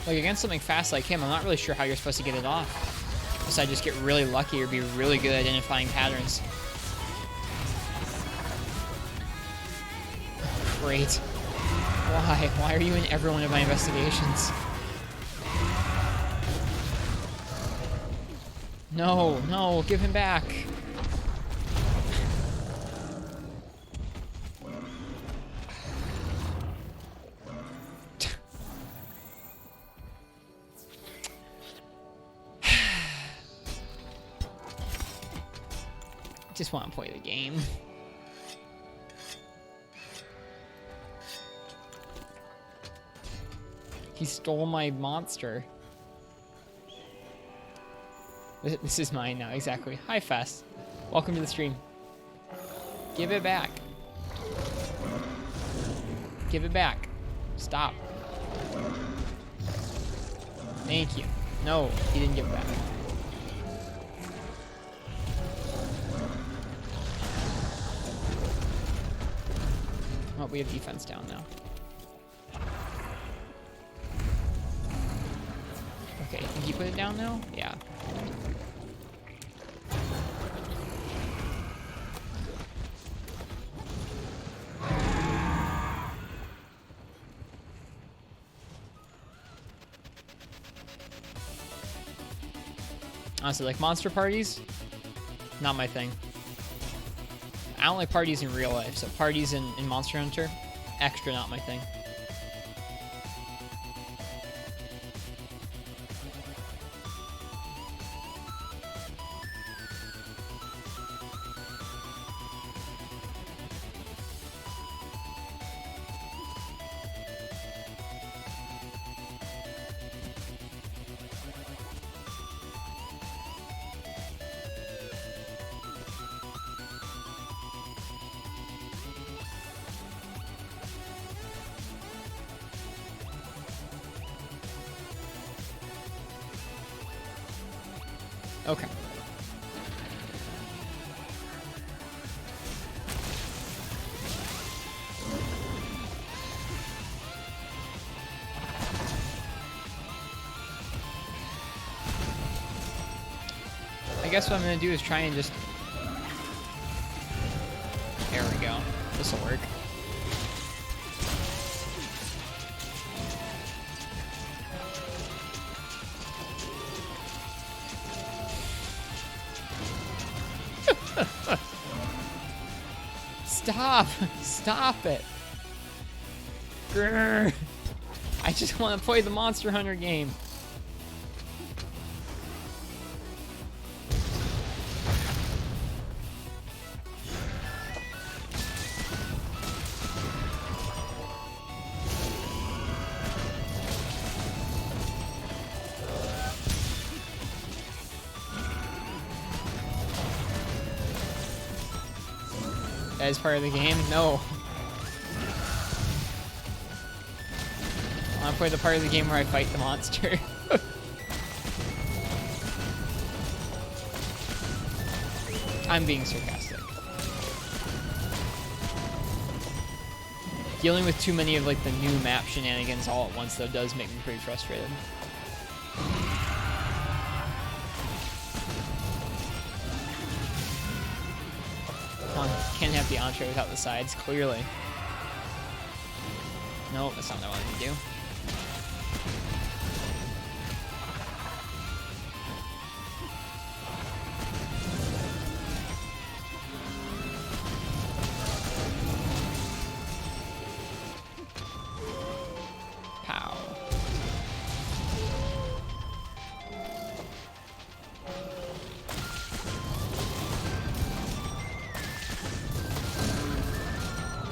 Like, against something fast like him, I'm not really sure how you're supposed to get it off. Unless I just get really lucky or be really good at identifying patterns. Great. Why? Why are you in every one of my investigations? No, no, give him back. I just want to play the game. He stole my monster. This is mine now, exactly. Hi, Fest. Welcome to the stream. Give it back. Give it back. Stop. Thank you. No, he didn't give it back. Oh, we have defense down now. Okay, think you put it down now? Yeah. Honestly, like monster parties, not my thing. I don't like parties in real life, so parties in Monster Hunter, extra not my thing. Okay. I guess what I'm gonna do is try and just... There we go. This'll work. Stop! Stop it! Grr. I just want to play the Monster Hunter game. That is part of the game? No. I want to play the part of the game where I fight the monster. I'm being sarcastic. Dealing with too many of like the new map shenanigans all at once though does make me pretty frustrated. Come on, can't have the entree without the sides, clearly. No, that's not what I wanted to do. Pow.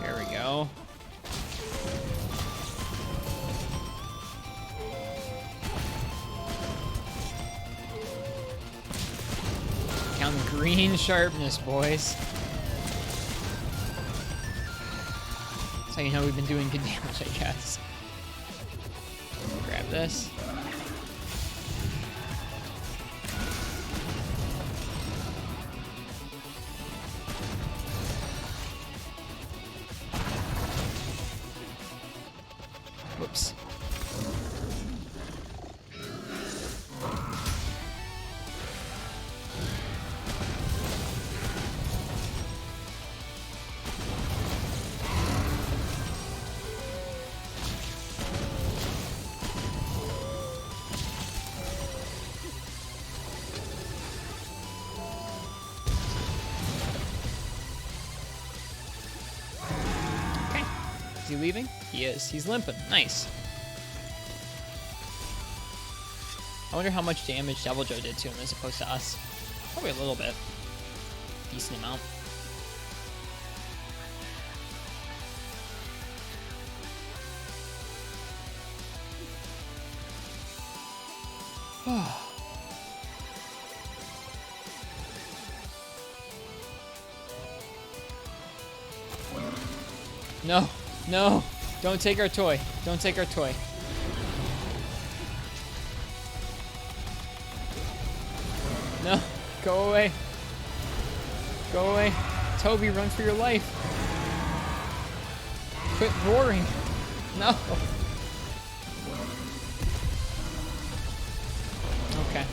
There we go. Count green sharpness, boys. That's how you know we've been doing good damage, I guess. Grab this. Whoops. Is he leaving? He is. He's limping. Nice. I wonder how much damage Devil Joe did to him as opposed to us. Probably a little bit. Decent amount. No, no, don't take our toy. Don't take our toy. No, go away. Go away. Toby, run for your life. Quit roaring. No. Okay.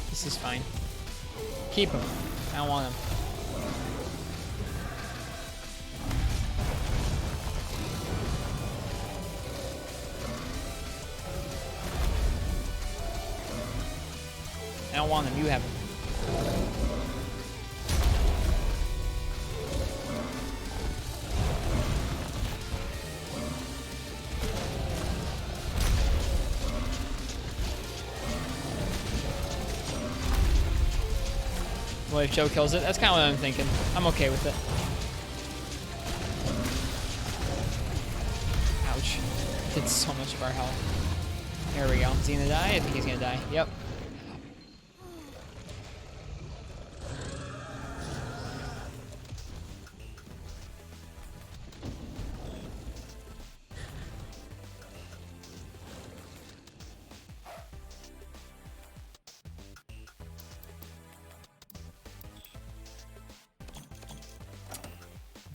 This is fine. Keep him. I don't want him. I don't want him. You have him. What if Joe kills it? That's kind of what I'm thinking. I'm okay with it. Ouch. Did so much of our health. There we go. Is he gonna die? I think he's gonna die. Yep.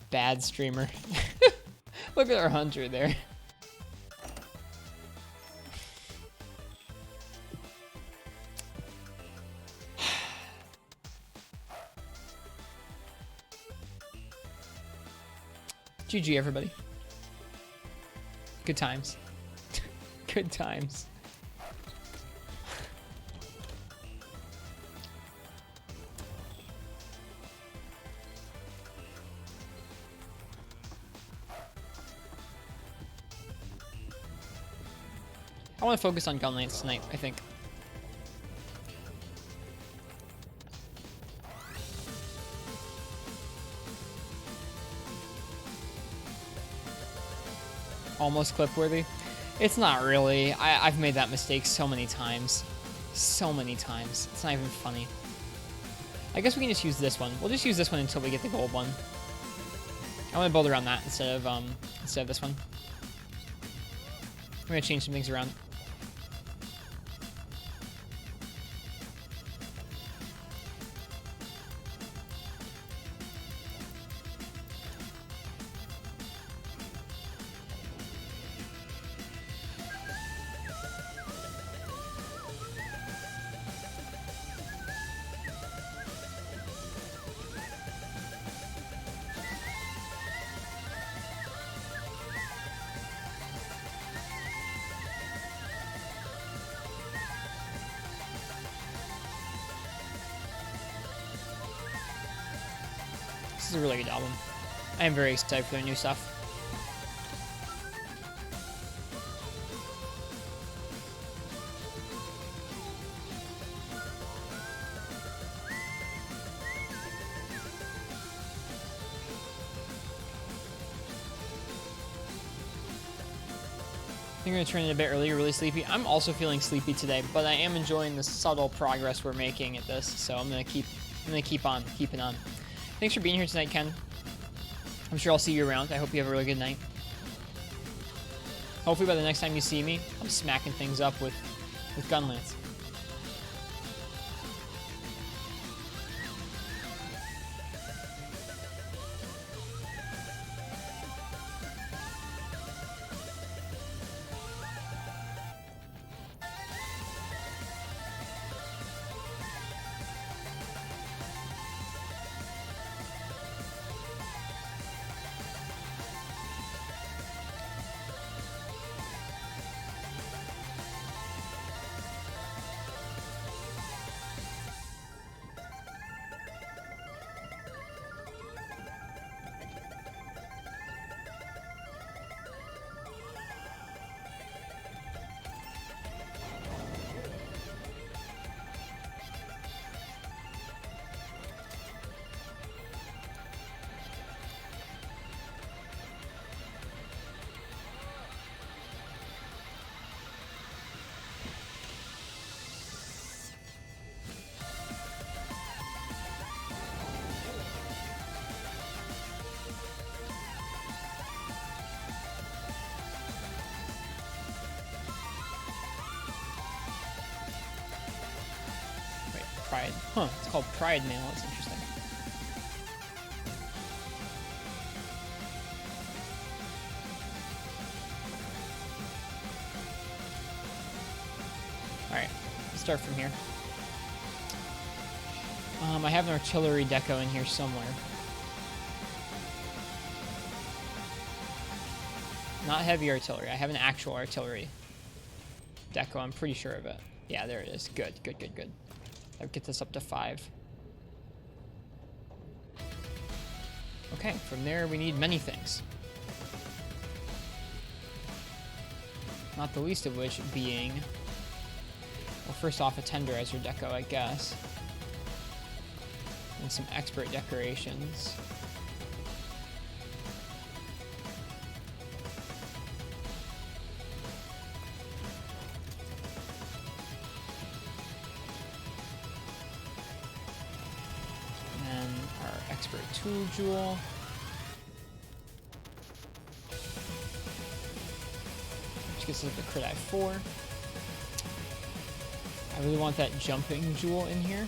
Bad streamer. Look at our hunter there. GG, everybody. Good times. Good times. I want to focus on gun lance tonight, I think. Almost clip worthy. It's not really. I've made that mistake so many times. So many times. It's not even funny. I guess we can just use this one. We'll just use this one until we get the gold one. I want to build around that instead of this one. I'm gonna change some things around. This is a really good album. I am very excited for their new stuff. I think I'm gonna turn it a bit early. You're really sleepy. I'm also feeling sleepy today, but I am enjoying the subtle progress we're making at this. So I'm gonna keep on keeping on. Thanks for being here tonight, Ken. I'm sure I'll see you around. I hope you have a really good night. Hopefully by the next time you see me, I'm smacking things up with gun lance. Pride. Huh, it's called Pride Mail. That's interesting. Alright, let's start from here. I have an artillery deco in here somewhere. Not heavy artillery. I have an actual artillery deco. I'm pretty sure of it. Yeah, there it is. Good, good, good, good. That gets us up to 5. Okay, from there we need many things. Not the least of which being, well, first off, a tenderizer deco, I guess. and some expert decorations. And then our expert tool jewel. Which gets us up to crit I4. I really want that jumping jewel in here.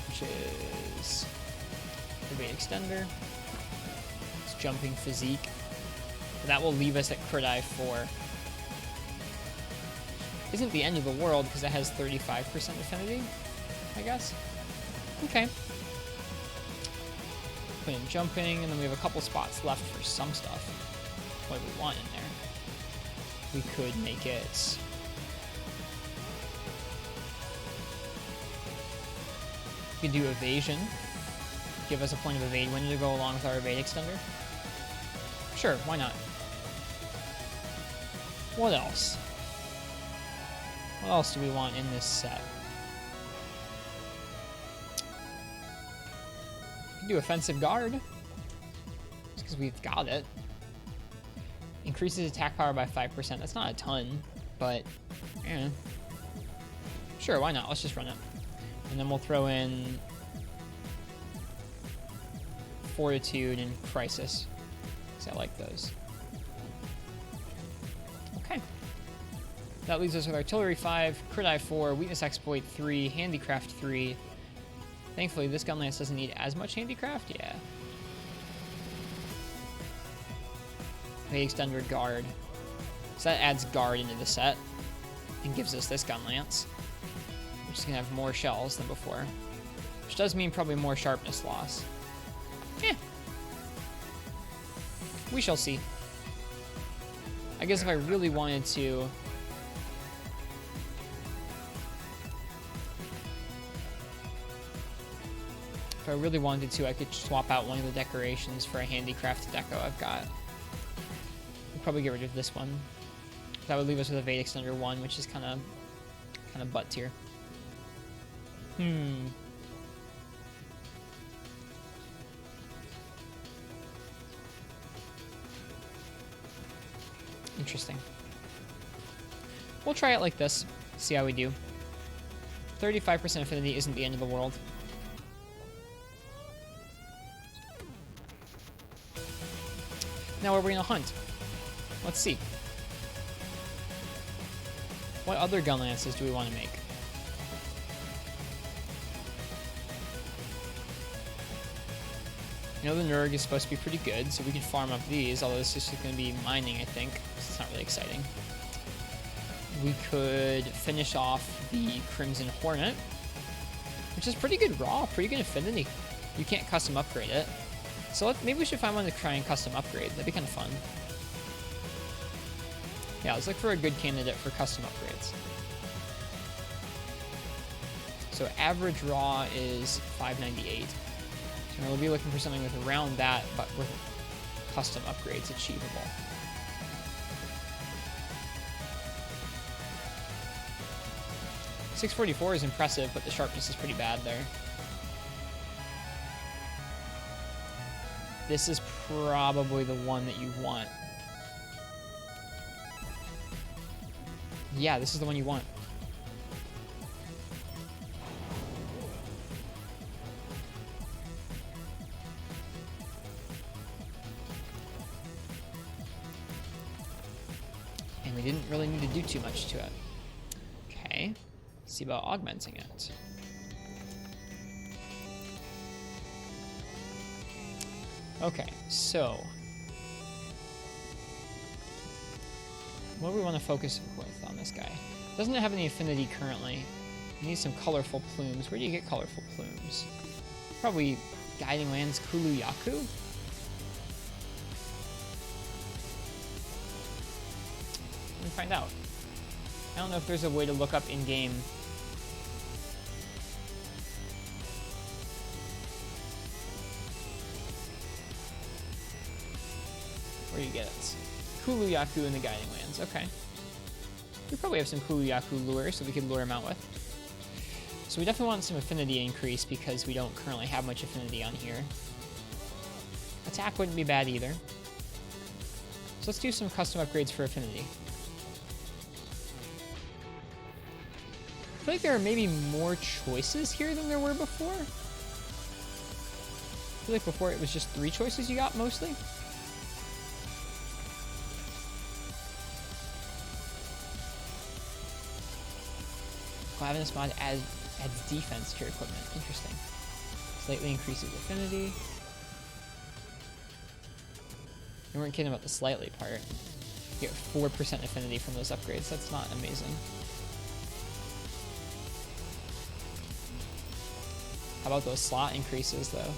Which is the Evade Extender. It's jumping physique. That will leave us at crit I4. Isn't the end of the world because it has 35% affinity, I guess. Okay. Put in jumping, and then we have a couple spots left for some stuff. What do we want in there? We could make it... We could do evasion. Give us a point of evade window to go along with our evade extender. Sure, why not? What else? What else do we want in this set? Do offensive guard, just because we've got it. Increases attack power by 5%. That's not a ton, but yeah. Sure, why not? Let's just run it. And then we'll throw in Fortitude and Crisis, because I like those. Okay. That leaves us with Artillery 5, Crit I4, Weakness Exploit 3, Handicraft 3. Thankfully, this gun lance doesn't need as much handicraft. Yeah. Evade Extender Guard. So that adds guard into the set and gives us this gun lance, which is gonna have more shells than before, which does mean probably more sharpness loss. Yeah. We shall see. I guess if I really wanted to. If I really wanted to, I could swap out one of the decorations for a handicraft deco I've got. I'll probably get rid of this one. That would leave us with a Evade Extender 1, which is kind of butt tier. Interesting. We'll try it like this, see how we do. 35% affinity isn't the end of the world. Now where are we gonna hunt? Let's see. What other gun lances do we want to make? You know the Nurg is supposed to be pretty good, so we can farm up these, although this is just going to be mining, I think. It's not really exciting. We could finish off the Crimson Hornet, which is pretty good raw, pretty good affinity. You can't custom upgrade it. So maybe we should find one to try and custom upgrade. That'd be kind of fun. Yeah, let's look for a good candidate for custom upgrades. So average raw is 598. So we'll be looking for something with around that, but with custom upgrades achievable. .644 is impressive, but the sharpness is pretty bad there. This is probably the one that you want. Yeah, this is the one you want. And we didn't really need to do too much to it. Okay, let's see about augmenting it. Okay, so what do we want to focus with on this guy? Doesn't have any affinity currently. He needs some colorful plumes. Where do you get colorful plumes? Probably Guiding Lands Kuluyaku? Let me find out. I don't know if there's a way to look up in-game. Where do you get it? Kulu-Yaku in the Guiding Lands. Okay. We probably have some Kulu-Yaku lures that we could lure him out with. So we definitely want some affinity increase because we don't currently have much affinity on here. Attack wouldn't be bad either. So let's do some custom upgrades for affinity. I feel like there are maybe more choices here than there were before. I feel like before it was just 3 choices you got mostly. Having this mod adds defense to your equipment. Interesting. Slightly increases affinity. We weren't kidding about the slightly part. You get 4% affinity from those upgrades. That's not amazing. How about those slot increases, though?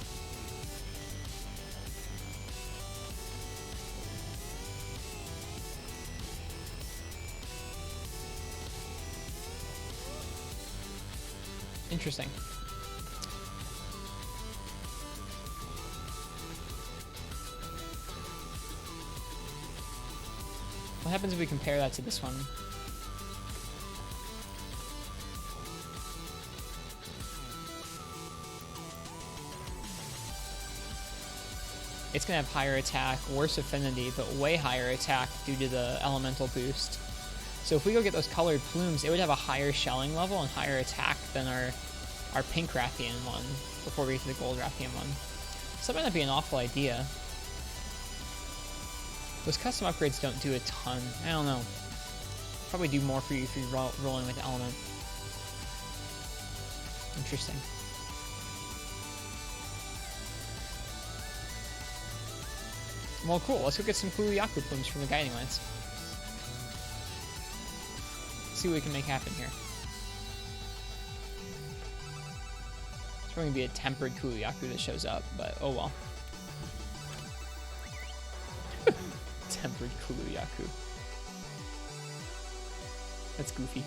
Interesting. What happens if we compare that to this one? It's going to have higher attack, worse affinity, but way higher attack due to the elemental boost. So if we go get those colored plumes, it would have a higher shelling level and higher attack than our pink Rathian one before we get to the gold Rathian one. So that might not be an awful idea. Those custom upgrades don't do a ton. I don't know. Probably do more for you if you're rolling with element. Interesting. Well, cool. Let's go get some Kulu-Yaku plumes from the Guiding Lands. See what we can make happen here. It's probably going to be a tempered Kulu-Yaku that shows up, but oh well. Tempered Kulu-Yaku. That's goofy.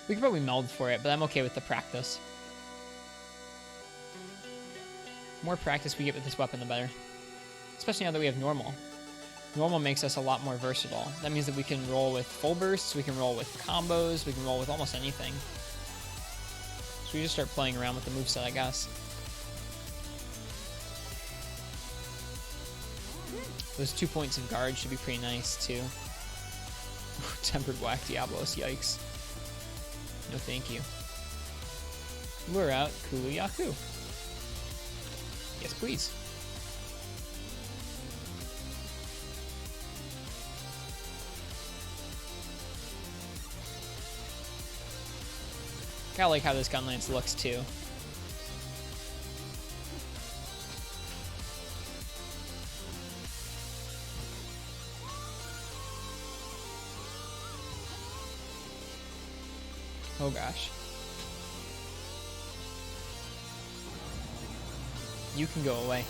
We could probably meld for it, but I'm okay with the practice. The more practice we get with this weapon, the better. Especially now that we have normal. Normal makes us a lot more versatile. That means that we can roll with full bursts, we can roll with combos, we can roll with almost anything. So we just start playing around with the moveset, I guess. Those 2 points of guard should be pretty nice, too. Tempered Black Diablos, yikes. No thank you. Lure out Kulu-Yaku. Yes, please. Kinda like how this Gunlance looks too. Oh gosh. You can go away.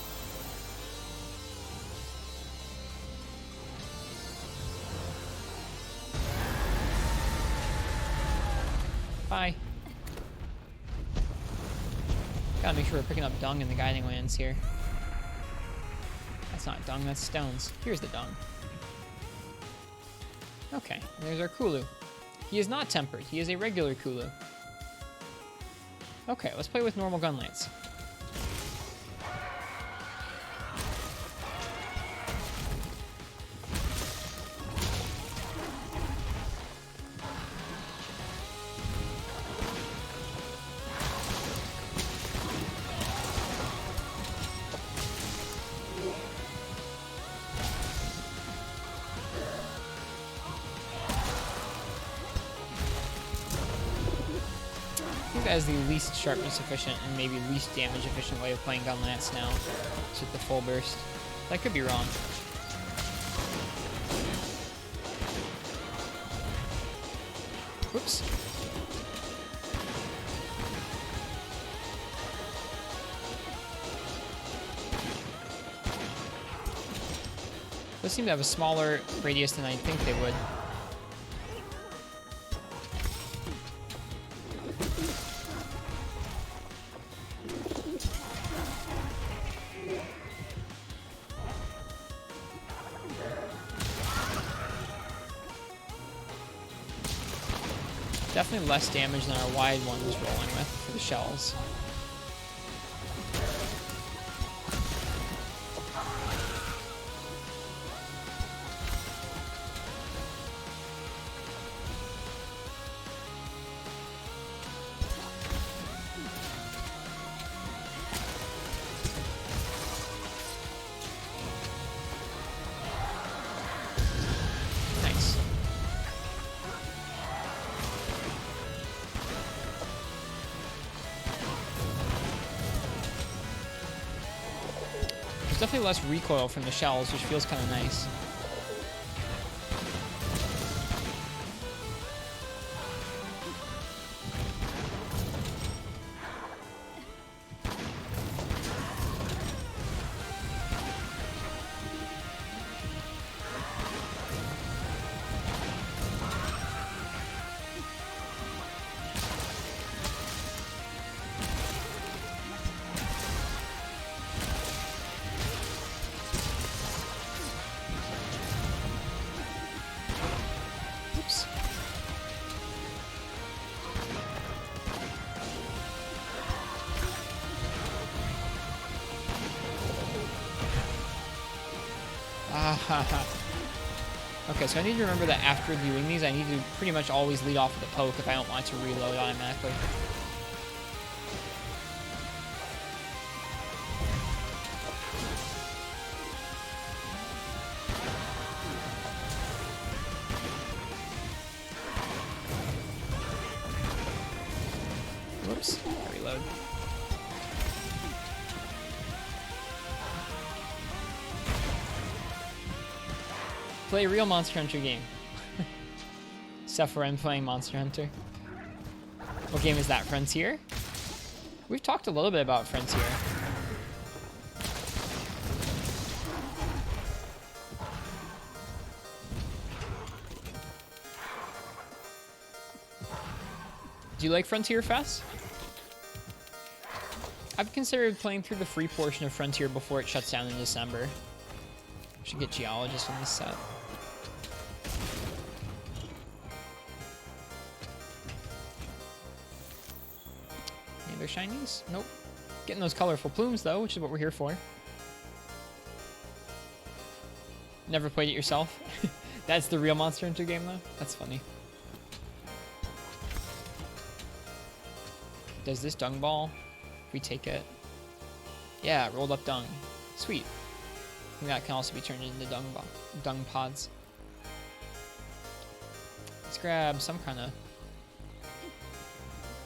Bye. Gotta make sure we're picking up dung in the Guiding Lands here. That's not dung, that's stones. Here's the dung. Okay, there's our Kulu. He is not tempered, he is a regular Kulu. Okay, let's play with normal Gunlance. As the least sharpness efficient and maybe least damage efficient way of playing Gunlance now. It's with the full burst. That could be wrong. Whoops. does seem to have a smaller radius than I think they would. Definitely less damage than our wide one was rolling with for the shells. Definitely less recoil from the shells, which feels kind of nice. Okay, so I need to remember that after doing these, I need to pretty much always lead off with a poke if I don't want to reload automatically. Whoops, reload. Play a real Monster Hunter game. Except for I'm playing Monster Hunter. What game is that? Frontier? We've talked a little bit about Frontier. Do you like Frontier Fest? I've considered playing through the free portion of Frontier before it shuts down in December. Should get Geologist on this set. Any other shinies? Nope. Getting those colorful plumes though, which is what we're here for. Never played it yourself? That's the real Monster Hunter game though? That's funny. Does this dung ball, if we take it? Yeah, rolled up dung. Sweet. I think that can also be turned into dung pods. Let's grab some kind of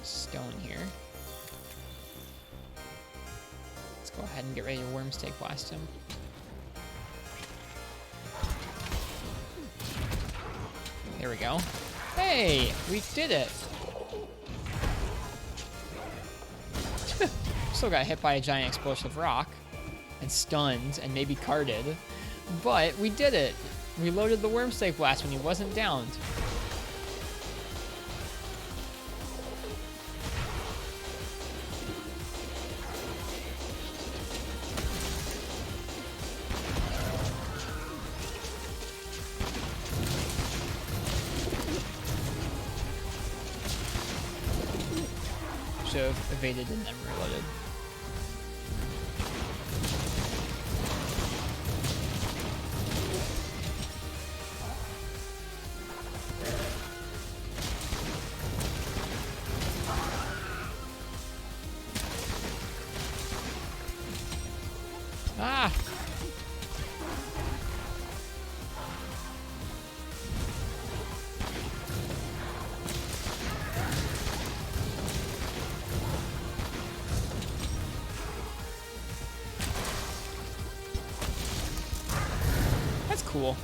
stone here. Let's go ahead and get ready to Wormstake Blast him. There we go. Hey, we did it! Still got hit by a giant explosive rock and stunned and maybe carded, but we did it. We loaded the Wormstake Blast when he wasn't downed. Should have evaded and then reloaded. Ah! That's cool.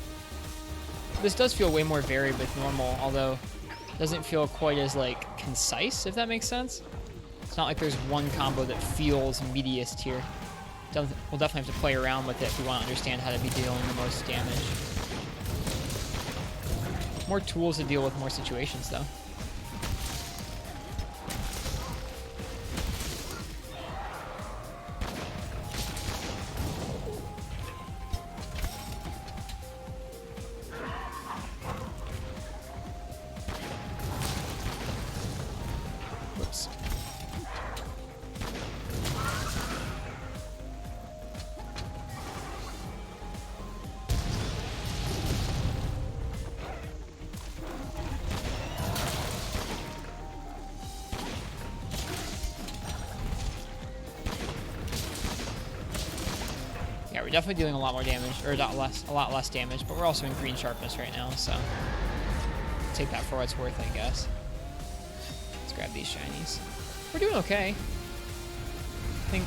This does feel way more varied with normal, although it doesn't feel quite as, like, concise, if that makes sense. It's not like there's one combo that feels meatiest here. We'll definitely have to play around with it if we want to understand how to be dealing the most damage. More tools to deal with more situations, though. Whoops. Yeah, we're definitely dealing a lot more damage, or a lot less damage, but we're also in green sharpness right now, so take that for what it's worth, I guess. Let's grab these shinies. We're doing okay. I think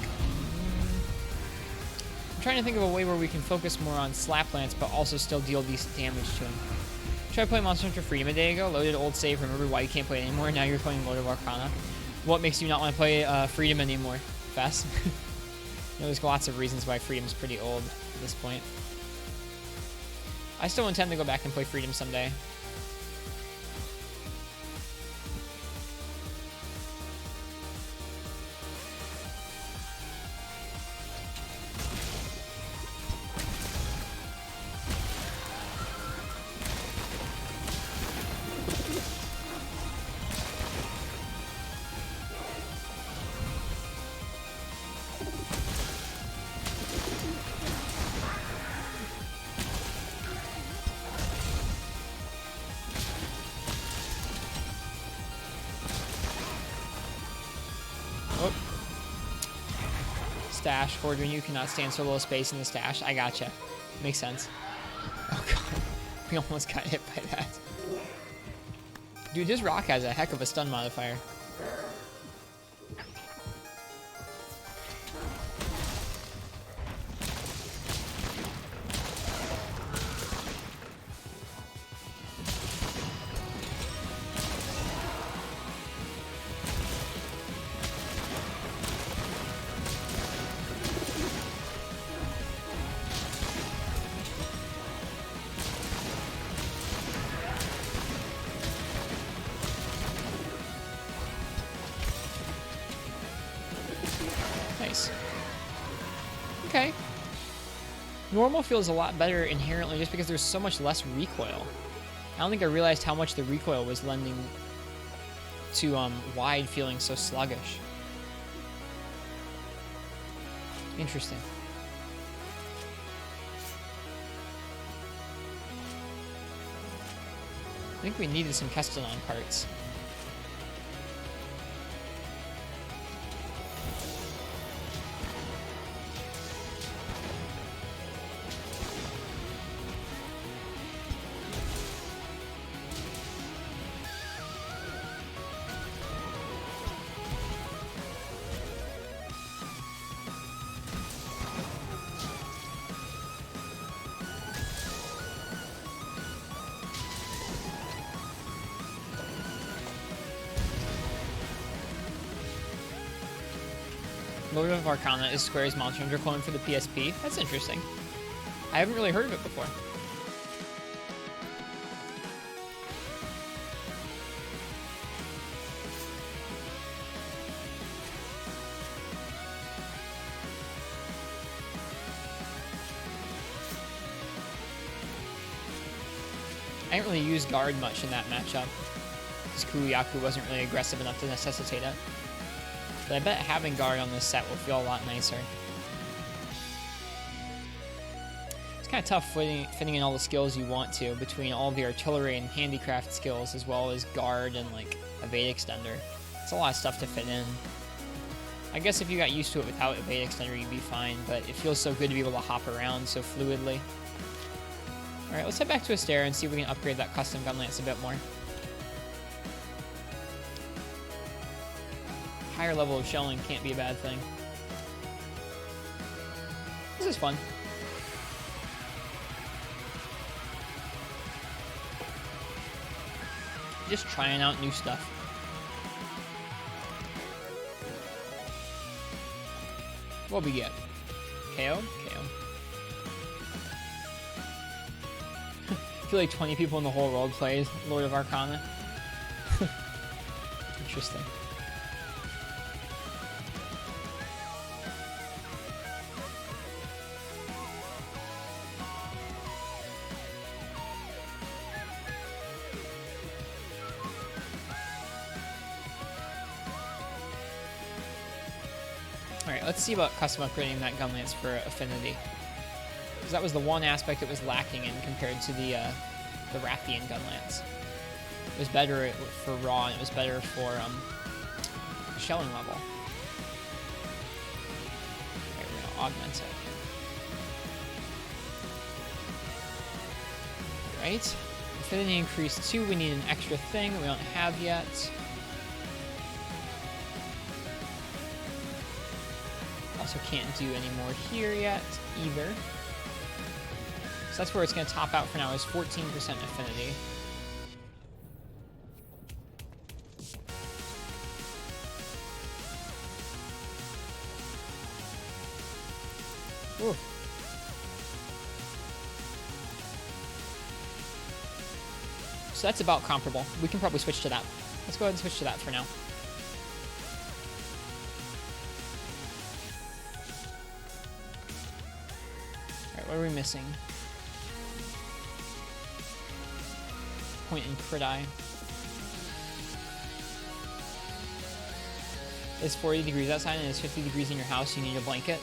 I'm trying to think of a way where we can focus more on Slap Lance, but also still deal decent damage to him. Tried playing Monster Hunter Freedom a day ago, loaded old save, remembered why you can't play it anymore, now you're playing Lord of Arcana. What makes you not want to play Freedom anymore? Fast? There's lots of reasons why Freedom's pretty old at this point. I still intend to go back and play Freedom someday. Stash. Fordring, you cannot stand so little space in the stash. I gotcha. Makes sense. Oh god. We almost got hit by that. Dude, this rock has a heck of a stun modifier. Nice. Okay. Normal feels a lot better inherently just because there's so much less recoil. I don't think I realized how much the recoil was lending to wide feeling so sluggish. Interesting. I think we needed some Castellan parts. Lord of Arcana is Square's Monster Hunter clone for the PSP. That's interesting. I haven't really heard of it before. I didn't really use guard much in that matchup, because Kuyaku wasn't really aggressive enough to necessitate it. But I bet having guard on this set will feel a lot nicer. It's kind of tough fitting in all the skills you want to between all the artillery and handicraft skills, as well as guard and like evade extender. It's a lot of stuff to fit in. I guess if you got used to it without evade extender, you'd be fine, but it feels so good to be able to hop around so fluidly. Alright, let's head back to Astera and see if we can upgrade that custom gun lance a bit more. Higher level of shelling can't be a bad thing. This is fun. Just trying out new stuff. What we get? KO? KO. I feel like 20 people in the whole world plays Lord of Arcana. Interesting. Alright, let's see about custom upgrading that gun lance for affinity. Because that was the one aspect it was lacking in compared to the Rathian gun lance. It was better for raw, and it was better for shelling level. Alright, we're gonna augment it. Right. Affinity increase 2, we need an extra thing that we don't have yet. Also can't do any more here yet, either. So that's where it's going to top out for now, is 14% affinity. Ooh. So that's about comparable. We can probably switch to that. Let's go ahead and switch to that for now. Alright, what are we missing? Point and crit eye. It's 40 degrees outside and it's 50 degrees in your house. You need a blanket.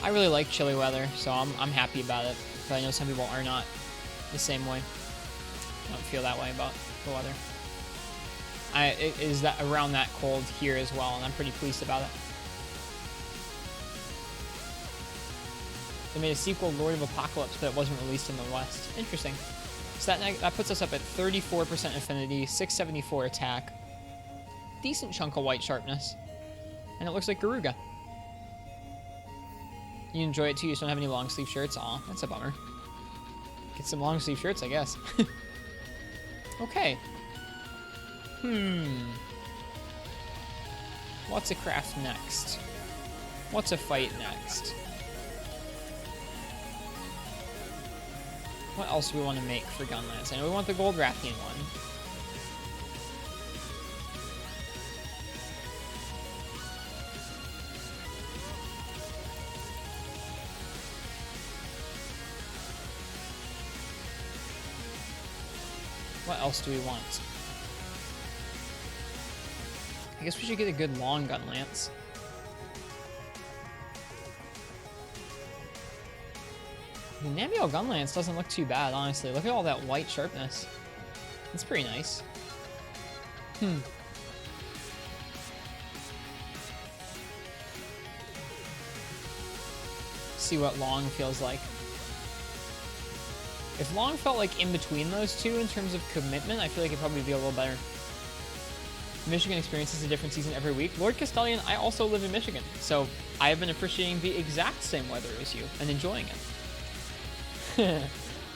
I really like chilly weather, so I'm happy about it. But I know some people are not the same way. I don't feel that way about the weather. It is that around that cold here as well, and I'm pretty pleased about it. They made a sequel, Lord of Apocalypse, but it wasn't released in the West. Interesting. So that puts us up at 34% affinity, 674 attack. Decent chunk of white sharpness. And it looks like Garuga. You enjoy it too, you just don't have any long sleeve shirts? Aw, that's a bummer. Get some long sleeve shirts, I guess. Okay. What's a craft next? What's a fight next? What else do we want to make for Gunlance? I know we want the gold Rathian one. What else do we want? I guess we should get a good long gun lance. The Namiel gun lance doesn't look too bad, honestly. Look at all that white sharpness. It's pretty nice. See what long feels like. If long felt like in between those two in terms of commitment, I feel like it'd probably be a little better. Michigan experiences a different season every week. Lord Castellian, I also live in Michigan, so I have been appreciating the exact same weather as you and enjoying it.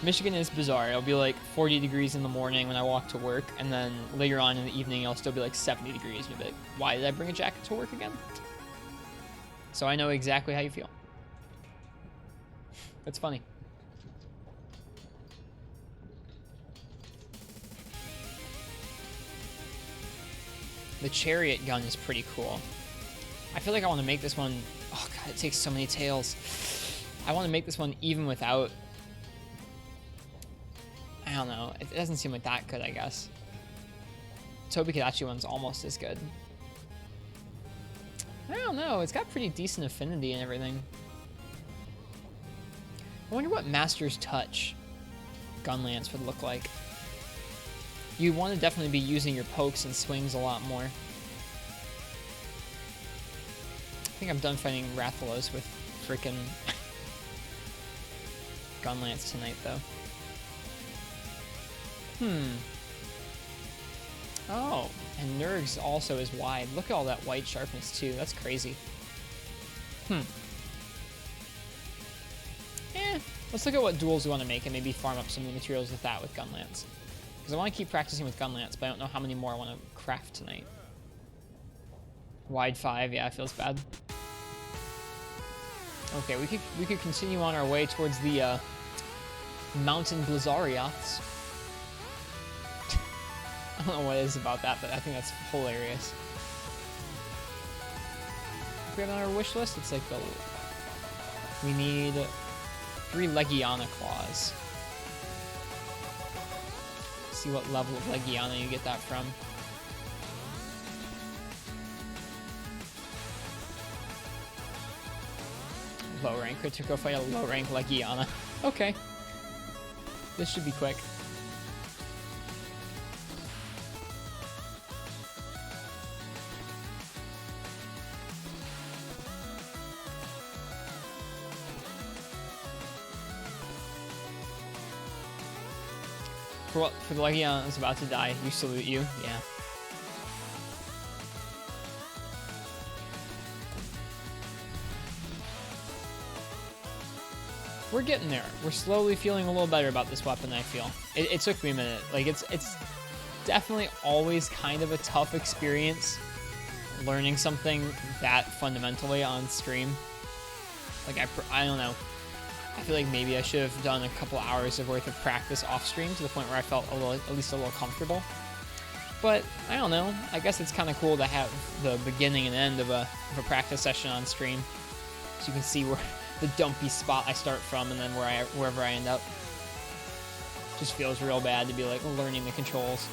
Michigan is bizarre. It'll be like 40 degrees in the morning when I walk to work, and then later on in the evening it'll still be like 70 degrees, and you'll be like, why did I bring a jacket to work again? So I know exactly how you feel. That's funny. The chariot gun is pretty cool. I feel like I want to make this one... Oh god, it takes so many tails. I want to make this one even without... I don't know. It doesn't seem like that good, I guess. Tobikadachi one's almost as good. I don't know. It's got pretty decent affinity and everything. I wonder what Master's Touch Gunlance would look like. You want to definitely be using your pokes and swings a lot more. I think I'm done fighting Rathalos with freaking Gunlance tonight, though. Oh, and Nurgs also is wide. Look at all that white sharpness, too. That's crazy. Let's look at what duels we want to make and maybe farm up some of the materials with that with Gunlance. Because I want to keep practicing with Gunlance, but I don't know how many more I want to craft tonight. Wide 5, yeah, it feels bad. Okay, we could continue on our way towards the mountain Blizzarioths. I don't know what it is about that, but I think that's hilarious. If we have on our wish list, it's like we need 3 Legiana claws. See what level of Legiana you get that from. Low rank critical fight a low rank Legiana. Okay. This should be quick. For the Legiana that's about to die, we salute you. Yeah. We're getting there. We're slowly feeling a little better about this weapon, I feel. It took me a minute. Like, it's definitely always kind of a tough experience learning something that fundamentally on stream. Like, I don't know. I feel like maybe I should have done a couple hours of worth of practice off stream to the point where I felt at least a little comfortable. But I don't know. I guess it's kind of cool to have the beginning and end of a practice session on stream, so you can see where the dumpy spot I start from and then wherever I end up. Just feels real bad to be like learning the controls.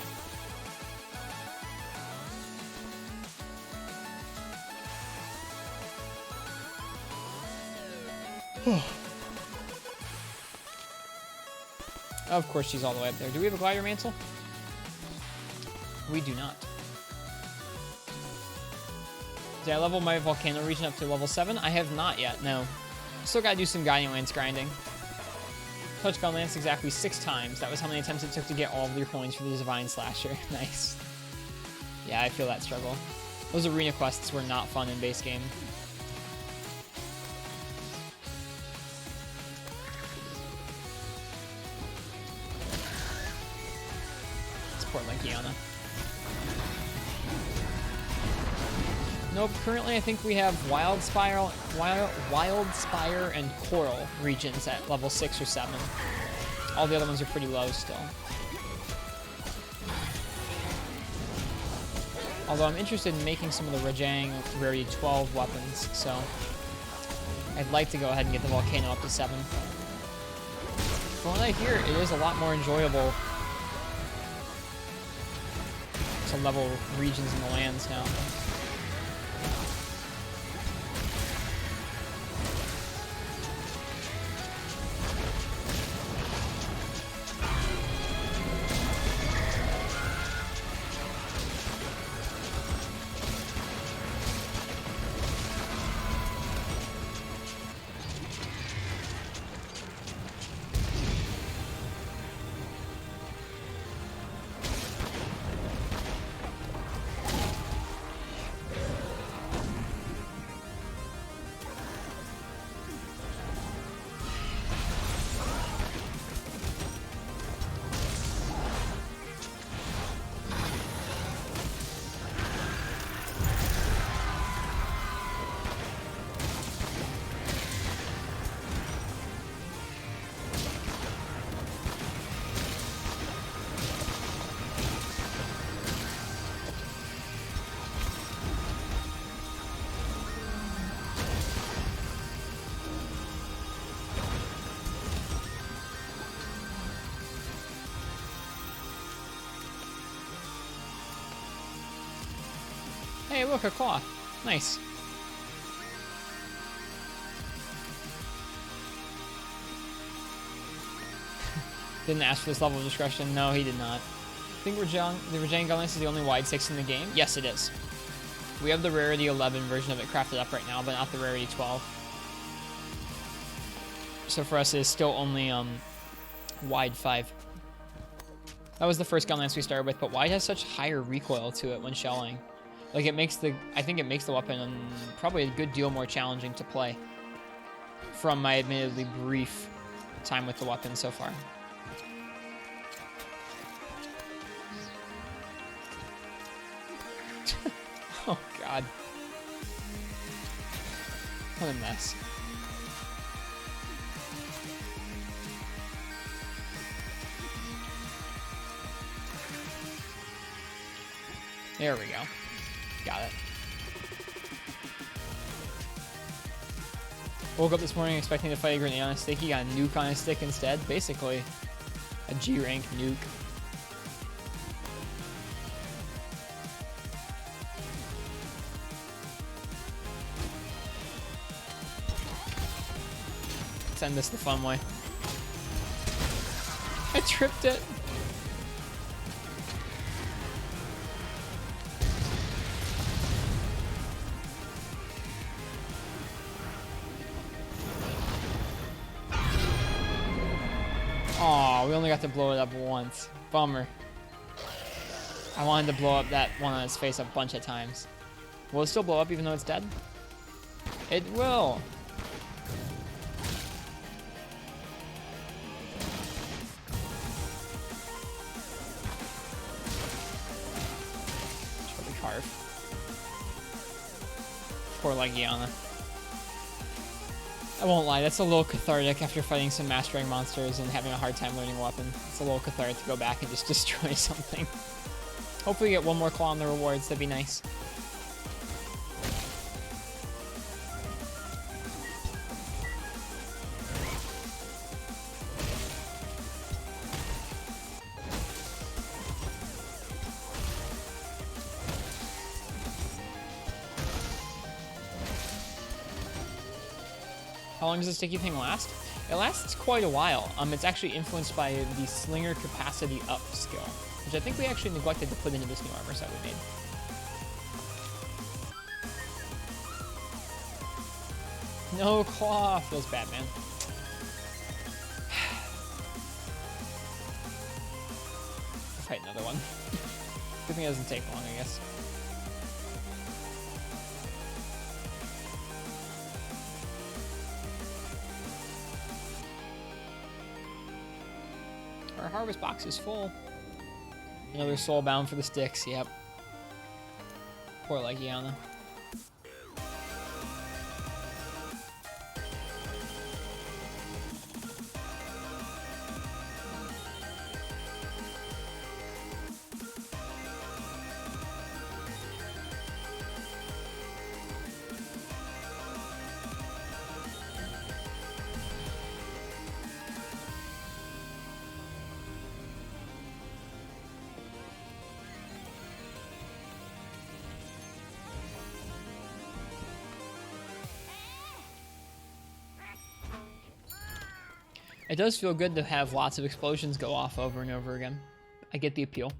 Of course she's all the way up there. Do we have a glider mantle? We do not. Did I level my volcano region up to level 7? I have not yet, no. Still gotta do some Guiding Lance grinding. Touch Gun Lance exactly 6 times. That was how many attempts it took to get all of your coins for the Divine Slasher. Nice. Yeah, I feel that struggle. Those arena quests were not fun in base game. Poor Legiana. Nope, currently I think we have Wild Spire and Coral regions at level 6 or 7. All the other ones are pretty low still. Although I'm interested in making some of the Rajang Rarity 12 weapons, so I'd like to go ahead and get the Volcano up to 7. From what I hear, it is a lot more enjoyable to level regions in the lands now. Hey, look, a claw. Nice. Didn't ask for this level of discretion. No, he did not. I think the Rajang Gun Lance is the only wide 6 in the game. Yes, it is. We have the Rarity 11 version of it crafted up right now, but not the Rarity 12. So for us, it is still only wide 5. That was the first gun lance we started with, but wide has such higher recoil to it when shelling. Like, I think it makes the weapon probably a good deal more challenging to play from my admittedly brief time with the weapon so far. Oh, God. What a mess. There we go. Got it. Woke up this morning expecting to fight a grenade on a stick. He got a nuke on his stick instead. Basically, a G-rank nuke. Let's end this the fun way. I tripped it. Aw, we only got to blow it up once. Bummer. I wanted to blow up that one on its face a bunch of times. Will it still blow up even though it's dead? It will. Totally carve. Poor Legiana. I won't lie, that's a little cathartic after fighting some mastering monsters and having a hard time learning a weapon. It's a little cathartic to go back and just destroy something. Hopefully get one more claw on the rewards, that'd be nice. How long does the sticky thing last? It lasts quite a while. It's actually influenced by the slinger capacity up skill, which I think we actually neglected to put into this new armor set we made. No claw! Feels bad, man. I'll fight another one. Good thing it doesn't take long, I guess. Our harvest box is full. Another soul bound for the sticks, yep. Poor Legiana. It does feel good to have lots of explosions go off over and over again. I get the appeal.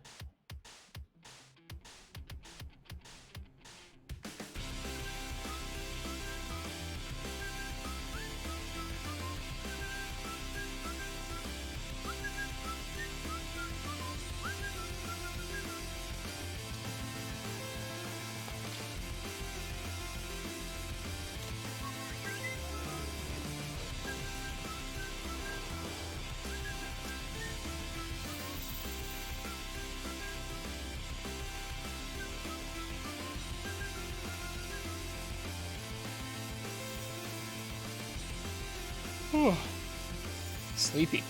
Sleepy.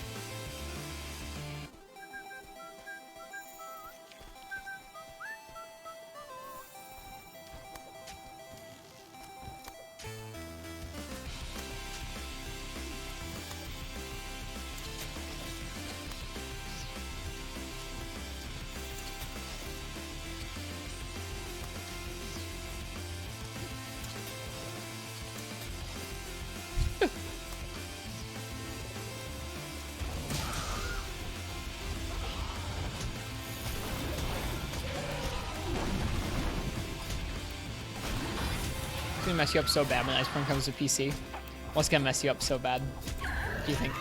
It's gonna mess you up so bad when Iceborne comes to PC. What's gonna mess you up so bad? What do you think?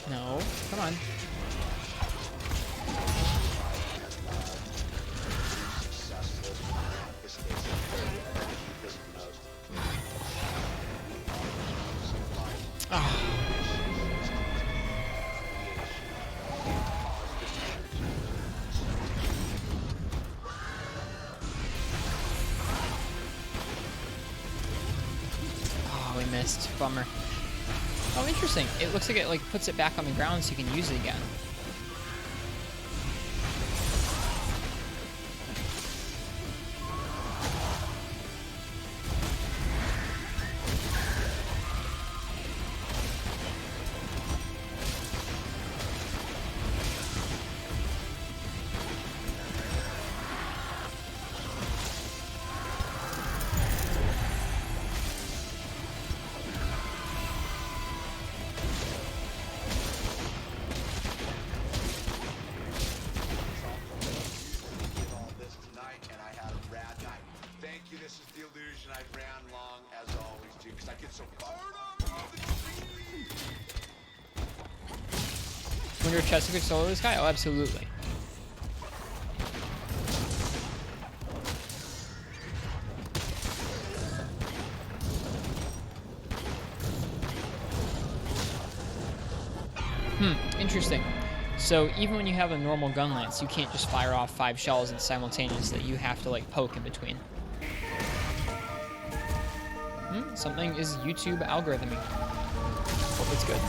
No, come on. missed. Bummer. Oh, interesting. It looks like it like puts it back on the ground so you can use it again. Wonder if Chester could solo this guy? Oh, absolutely. Interesting. So even when you have a normal gun lance, you can't just fire off 5 shells simultaneously. You have to like poke in between. Something is YouTube algorithming. Hope it's good.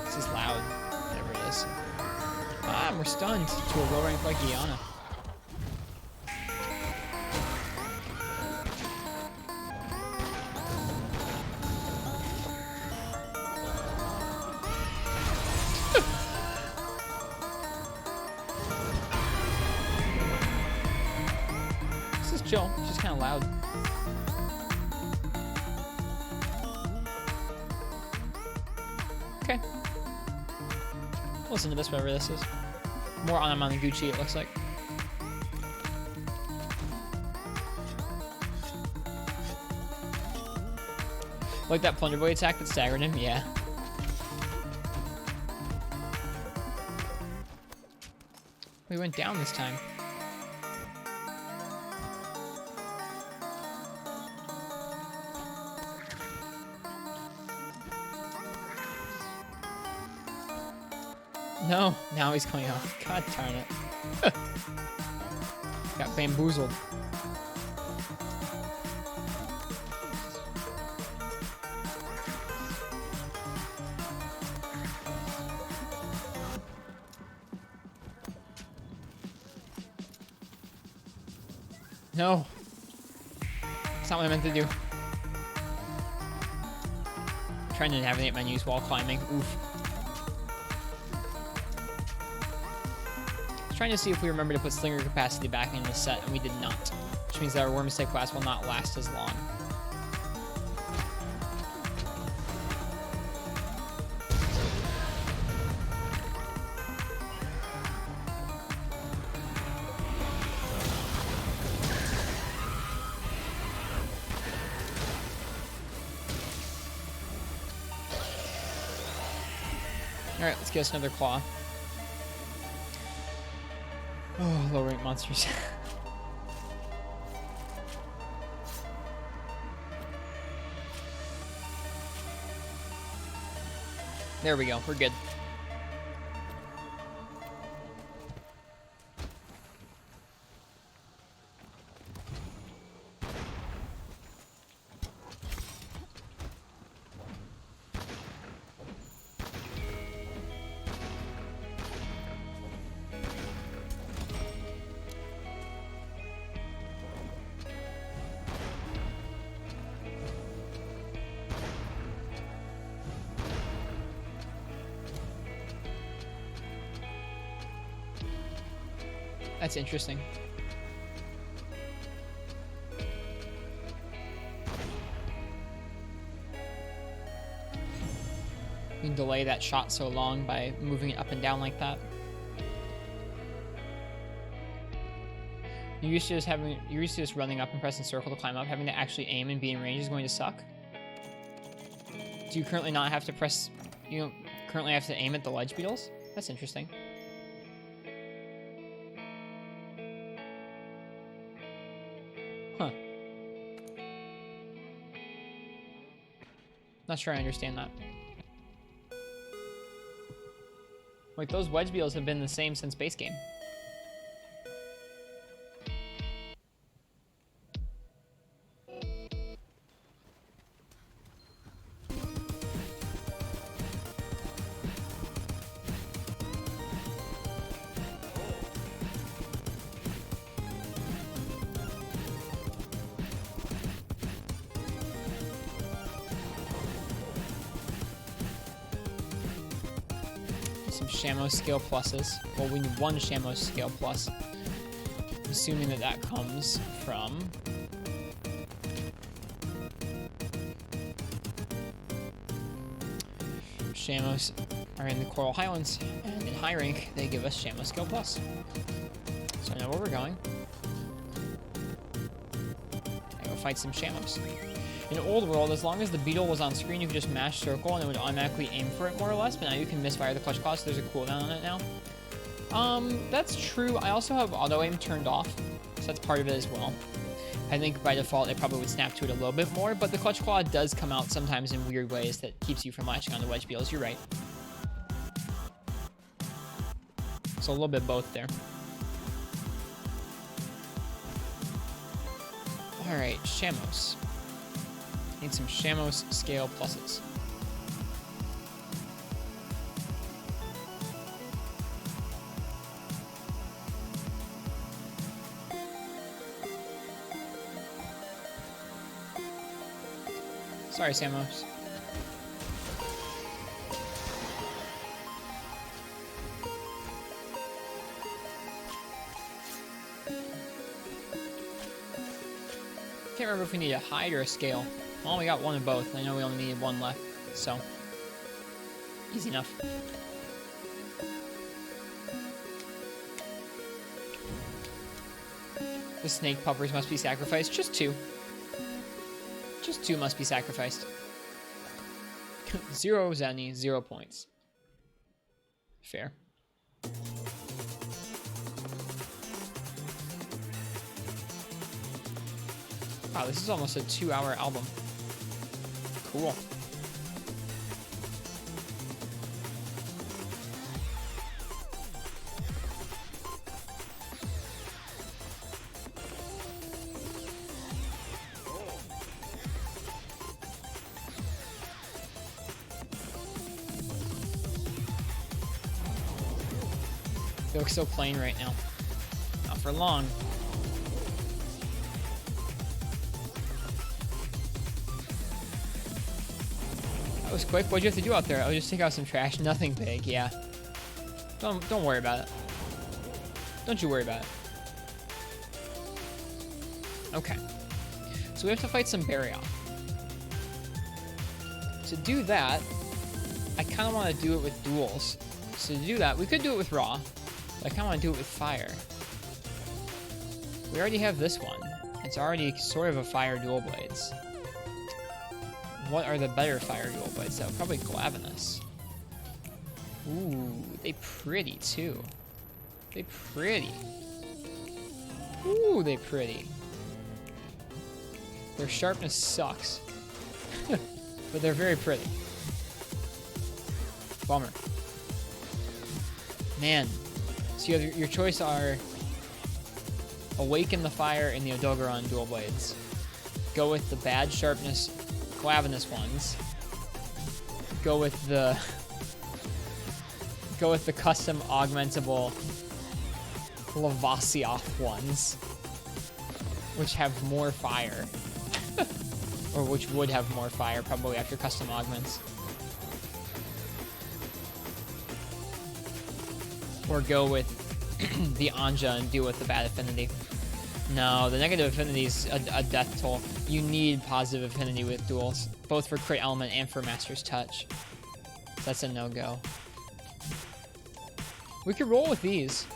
This is loud, whatever it is. Ah, we're stunned to a low rank like Guyana. This is chill, it's just kind of loud. Okay. Listen to this, whatever this is. More on Gucci, it looks like. Like that Plunder Boy attack that staggered him? Yeah. We went down this time. No, now he's coming off. God darn it. Got bamboozled. No. That's not what I meant to do. I'm trying to navigate menus while climbing. Oof. Trying to see if we remember to put Slinger capacity back in the set, and we did not. Which means that our Worm Mistake class will not last as long. Alright, let's get us another claw. Oh, low rank monsters. There we go, we're good. That's interesting. You can delay that shot so long by moving it up and down like that. You're used to just running up and pressing circle to climb up. Having to actually aim and be in range is going to suck. Do you currently not have to press? You don't currently have to aim at the ledge beetles? That's interesting. Huh. Not sure I understand that. Like, those wedge beetles have been the same since base game. Some Shamo scale pluses. Well, we need one Shamo scale plus. Assuming that that comes from... Shamos are in the Coral Highlands, and in high rank, they give us Shamo Skill Plus. So I know where we're going. I go fight some Shamos. In Old World, as long as the beetle was on screen, you could just mash circle and it would automatically aim for it more or less, but now you can misfire the clutch claw, so there's a cooldown on it now. That's true. I also have auto aim turned off, so that's part of it as well. I think by default it probably would snap to it a little bit more, but the clutch claw does come out sometimes in weird ways that keeps you from latching on the wedge beetles. You're right. So a little bit both there. Alright, Shamos. Need some Shamos scale pluses. Sorry, Samos. Can't remember if we need a hide or a scale. Well, we got one of both. I know we only needed one left, so easy enough. The snake puppers must be sacrificed. Just two. Just two must be sacrificed. 0 Zenny, 0 points. Fair. Wow, this is almost a 2-hour album. Cool. They look so plain right now. Not for long. That was quick. What'd you have to do out there? Oh, just take out some trash. Nothing big, yeah. Don't worry about it. Don't you worry about it. Okay. So we have to fight some Barioth. To do that, I kind of want to do it with duels. So to do that, we could do it with Raw, but I kind of want to do it with Fire. We already have this one. It's already sort of a Fire Dual Blades. What are the better Fire Dual Blades, though? Probably Glavenus. Ooh, they pretty, too. They pretty. Ooh, they pretty. Their sharpness sucks. But they're very pretty. Bummer. Man. So you have your choice are Awaken the Fire and the Odogaron Dual Blades. Go with the bad sharpness Glavenus ones. Go with the custom augmentable Lavasioth ones, which have more fire. Or which would have more fire, probably after custom augments. Or go with the Anja and deal with the bad affinity. No, the negative affinity is a death toll. You need positive affinity with duels, both for crit element and for master's touch. That's a no-go. We could roll with these.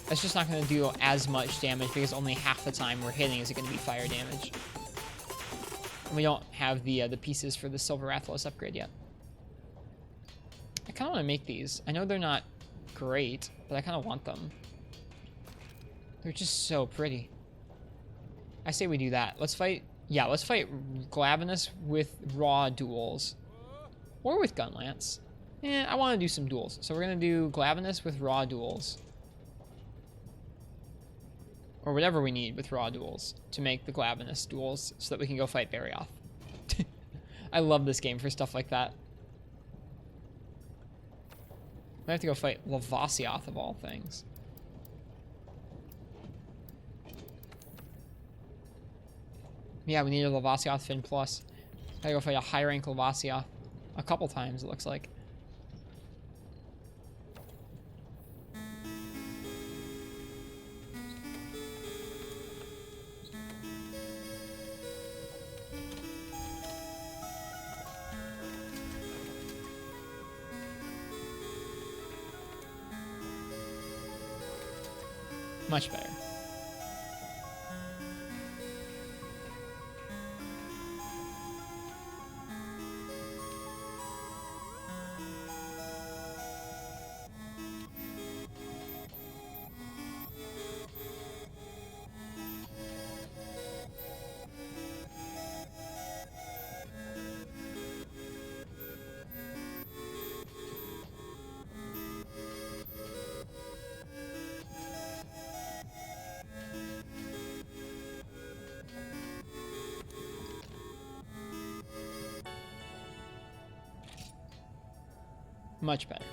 That's just not going to do as much damage because only half the time we're hitting is it going to be fire damage. And we don't have the pieces for the Silver Rathalos upgrade yet. I kind of want to make these. I know they're not great, but I kind of want them. They're just so pretty. I say we do that. Let's fight... Yeah, let's fight Glavenus with raw duels. Or with Gunlance. I want to do some duels. So we're going to do Glavenus with raw duels. Or whatever we need with raw duels to make the Glavenus duels so that we can go fight Barioth. I love this game for stuff like that. I have to go fight Lavasioth of all things. Yeah, we need a Lavasioth Fin Plus. Gotta go fight a high rank Lavasioth a couple times, it looks like. Much better. Much better.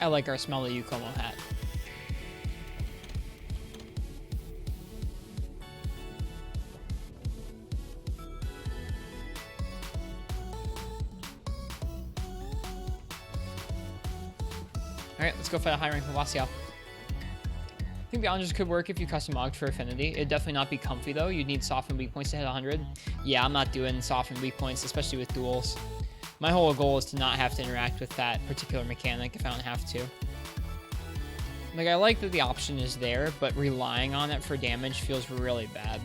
I like our smelly Yukomo hat. Alright, let's go fight a high rank Lavacial. I think the Onagers could work if you custom logged for affinity. It'd definitely not be comfy though. You'd need softened weak points to hit 100. Yeah, I'm not doing softened weak points, especially with duels. My whole goal is to not have to interact with that particular mechanic if I don't have to. Like, I like that the option is there, but relying on it for damage feels really bad.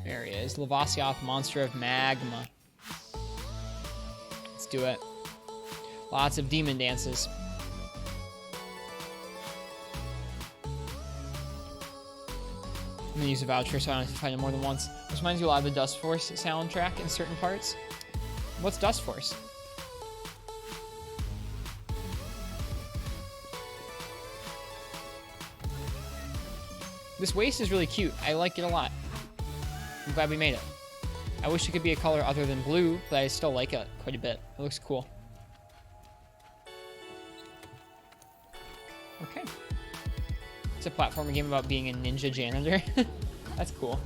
There he is. Lavacial, Monster of Magma. Let's do it. Lots of demon dances. I'm gonna use a voucher so I don't have to fight him more than once. Which reminds you a lot of the Dust Force soundtrack in certain parts. What's Dust Force? This waist is really cute. I like it a lot. I'm glad we made it. I wish it could be a color other than blue, but I still like it quite a bit. It looks cool. Okay. It's a platformer game about being a ninja janitor. That's cool.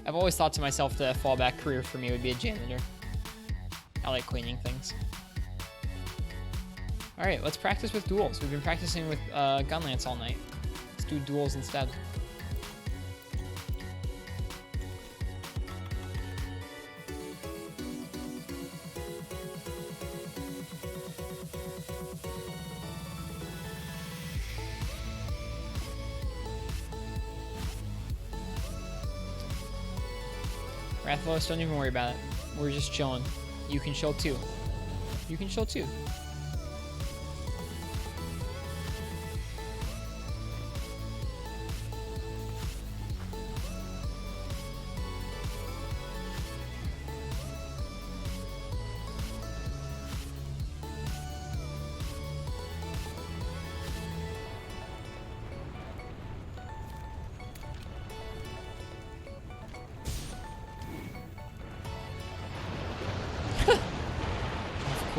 I've always thought to myself that a fallback career for me would be a janitor. I like cleaning things. Alright, let's practice with duels. We've been practicing with Gunlance all night. Let's do duels instead. Rathalos, don't even worry about it. We're just chilling. You can chill too. You can chill too.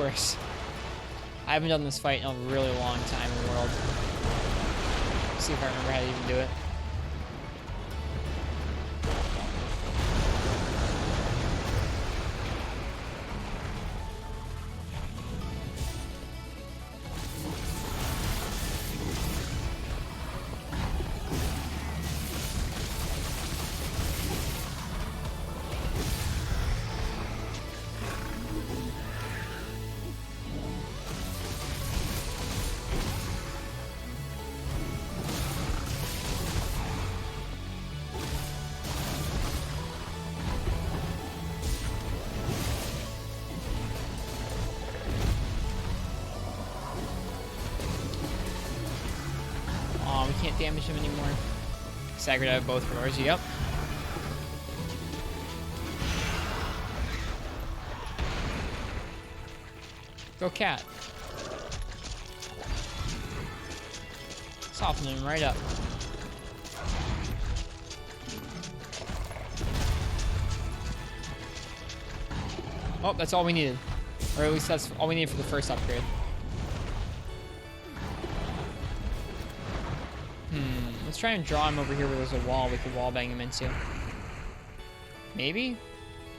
Of course. I haven't done this fight in a really long time in the world. Let's see if I remember how to even do it. Can't damage him anymore. Staggered out of both roars, yep. Go cat. Soften him right up. Oh, that's all we needed. Or at least that's all we needed for the first upgrade. Let's try and draw him over here where there's a wall we could wall bang him into. Maybe?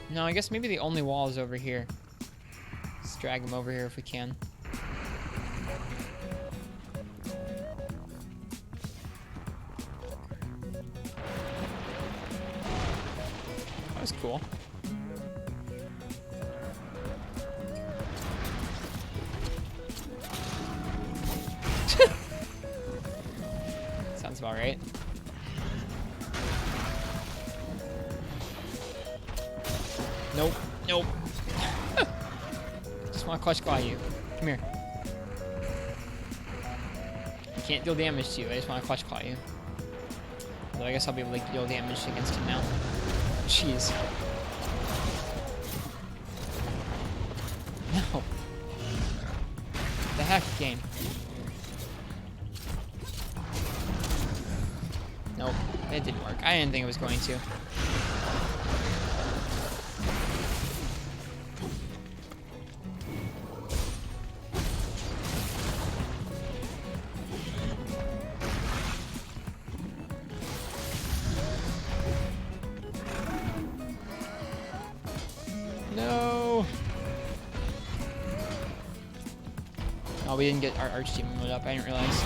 No, I guess maybe the only wall is over here. Let's drag him over here if we can. That was cool. Sounds about right. Nope. Nope. Just want to clutch claw you. Come here. I can't deal damage to you. I just want to clutch claw you. Although I guess I'll be able to deal damage against him now. Jeez. No. What the heck, game? Nope. It didn't work. I didn't think it was going to. No. Oh, we didn't get our arch team mode up. I didn't realize.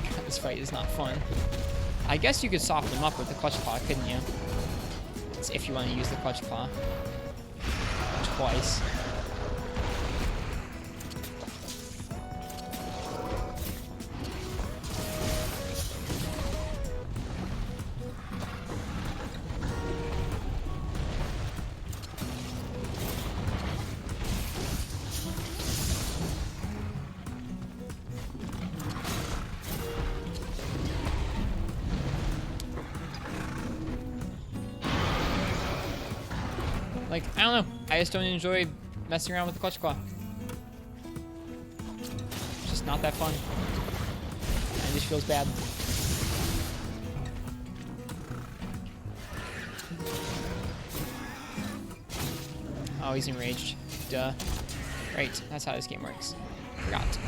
God, this fight is not fun. I guess you could soften them up with the clutch claw, couldn't you? It's if you want to use the clutch claw. Twice. Like, I don't know. I just don't enjoy messing around with the clutch claw. It's just not that fun. It just feels bad. Oh, he's enraged. Duh. Right, that's how this game works. Forgot.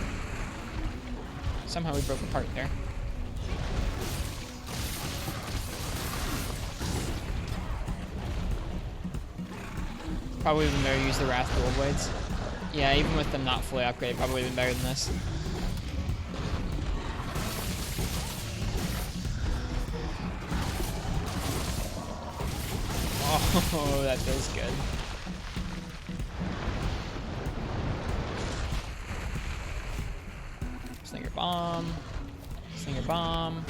Somehow we broke apart there. Probably would have been better to use the Wrath Dual Blades. Yeah, even with them not fully upgraded, probably would have been better than this. Oh, that feels good. Slinger Bomb. Slinger Bomb.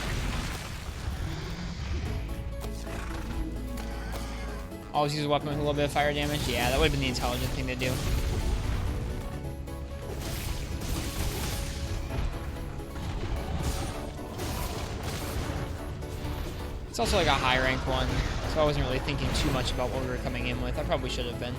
Always use a weapon with a little bit of fire damage. Yeah, that would have been the intelligent thing to do. It's also like a high rank one, so I wasn't really thinking too much about what we were coming in with. I probably should have been.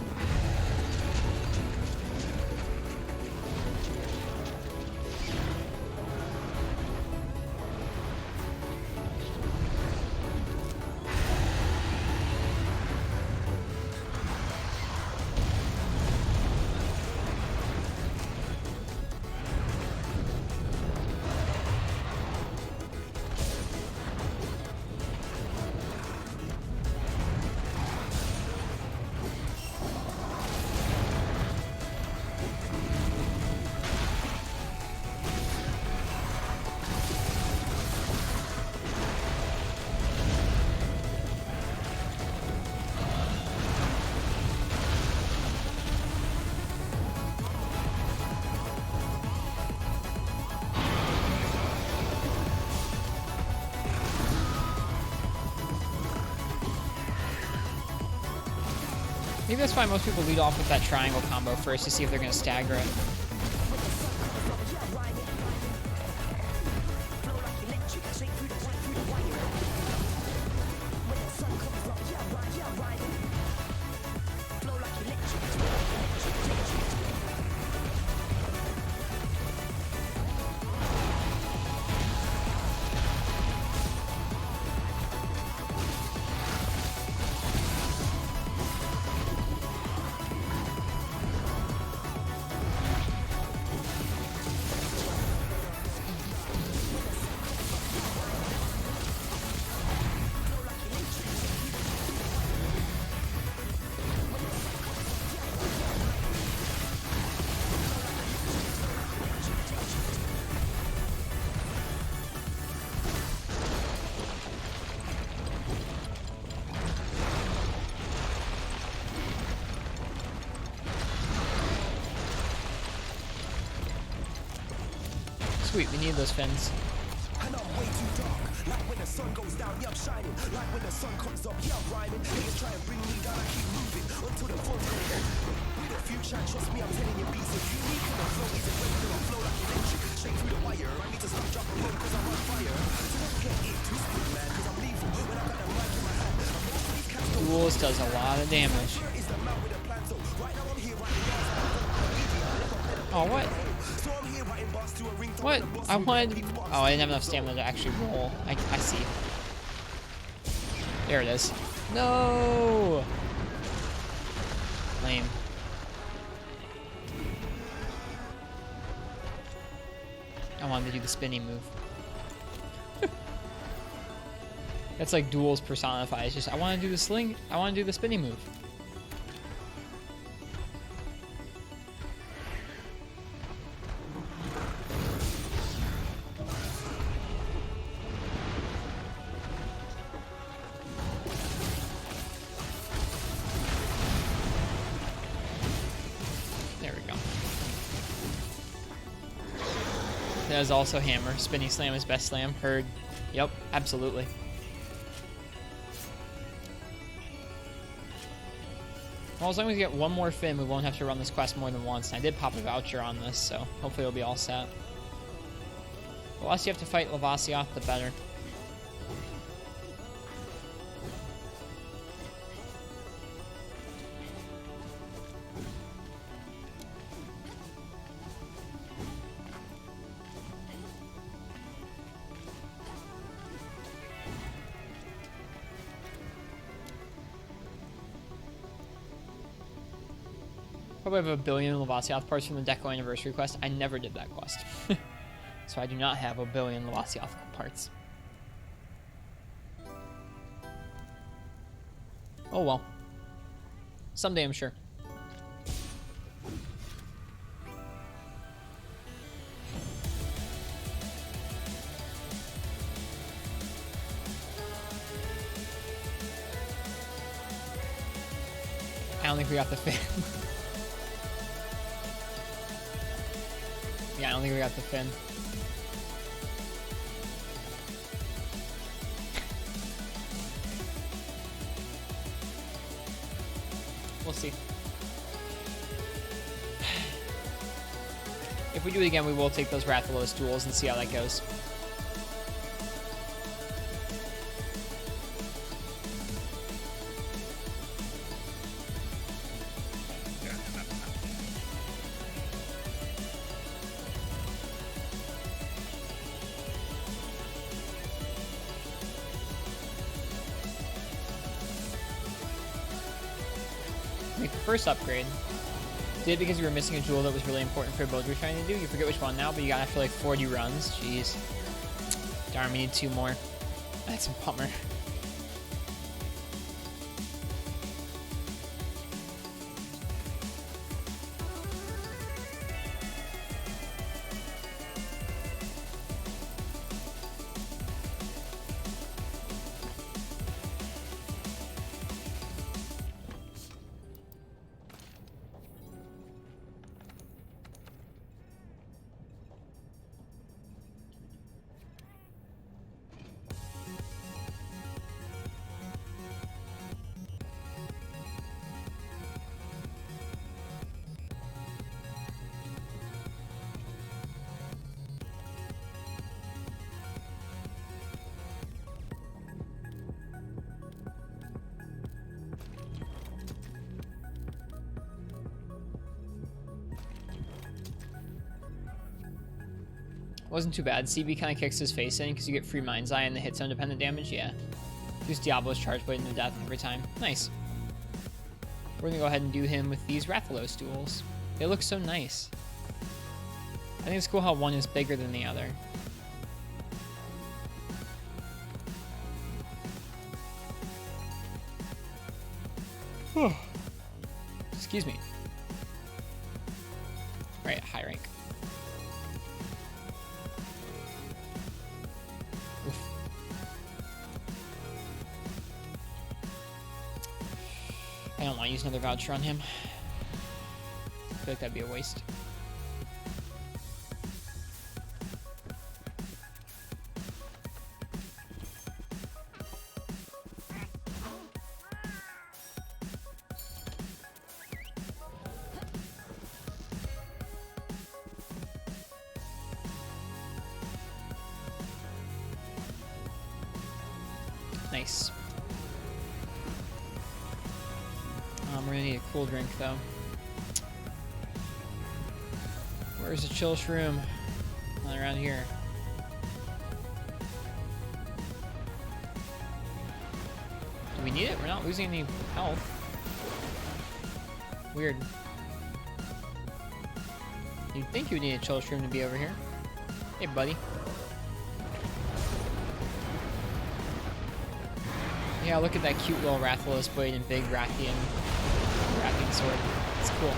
Maybe that's why most people lead off with that triangle combo first to see if they're going to stagger it. sweet. We need those fins. And I'm way too dark. Like when the sun goes down, yeah, I'm shining. Like when the sun comes up, yeah, I'm rhyming. Haters try and bring me down, I keep moving until the fun's go up. With a future, trust me, I'm telling you, beats. If you need to, the flow isn't regular, I flow like electric. Straight through the wire. I need to stop, drop, and roll, cause I'm on fire. So don't get it twisted, man, cause I'm lethal. When I got the mic in my hand, and most of these cats don't Duels does a lot of damage. is the man with a plan, so right now I'm here writing bars. Oh, what? So I'm here writing bars to a ringtone. What? I wanted... Oh, I didn't have enough stamina to actually roll. I see. There it is. No! Lame. I wanted to do the spinning move. That's like duels personified. It's just, I want to do the sling. I want to do the spinning move. There we go. That is also hammer. Spinning slam is best slam. Heard. Yep, absolutely. Well, as long as we get one more fin, we won't have to run this quest more than once. And I did pop a voucher on this, so hopefully it'll be all set. The less you have to fight Lavasioth, the better. Probably have a billion Lavasioth parts from the Deco Anniversary quest. I never did that quest. So I do not have a billion Lavasioth parts. Oh well. Someday, I'm sure. I don't think we got the fin. Yeah, I don't think we got the fin. We'll see. If we do it again, we will take those Rathalos duels and see how that goes. Make the first upgrade. Did it because you were missing a jewel that was really important for a build you were trying to do. You forget which one now, but you got after like 40 runs. Jeez. Darn, we need 2 more. That's a bummer. Wasn't too bad. CB kind of kicks his face in because you get free Mind's Eye and the hit zone dependent damage. Yeah. Use Diablo's Charge Blade into death every time. Nice. We're going to go ahead and do him with these Rathalos duels. They look so nice. I think it's cool how one is bigger than the other. Excuse me. Right, high rank. Oof. I don't want to use another voucher on him. I feel like that'd be a waste. Nice. We're gonna need a cool drink though. Where's the chill shroom? Not around here. Do we need it? We're not losing any health. Weird. You'd think you would need a chill shroom to be over here. Hey, buddy. Yeah, look at that cute little Rathalos blade and big Rathian sword. It's cool.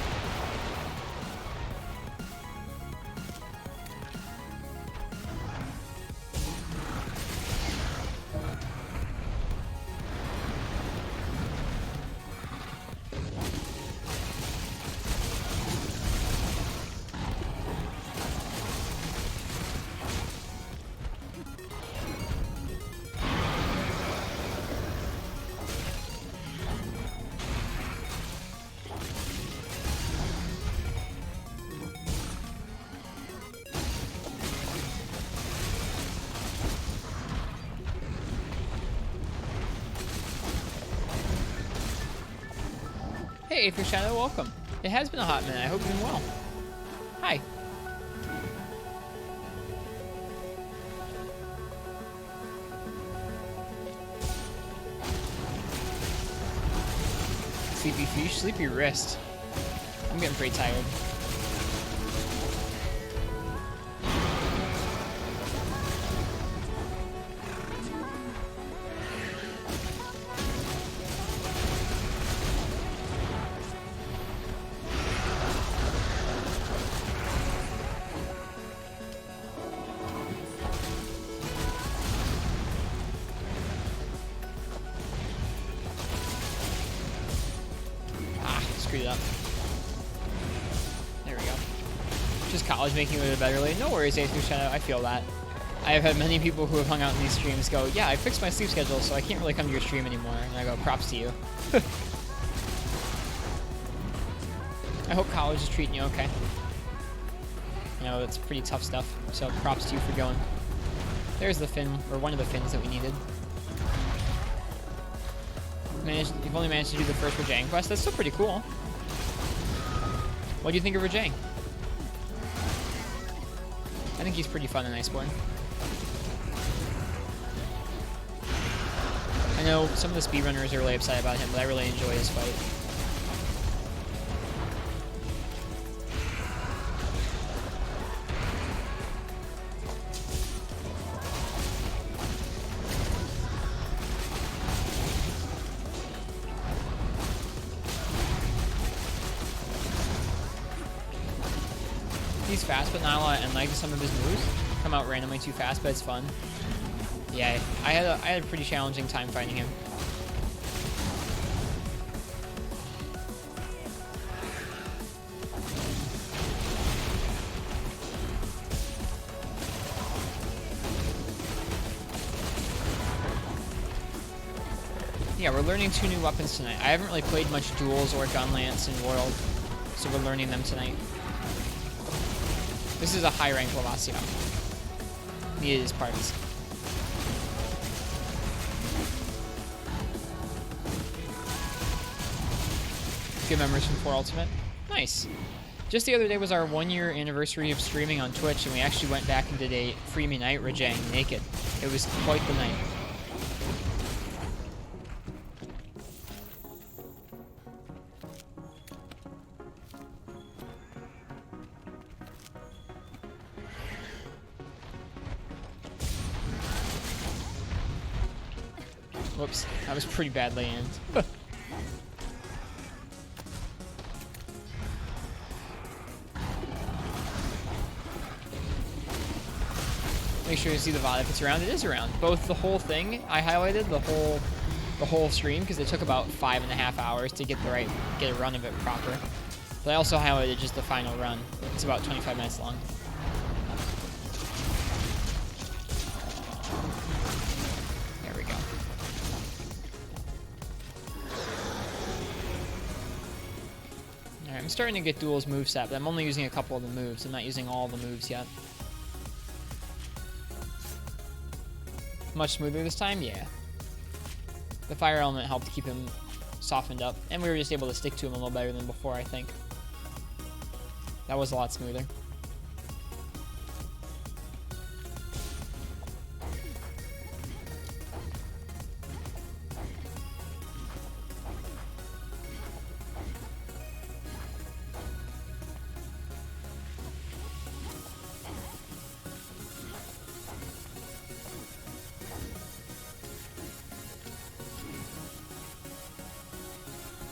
Hey, Aether Shadow, welcome. It has been a hot minute. I hope you're doing well. Hi. Sleepy fish, sleepy wrist. I'm getting pretty tired. Screwed up. There we go. Just college making it a better lane. No worries, Aether Shadow. I feel that. I have had many people who have hung out in these streams go, yeah, I fixed my sleep schedule, so I can't really come to your stream anymore. And I go, props to you. I hope college is treating you okay. You know, it's pretty tough stuff, so props to you for going. There's the fin, or one of the fins that we needed. You've only managed to do the first Rajang quest. That's still pretty cool. What do you think of Rajang? I think he's pretty fun in Iceborne. I know some of the speedrunners are really upset about him, but I really enjoy his fight. He's fast, but not a lot, and like some of his moves come out randomly too fast, but it's fun. Yeah, I had a pretty challenging time fighting him. Yeah, we're learning 2 new weapons tonight. I haven't really played much duels or gun lance in World, so we're learning them tonight. This is a high rank Lavacio. Needed his parts. Good memories from 4 Ultimate. Nice. Just the other day was our 1-year anniversary of streaming on Twitch, and we actually went back and did a Free Me Night Rajang naked. It was quite the night. Whoops, that was pretty bad land. Make sure you see the VOD if it's around. It is around. Both the whole thing I highlighted, the whole stream, because it took about 5.5 hours to get a run of it proper. But I also highlighted just the final run. It's about 25 minutes long. I'm starting to get Duel's moveset, but I'm only using a couple of the moves. I'm not using all the moves yet. Much smoother this time? Yeah. The fire element helped keep him softened up, and we were just able to stick to him a little better than before, I think. That was a lot smoother.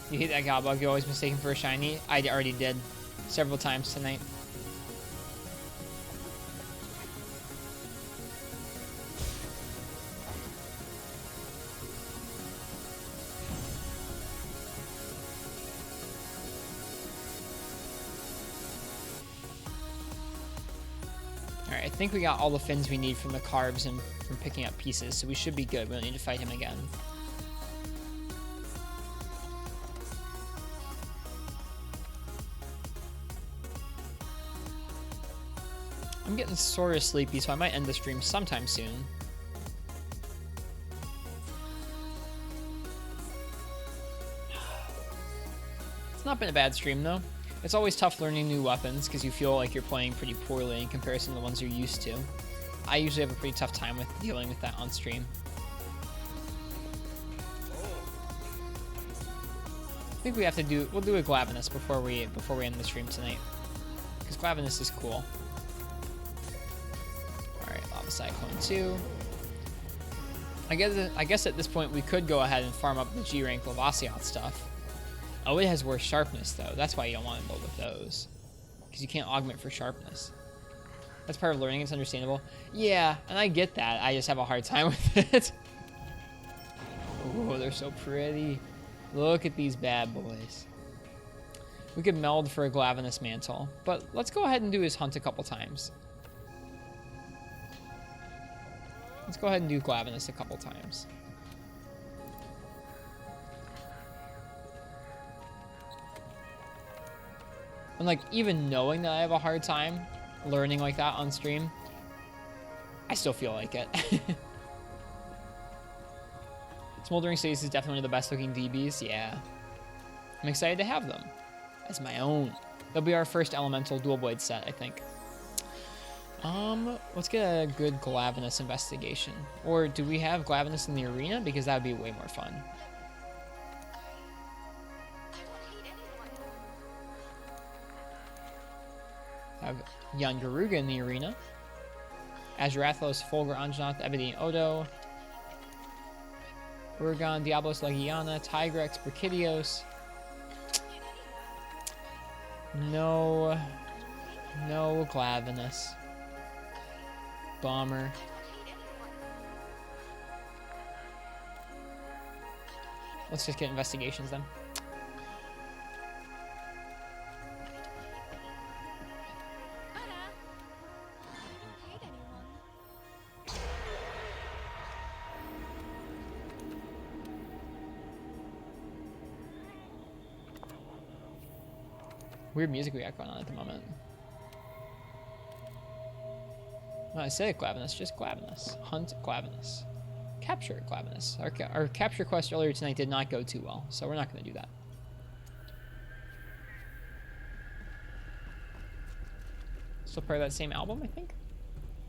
You hit that Godbug you always mistaken for a shiny? I already did. Several times tonight. Alright, I think we got all the fins we need from the carbs and from picking up pieces, so we should be good. We don't need to fight him again. I'm getting sort of sleepy, so I might end the stream sometime soon. It's not been a bad stream, though. It's always tough learning new weapons, because you feel like you're playing pretty poorly in comparison to the ones you're used to. I usually have a pretty tough time with dealing with that on stream. I think we have to we'll do a Glavenus before we end the stream tonight. Because Glavenus is cool. Cyclone 2. I guess at this point we could go ahead and farm up the G rank Lavasiot stuff. Oh, it has worse sharpness though. That's why you don't want to build with those. Because you can't augment for sharpness. That's part of learning, it's understandable. Yeah, and I get that. I just have a hard time with it. Oh, they're so pretty. Look at these bad boys. We could meld for a Glavenus mantle, but let's go ahead and do his hunt a couple times. Let's go ahead and do Glavenus a couple times. And like, even knowing that I have a hard time learning like that on stream, I still feel like it. Smoldering Cities is definitely one of the best looking DBs, yeah. I'm excited to have them as my own. They'll be our first elemental dual blade set, I think. Let's get a good Glavenus investigation. Or do we have Glavenus in the arena? Because that would be way more fun. Have Yangaruga in the arena. Azurathos, Fulgur, Anjanath, Ebony, Odo. Urgon, Diablos, Legiana, Tigrex, Brachydios. No Glavenus. Bomber. Let's just get investigations then. Weird music we got going on at the moment. No, I said Glavenus, just Glavenus. Hunt Glavenus. Capture Glavenus. Our capture quest earlier tonight did not go too well, so we're not going to do that. Still part of that same album, I think?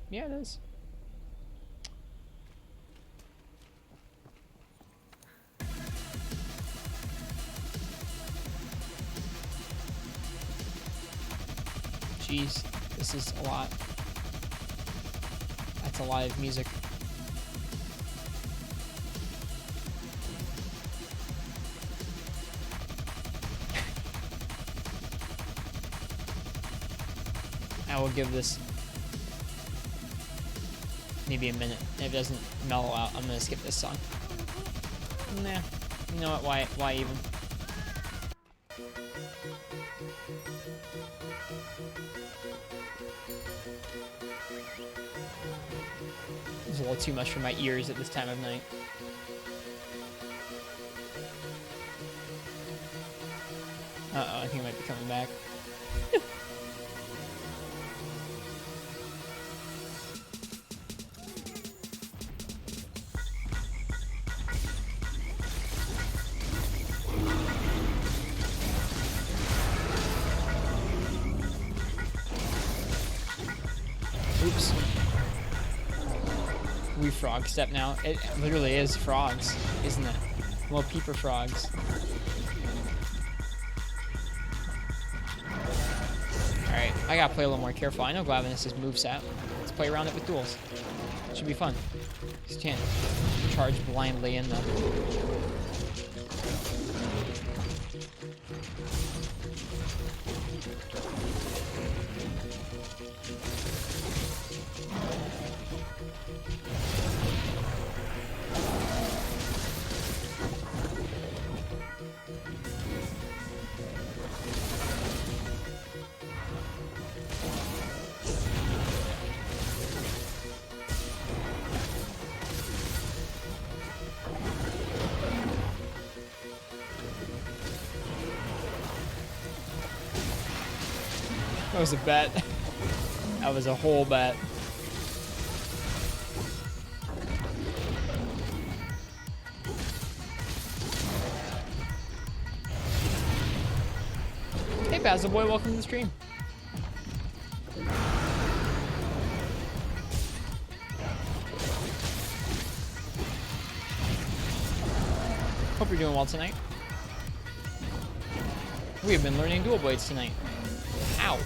Yeah, it is. Jeez, this is a lot. That's a lot of music. I will give this maybe a minute. If it doesn't mellow out, I'm gonna skip this song. Nah, you know what? Why even? It's a little too much for my ears at this time of night. Uh-oh, I think I might be coming back. Oops. We frog step now. It literally is frogs, isn't it? Well, peeper frogs. Alright, I gotta play a little more careful. I know Glavenus' moveset. Let's play around it with duels. Should be fun. Just can't charge blindly in them. That was a bet. That was a whole bet. Hey Basil Boy, welcome to the stream. Hope you're doing well tonight. We have been learning dual blades tonight. Ow.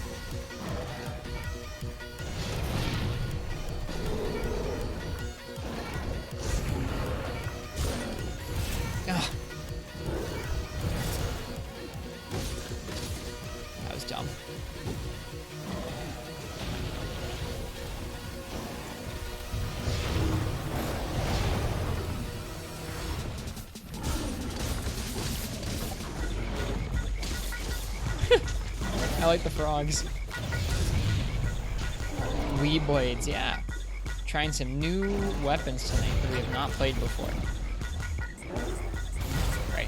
Ugh. That was dumb. I like the frogs. Wii blades, yeah. Trying some new weapons tonight that we have not played before. Right.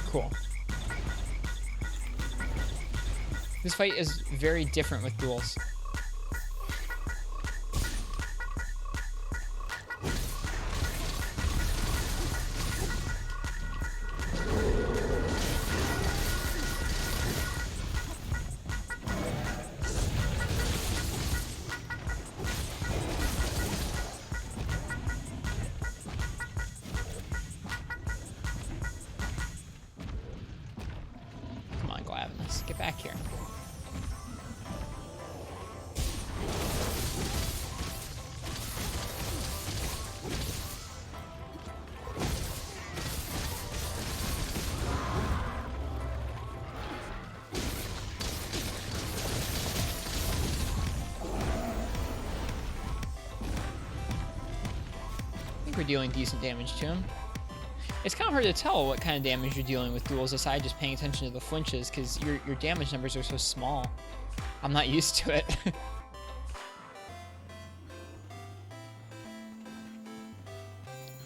Cool. This fight is very different with duels. Get back here. I think we're dealing decent damage to him. It's kind of hard to tell what kind of damage you're dealing with duels aside just paying attention to the flinches because your damage numbers are so small. I'm not used to it.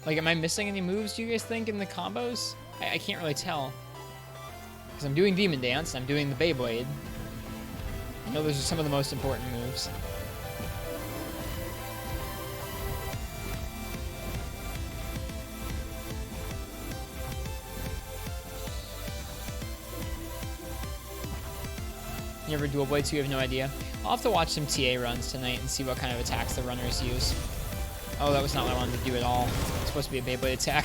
Like, am I missing any moves, do you guys think, in the combos? I can't really tell. Because I'm doing Demon Dance, and I'm doing the Beyblade. I know those are some of the most important moves. You ever dual blade so you have no idea? I'll have to watch some TA runs tonight and see what kind of attacks the runners use. Oh, that was not what I wanted to do at all. It's supposed to be a Beyblade attack.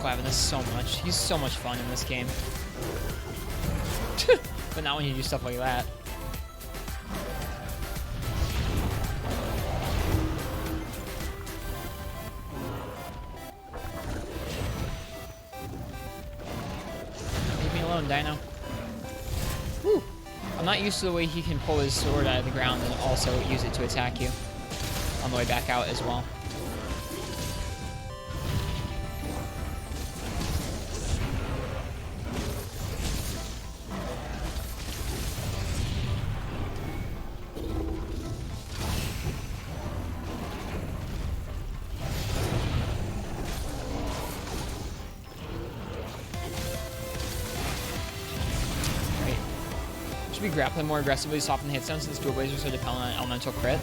Glavenus so much. He's so much fun in this game. But not when you do stuff like that. Leave me alone, Dino. Woo. I'm not used to the way he can pull his sword out of the ground and also use it to attack you on the way back out as well. Should be grappling more aggressively, soften the hit zone since dual blades are so dependent on elemental crit.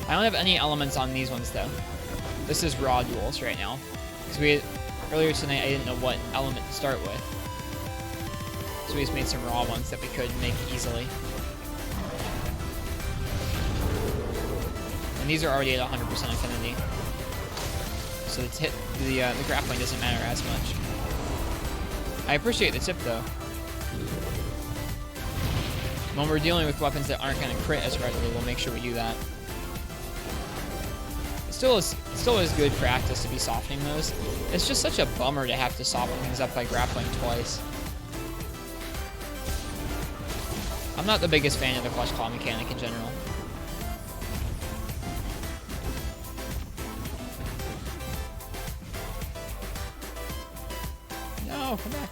I don't have any elements on these ones though. This is raw duels right now. Because earlier tonight I didn't know what element to start with. So we just made some raw ones that we could make easily. And these are already at 100% affinity. So the grappling doesn't matter as much. I appreciate the tip though. When we're dealing with weapons that aren't going to crit as readily, we'll make sure we do that. It still is good practice to be softening those. It's just such a bummer to have to soften things up by grappling twice. I'm not the biggest fan of the clutch claw mechanic in general. No, come back.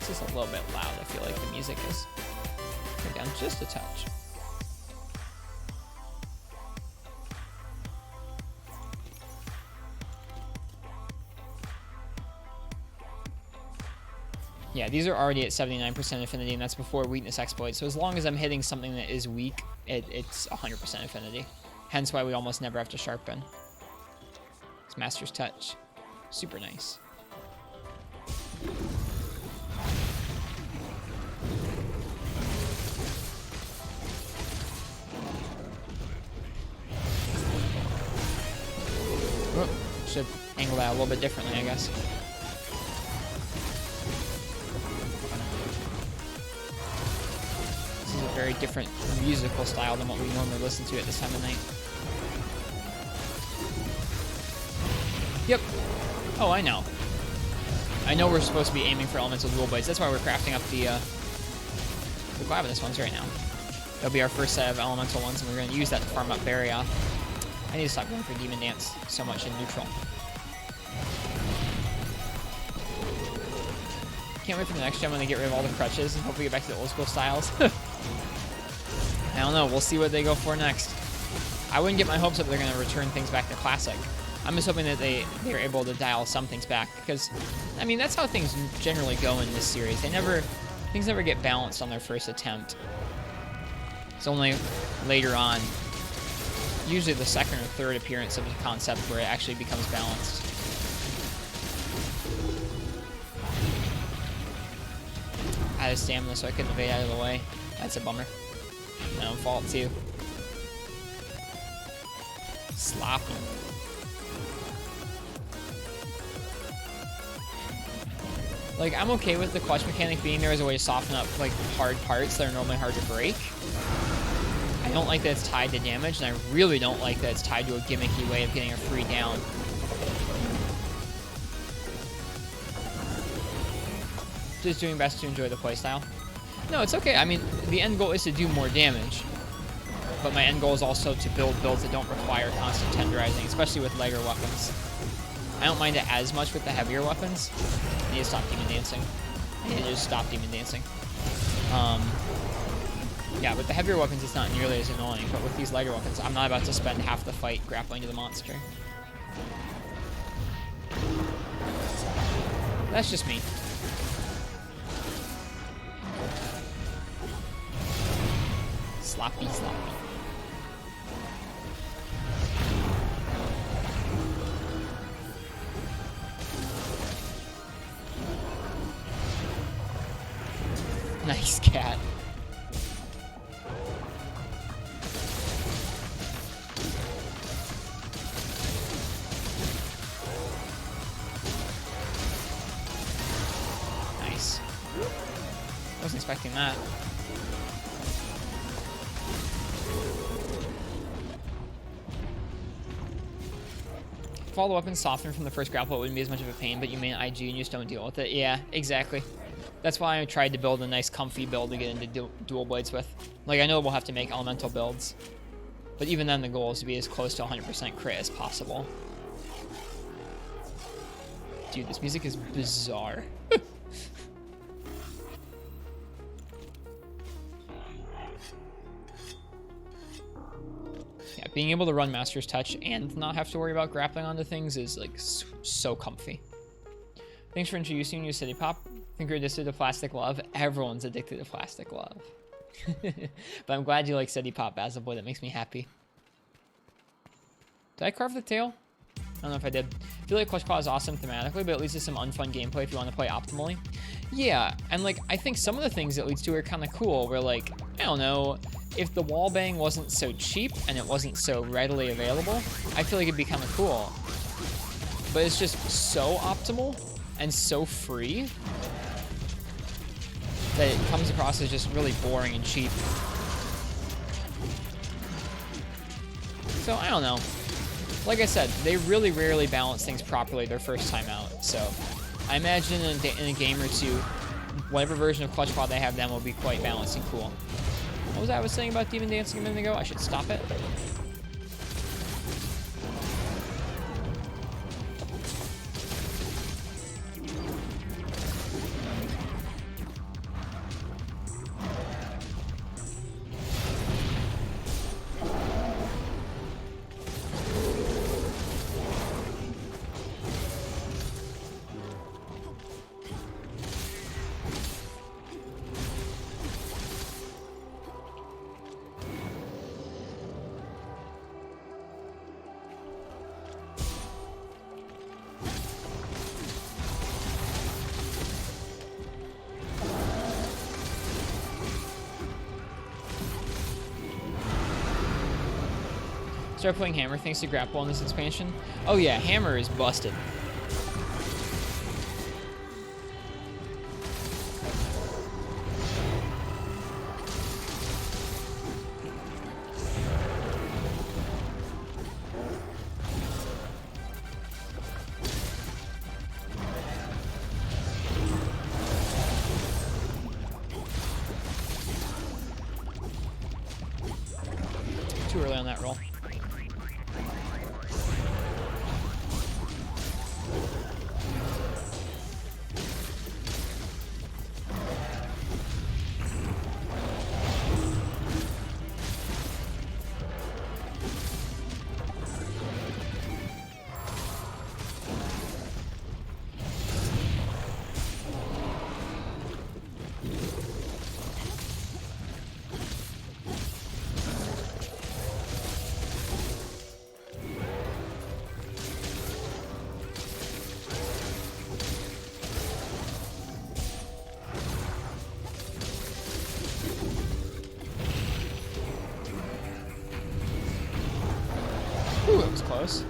It's just a little bit loud. I feel like the music is turned down just a touch. Yeah, these are already at 79% affinity, and that's before weakness exploit. So as long as I'm hitting something that is weak, it's 100% affinity. Hence why we almost never have to sharpen. It's Master's Touch. Super nice. Oh, should angle that a little bit differently, I guess. This is a very different musical style than what we normally listen to at this time of night. Yep. Oh, I know. I know we're supposed to be aiming for elemental dual blades. That's why we're crafting up the Glavenus ones right now. That'll be our first set of elemental ones, and we're going to use that to farm up Barioth. I need to stop going for Demon Dance so much in neutral. Can't wait for the next gen when they get rid of all the crutches and hopefully get back to the old school styles. I don't know. We'll see what they go for next. I wouldn't get my hopes up they're going to return things back to classic. I'm just hoping that they're able to dial some things back because, I mean, that's how things generally go in this series. Things never get balanced on their first attempt. It's only later on, usually the second or third appearance of a concept where it actually becomes balanced. Out of stamina, so I couldn't evade out of the way. That's a bummer. My own fault too. Sloppy. Like, I'm okay with the clutch mechanic being there as a way to soften up, like, hard parts that are normally hard to break. I don't like that it's tied to damage, and I really don't like that it's tied to a gimmicky way of getting a free down. Just doing best to enjoy the playstyle. No, it's okay. I mean, the end goal is to do more damage. But my end goal is also to build builds that don't require constant tenderizing, especially with lighter weapons. I don't mind it as much with the heavier weapons. I need to stop Demon Dancing. I need to just stop Demon Dancing. Yeah, with the heavier weapons, it's not nearly as annoying, but with these lighter weapons, I'm not about to spend half the fight grappling to the monster. That's just me. Sloppy, sloppy. Nice cat. Nice. Wasn't expecting that. If all the weapons softened from the first grapple, it wouldn't be as much of a pain, but you main IG and you just don't deal with it. Yeah, exactly. That's why I tried to build a nice comfy build to get into dual blades with. Like, I know we'll have to make elemental builds, but even then the goal is to be as close to 100% crit as possible. Dude, this music is bizarre. Yeah, being able to run Master's Touch and not have to worry about grappling onto things is, like, so comfy. Thanks for introducing me to City Pop. I think you're addicted to Plastic Love. Everyone's addicted to Plastic Love. But I'm glad you like City Pop, Basil Boy. That makes me happy. Did I carve the tail? I don't know if I did. I feel like Clutch Claw is awesome thematically, but it leads to some unfun gameplay if you want to play optimally. Yeah, and like, I think some of the things it leads to are kind of cool, where like, I don't know, if the wall bang wasn't so cheap and it wasn't so readily available, I feel like it'd be kind of cool. But it's just so optimal and so free that it comes across as just really boring and cheap. So, I don't know. Like I said, they really rarely balance things properly their first time out. So, I imagine in a game or two, whatever version of Clutch Claw they have then will be quite balanced and cool. What was that I was saying about Demon Dancing a minute ago? I should stop it. Start playing Hammer thanks to Grapple in this expansion. Oh yeah, Hammer is busted. Too early on that roll. Ooh, it was close.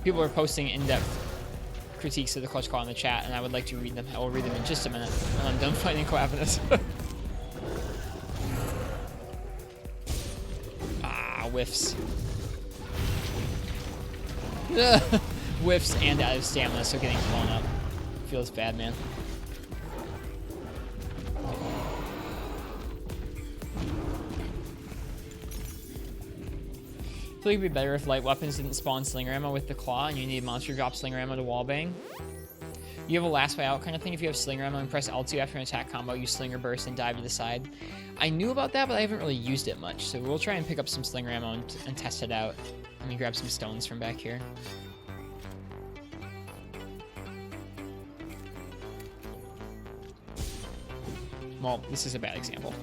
People are posting in-depth critiques of the Clutch Claw in the chat, and I would like to read them. I will read them in just a minute when I'm done fighting Coavinus. Ah, whiffs. Whiffs and out of stamina, so getting blown up. Feels bad, man. I feel like it'd be better if light weapons didn't spawn slinger ammo with the claw and you need monster drop slinger ammo to wallbang. You have a last way out kind of thing. If you have slinger ammo and press L2 after an attack combo, you slinger burst and dive to the side. I knew about that, but I haven't really used it much, so we'll try and pick up some slinger ammo and test it out. Let me grab some stones from back here. Well, this is a bad example.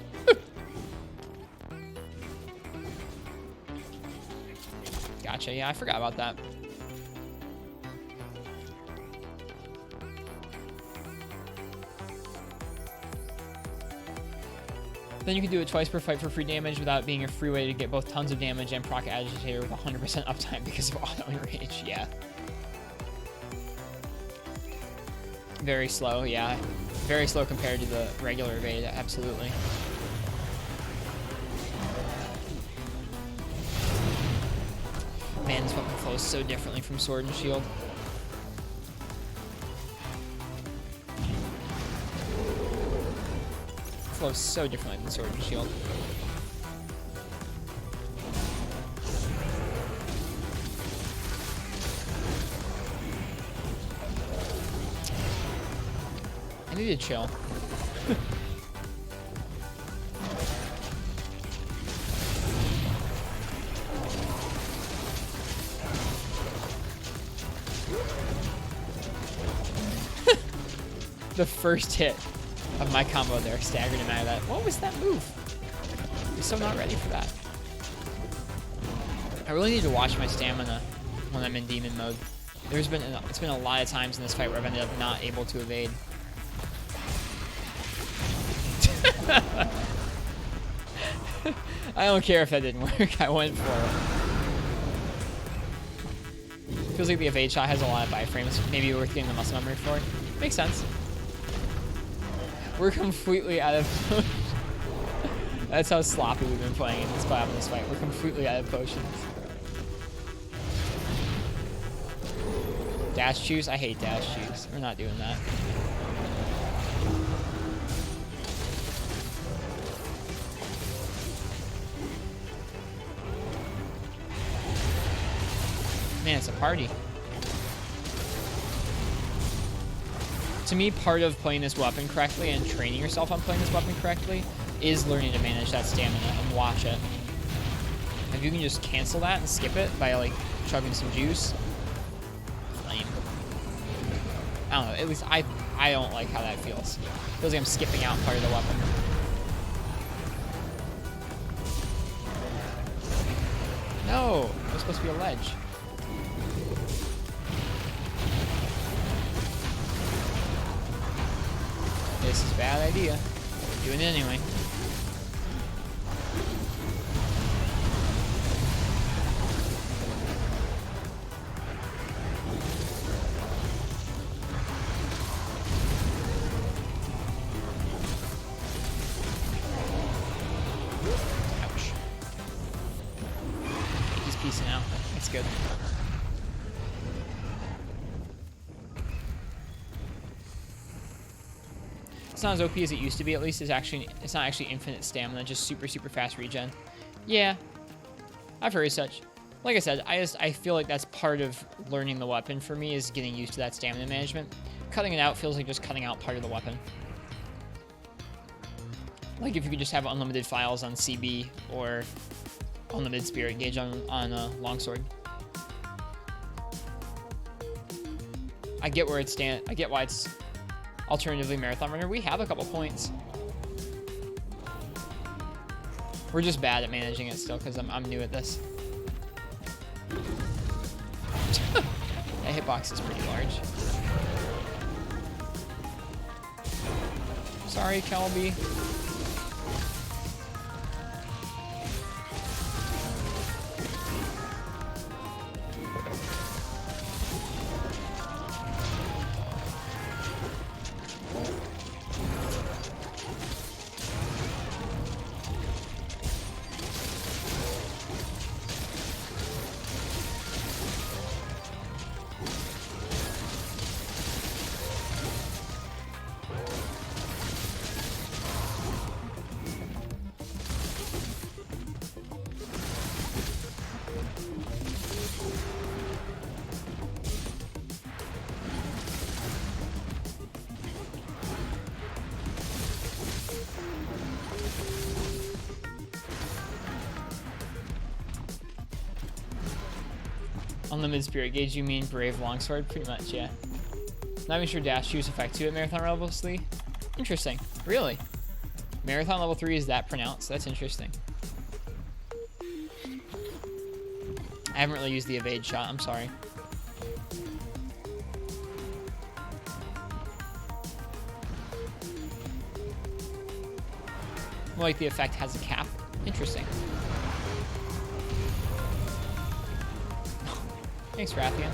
Gotcha, yeah, I forgot about that. Then you can do it twice per fight for free damage without being a free way to get both tons of damage and proc Agitator with 100% uptime because of auto enrage, yeah. Very slow, yeah. Very slow compared to the regular evade, absolutely. Man, this weapon flows so differently from Sword and Shield. Flows so differently than Sword and Shield. need to chill. The first hit of my combo there staggered him out of that. What was that move? I'm so not ready for that. I really need to watch my stamina when I'm in demon mode. It's been a lot of times in this fight where I've ended up not able to evade. I don't care if that didn't work. I went for it. Feels like the evade shot has a lot of biframes. Maybe worth getting the muscle memory for it. Makes sense. We're completely out of... That's how sloppy we've been playing in this fight. We're completely out of potions. Dash juice? I hate dash juice. We're not doing that. Man, it's a party. To me, part of playing this weapon correctly and training yourself on playing this weapon correctly is learning to manage that stamina and watch it. If you can just cancel that and skip it by like chugging some juice, flame. I don't know, at least I don't like how that feels. Feels like I'm skipping out part of the weapon. No, it was supposed to be a ledge. This is a bad idea. Doing it anyway. Ouch. He's piecing out. That's good. It's not as OP as it used to be. At least it's not actually infinite stamina, just super fast regen. Yeah, I've heard such. Like I said, I feel like that's part of learning the weapon for me, is getting used to that stamina management. Cutting it out feels like just cutting out part of the weapon. Like if you could just have unlimited files on CB or unlimited spirit gauge on longsword. I get where it's I get why it's alternatively marathon runner. We have a couple points. We're just bad at managing it still because I'm new at this. That hitbox is pretty large. Sorry, Kelby. Unlimited spirit gauge, you mean brave longsword? Pretty much, yeah. Not even sure dash juice effect 2 at marathon level 3. Interesting. Really? Marathon level 3 is that pronounced? That's interesting. I haven't really used the evade shot, I'm sorry. More like the effect has a cap. Interesting. Thanks, Rathian.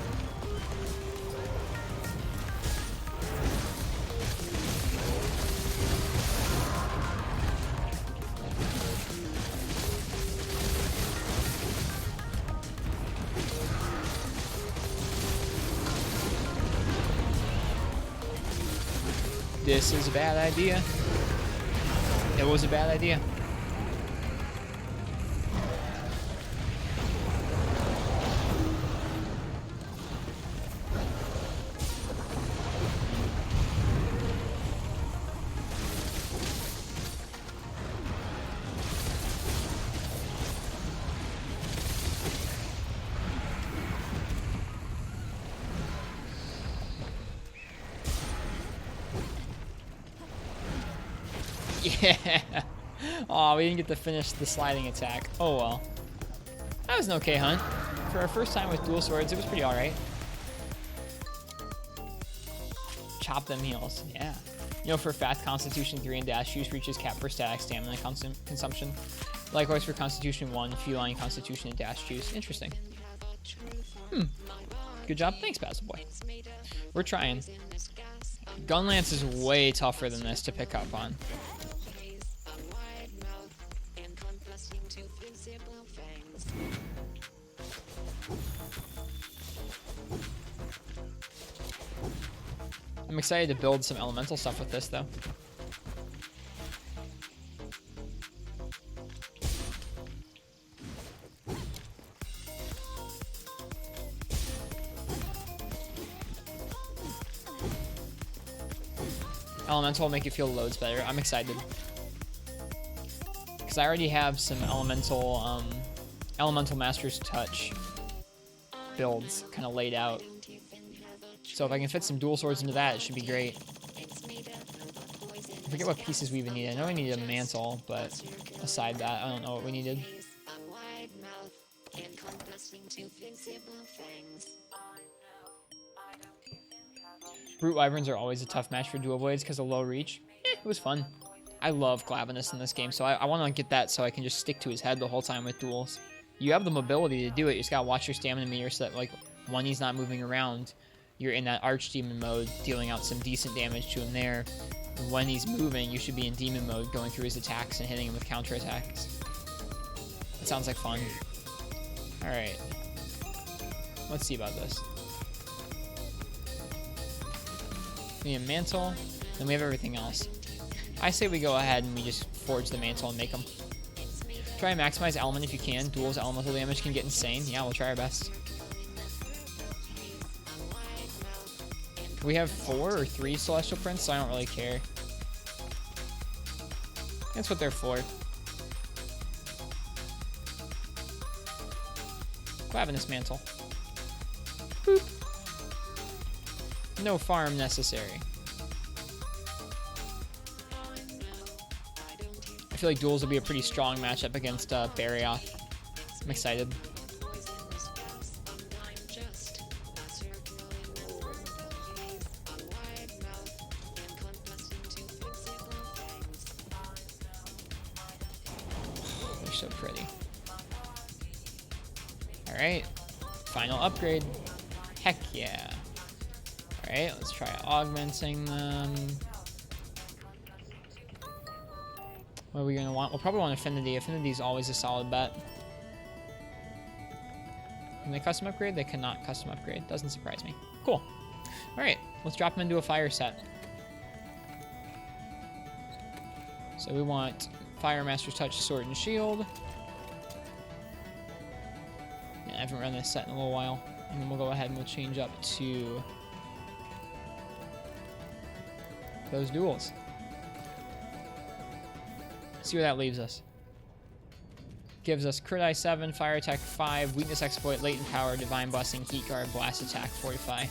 This is a bad idea. It was a bad idea. Yeah. Oh, we didn't get to finish the sliding attack. Oh well. That was an okay hunt. For our first time with dual swords, it was pretty alright. Chop them heals. Yeah. You know, for fast Constitution 3 and dash use reaches cap for static stamina consumption. Likewise for Constitution 1, feline Constitution and dash juice. Interesting. Good job. Thanks, Basil Boy. We're trying. Gunlance is way tougher than this to pick up on. I'm excited to build some elemental stuff with this, though. Elemental will make you feel loads better. I'm excited. Because I already have some elemental Master's Touch builds kind of laid out. So if I can fit some dual swords into that, it should be great. I forget what pieces we even need. I know we needed a mantle, but aside that, I don't know what we needed. Brute Wyverns are always a tough match for dual blades because of low reach. It was fun. I love Glavenus in this game, so I want to get that so I can just stick to his head the whole time with duels. You have the mobility to do it. You just gotta watch your stamina meter so that, like, when he's not moving around, you're in that Archdemon mode, dealing out some decent damage to him there. And when he's moving, you should be in Demon mode, going through his attacks and hitting him with counterattacks. That sounds like fun. Alright. Let's see about this. We need a mantle, then we have everything else. I say we go ahead and we just forge the mantle and make them. Try and maximize element if you can. Duel's elemental damage can get insane. Yeah, we'll try our best. We have 4 or 3 Celestial Prints, so I don't really care. That's what they're for. Glavenus Mantle. Boop. No farm necessary. I feel like duels will be a pretty strong matchup against Barioth. I'm excited. They're so pretty. Alright. Final upgrade. Heck yeah. Alright, let's try augmenting them. What are we going to want? We'll probably want Affinity. Affinity is always a solid bet. Can they custom upgrade? They cannot custom upgrade. Doesn't surprise me. Cool. Alright, let's drop them into a fire set. So we want Fire Master's Touch, Sword, and Shield. Yeah, I haven't run this set in a little while. And then we'll go ahead and we'll change up to those duels. See where that leaves us. Gives us Crit Die 7, Fire Attack 5, Weakness Exploit, Latent Power, Divine Blessing, Heat Guard, Blast Attack, Fortify.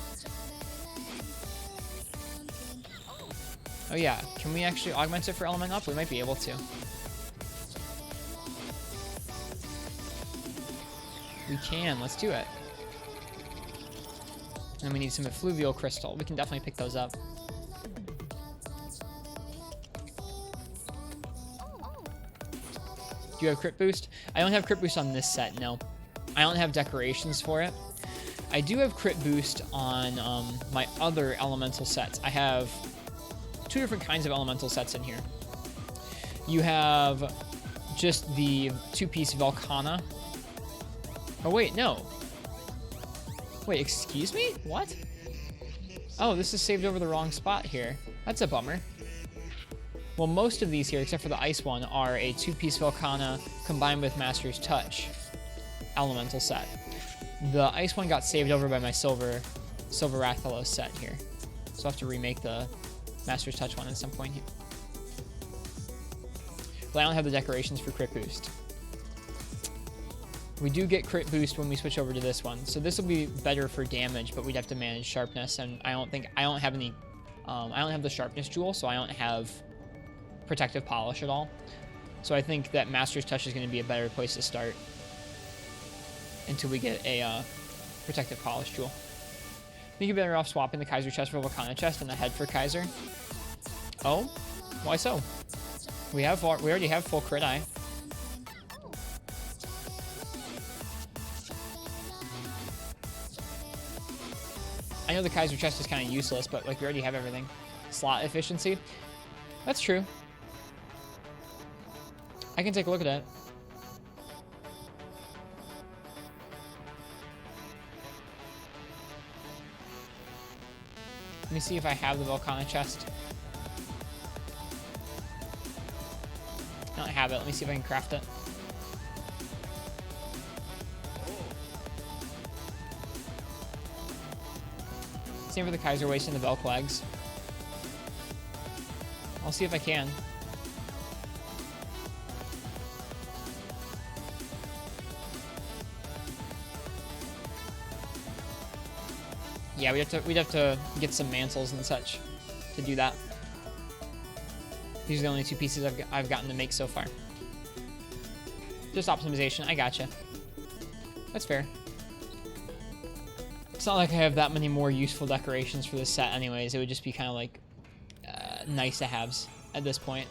Oh yeah, can we actually augment it for Element Up? We might be able to. We can, let's do it. And we need some Effluvial Crystal. We can definitely pick those up. Do you have crit boost? I don't have crit boost on this set, no. I don't have decorations for it. I do have crit boost on my other elemental sets. I have 2 different kinds of elemental sets in here. You have just the 2-piece Velkhana. Oh wait, no. Wait, excuse me? What? Oh, this is saved over the wrong spot here. That's a bummer. Well, most of these here, except for the ice one, are a 2-piece Velkhana combined with Master's Touch elemental set. The ice one got saved over by my Silver Rathalos set here. So I'll have to remake the Master's Touch one at some point here. But I don't have the decorations for crit boost. We do get crit boost when we switch over to this one. So this will be better for damage, but we'd have to manage sharpness, and I don't have any I don't have the sharpness jewel, so I don't have protective polish at all. So I think that Master's Touch is going to be a better place to start until we get a protective polish tool. I think you're better off swapping the Kaiser chest for Volcana chest and the head for Kaiser. Oh, why so? We already have full crit eye. I know the Kaiser chest is kind of useless, but like we already have everything. Slot efficiency. That's true. I can take a look at it. Let me see if I have the Volcana chest. I don't have it. Let me see if I can craft it. Same for the Kaiser waist and the Velk legs. I'll see if I can. Yeah, we'd have to get some mantles and such to do that. These are the only two pieces I've gotten to make so far. Just optimization. I gotcha. That's fair. It's not like I have that many more useful decorations for this set anyways. It would just be kind of like nice to haves at this point.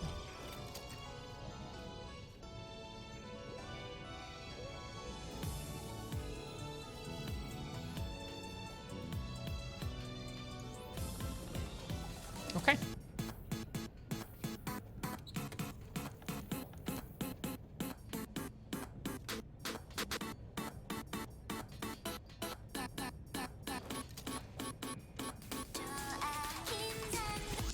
Okay.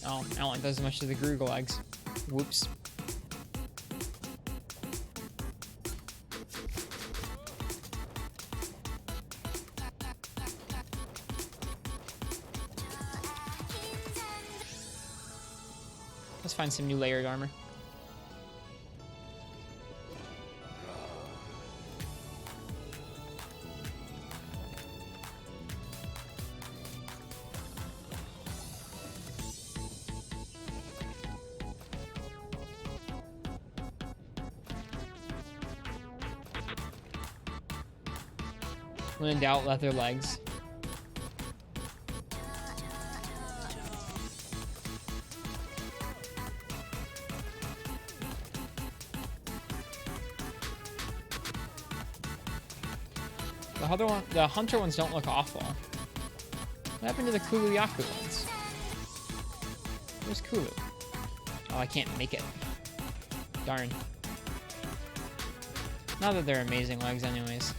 Oh, I don't like those as much as the Grugel eggs. Whoops. Let's find some new layered armor. When in doubt, leather legs. The hunter ones don't look awful. What happened to the Kulu Yaku ones? Where's Kulu? Oh, I can't make it. Darn. Not that they're amazing legs anyways.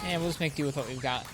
Yeah, we'll just make do with what we've got.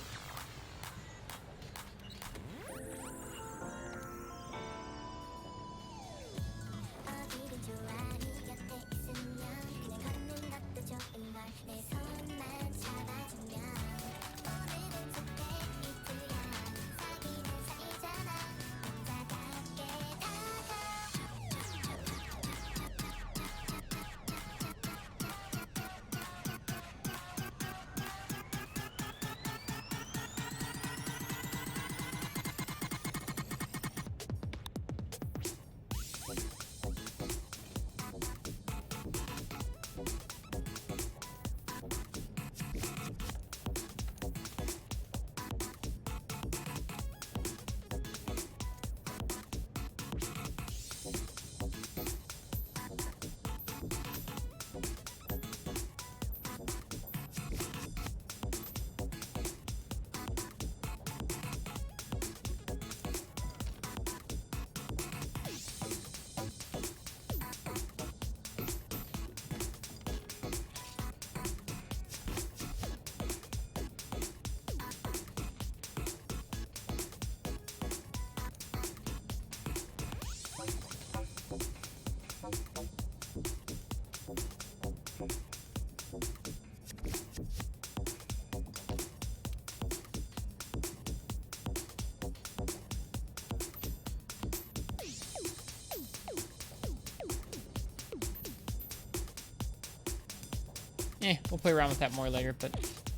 We'll play around with that more later, but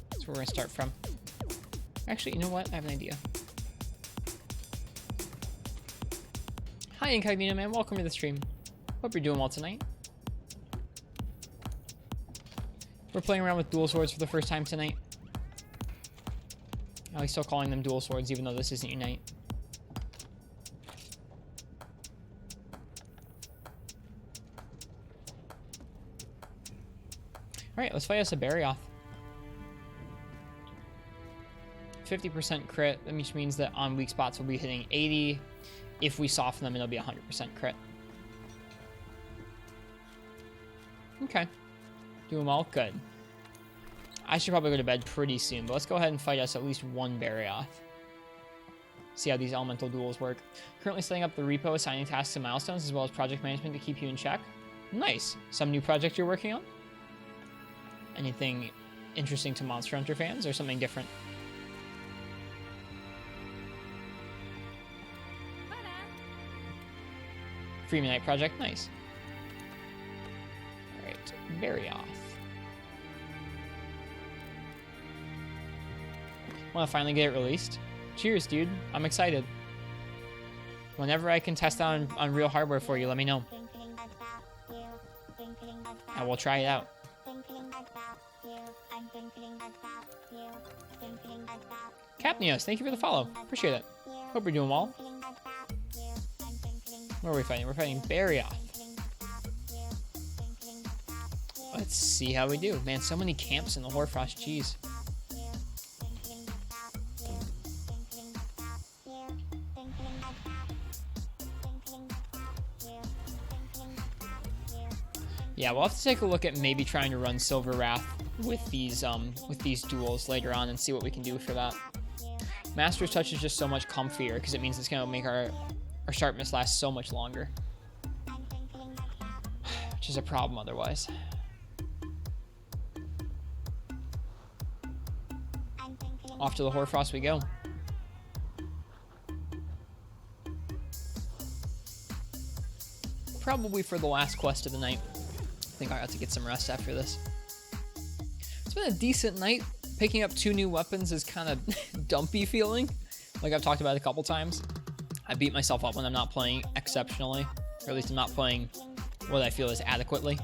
that's where we're gonna start from. Actually, you know what? I have an idea. Hi, Incognito Man. Welcome to the stream. Hope you're doing well tonight. We're playing around with dual swords for the first time tonight. I'm still calling them dual swords, even though this isn't Unite. Alright, let's fight us a Barioth. 50% crit, which means that on weak spots we'll be hitting 80. If we soften them, it'll be 100% crit. Okay. Do them all? Good. I should probably go to bed pretty soon, but let's go ahead and fight us at least one Barioth. See how these elemental duels work. Currently setting up the repo, assigning tasks and milestones, as well as project management to keep you in check. Nice. Some new project you're working on? Anything interesting to Monster Hunter fans, or something different? Freeman Night project, nice. Alright, Barioth. Want to finally get it released? Cheers, dude. I'm excited. Whenever I can test out on real hardware for you, let me know. I will try it out. Capnios, thank you for the follow. Appreciate it. Hope you're doing well. Where are we fighting? We're fighting Barioth. Let's see how we do. Man, so many camps in the Hoarfrost. Jeez. Yeah, we'll have to take a look at maybe trying to run Silver Wrath with these duels later on and see what we can do for that. Master's Touch is just so much comfier because it means it's going to make our sharpness lasts so much longer. Which is a problem otherwise. Off to the Hoarfrost we go. Probably for the last quest of the night. I think I have to get some rest after this. It's been a decent night. Picking up 2 new weapons is kind of dumpy feeling. Like I've talked about it a couple times. I beat myself up when I'm not playing exceptionally, or at least I'm not playing what I feel is adequately.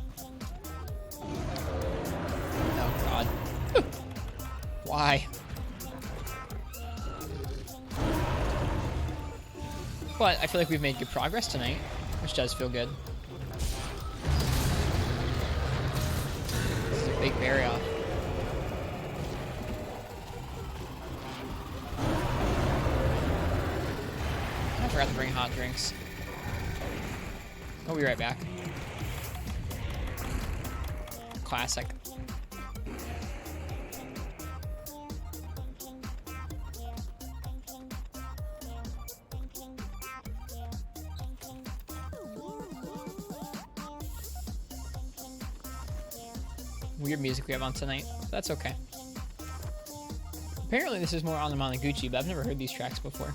Oh god. Why? But I feel like we've made good progress tonight, which does feel good. This is a big Barioth. I forgot to bring hot drinks. I'll be right back. Classic. Weird music we have on tonight. That's okay. Apparently this is more on the Monoguchi, but I've never heard these tracks before.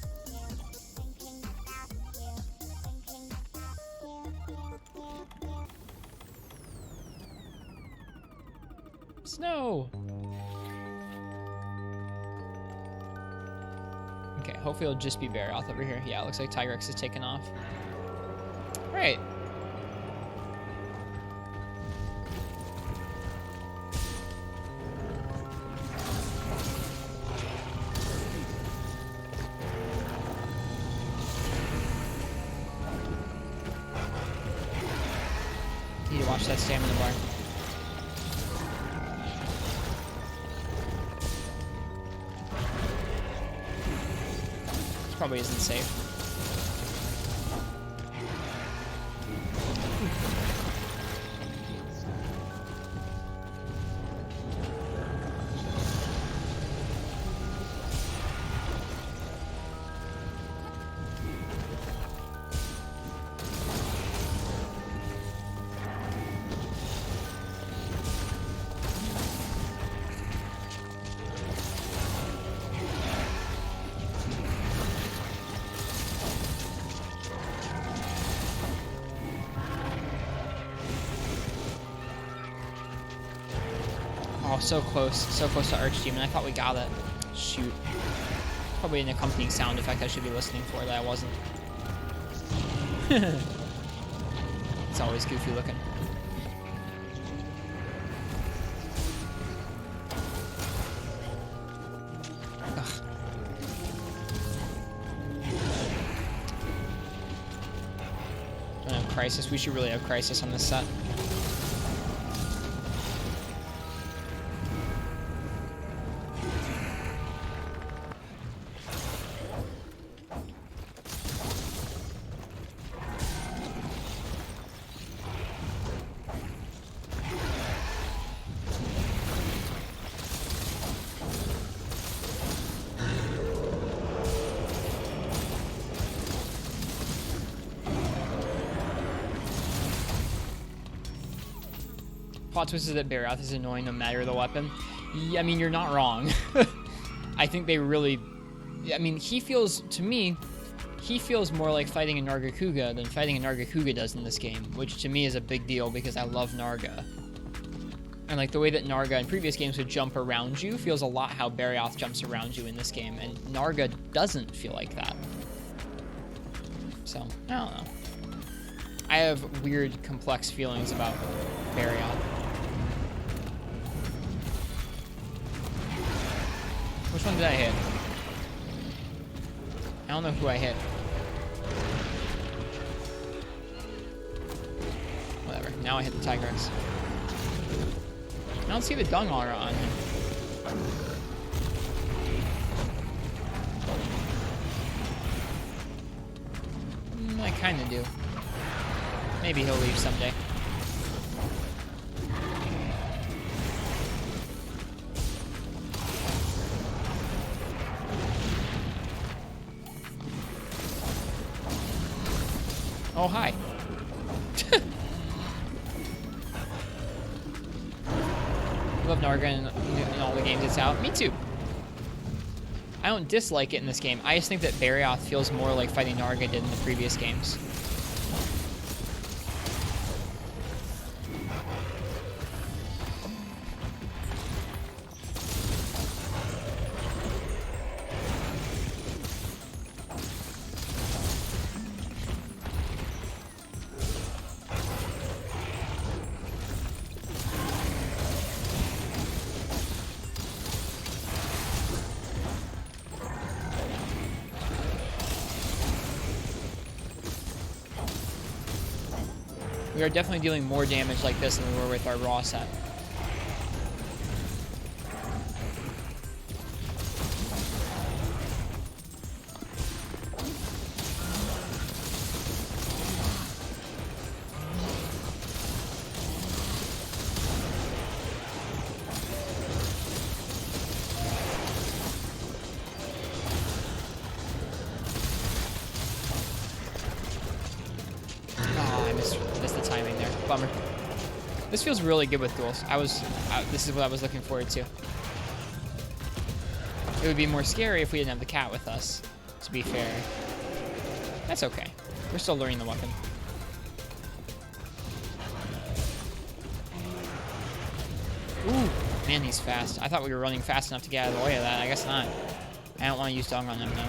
Snow! Okay, hopefully it'll just be Barioth over here. Yeah, it looks like Tigrex is taken off. Alright. Need to watch that stamina bar. This probably isn't safe. Oh, so close to Archdemon. I thought we got it. Shoot. Probably an accompanying sound effect I should be listening for that I wasn't. It's always goofy looking. Ugh. Don't have Crisis. We should really have Crisis on this set. Plot twist is that Barioth is annoying no matter the weapon. Yeah, I mean, you're not wrong. I think they really... I mean, he feels, to me, he feels more like fighting a Nargacuga than fighting a Nargacuga does in this game, which to me is a big deal because I love Narga. And like the way that Narga in previous games would jump around you feels a lot how Barioth jumps around you in this game, and Narga doesn't feel like that. So, I don't know. I have weird, complex feelings about Barioth. Which one did I hit? I don't know who I hit. Whatever. Now I hit the Tigrex. I don't see the dung aura on him. I kind of do. Maybe he'll leave someday. Oh, hi. Love Narga in all the games it's out. Me too. I don't dislike it in this game. I just think that Barioth feels more like fighting Narga did in the previous games. We are definitely dealing more damage like this than we were with our raw set. Bummer. This feels really good with duels. This is what I was looking forward to. It would be more scary if we didn't have the cat with us, to be fair. That's okay. We're still learning the weapon. Ooh, man, he's fast. I thought we were running fast enough to get out of the way of that. I guess not. I don't want to use dung on him, though.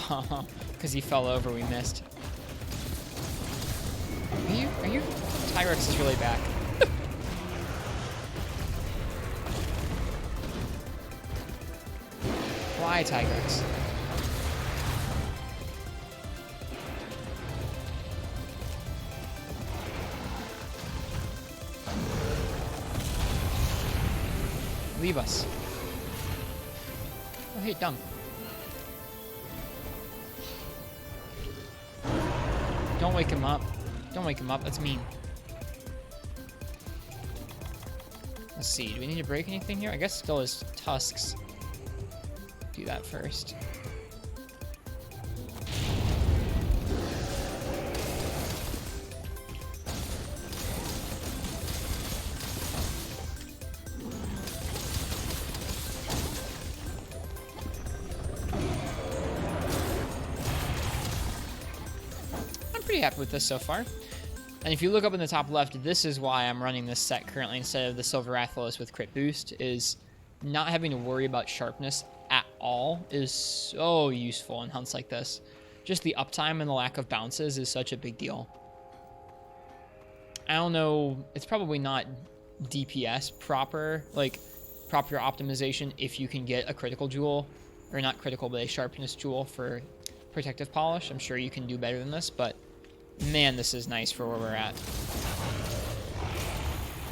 Oh, because he fell over, we missed. Are you? Tigrex is really back. Why, Tigrex? Leave us. Oh, hey, dumb. Don't wake him up. Don't wake him up. That's mean. Let's see. Do we need to break anything here? I guess still his tusks. Do that first. pretty happy with this so far. And if you look up in the top left, this is why I'm running this set currently instead of the Silver Rathalos with crit boost, is not having to worry about sharpness at all is so useful in hunts like this. Just the uptime and the lack of bounces is such a big deal. I don't know, it's probably not DPS proper, like proper optimization if you can get a critical jewel, or not critical, but a sharpness jewel for protective polish. I'm sure you can do better than this, but man, this is nice for where we're at.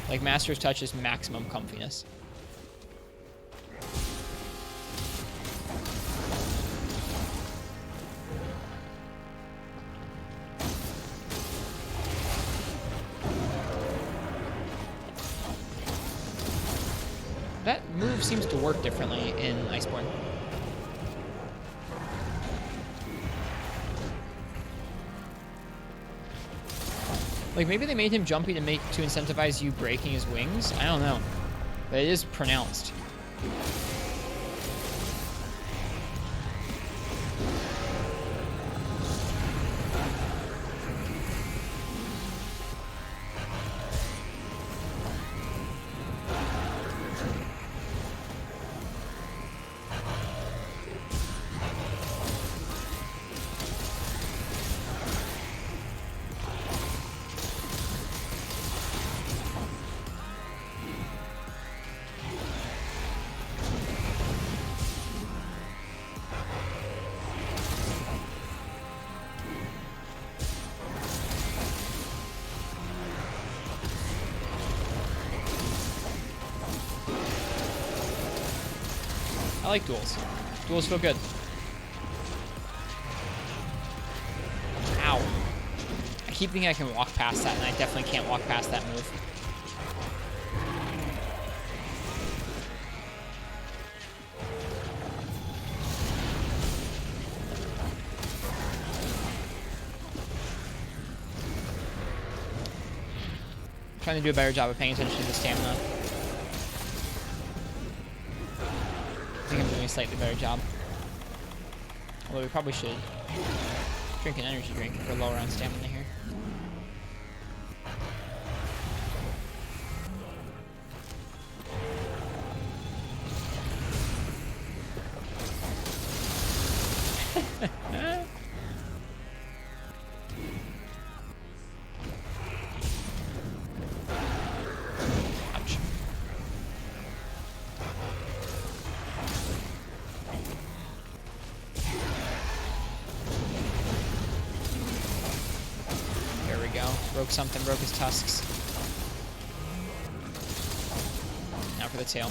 Like, Master's Touch is maximum comfiness. That move seems to work differently in Iceborne. Like, maybe they made him jumpy to incentivize you breaking his wings? I don't know. But it is pronounced. I like duels. Duels feel good. Ow. I keep thinking I can walk past that, and I definitely can't walk past that move. I'm trying to do a better job of paying attention to the stamina. I think I'm doing a slightly better job. Although we probably should drink an energy drink if we're lower on stamina here. Ouch. There we go. Broke something, broke his tusks. Now for the tail.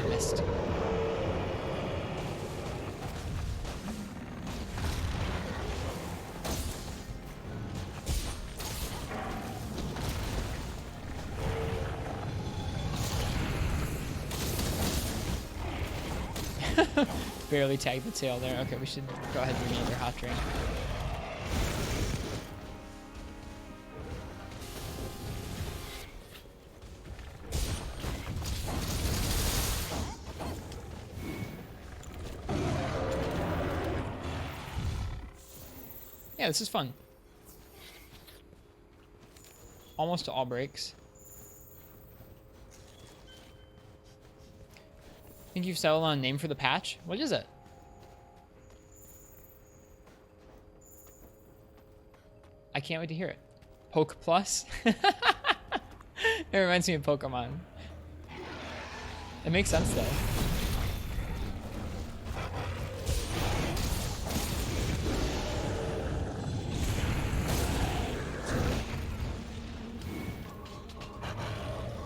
Missed. Barely tagged the tail there. Okay, we should go ahead and do another hot drink. Yeah, this is fun. Almost to all breaks. Think you've settled on a name for the patch? What is it? I can't wait to hear it. Poke Plus? It reminds me of Pokemon. It makes sense though.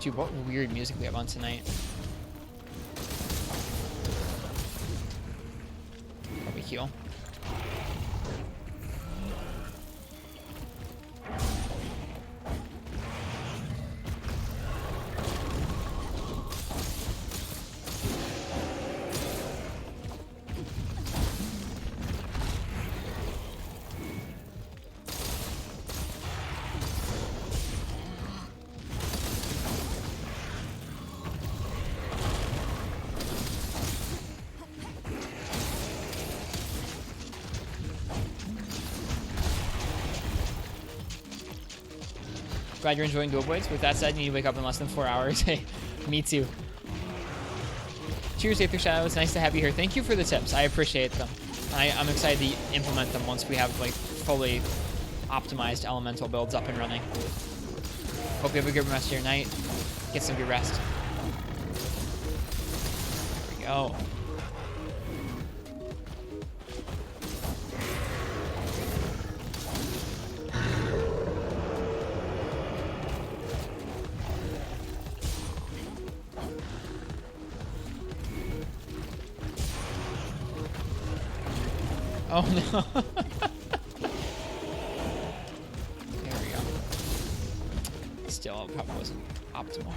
Dude, what weird music we have on tonight. Probably heal. Glad you're enjoying Dual Blades. With that said, you need to wake up in less than 4 hours. Hey, me too. Cheers, Aether Shadow. It's nice to have you here. Thank you for the tips. I appreciate them. I'm excited to implement them once we have like fully optimized elemental builds up and running. Hope you have a good rest of your night. Get some good rest. There we go. Oh no. There we go. Still, it probably wasn't optimal.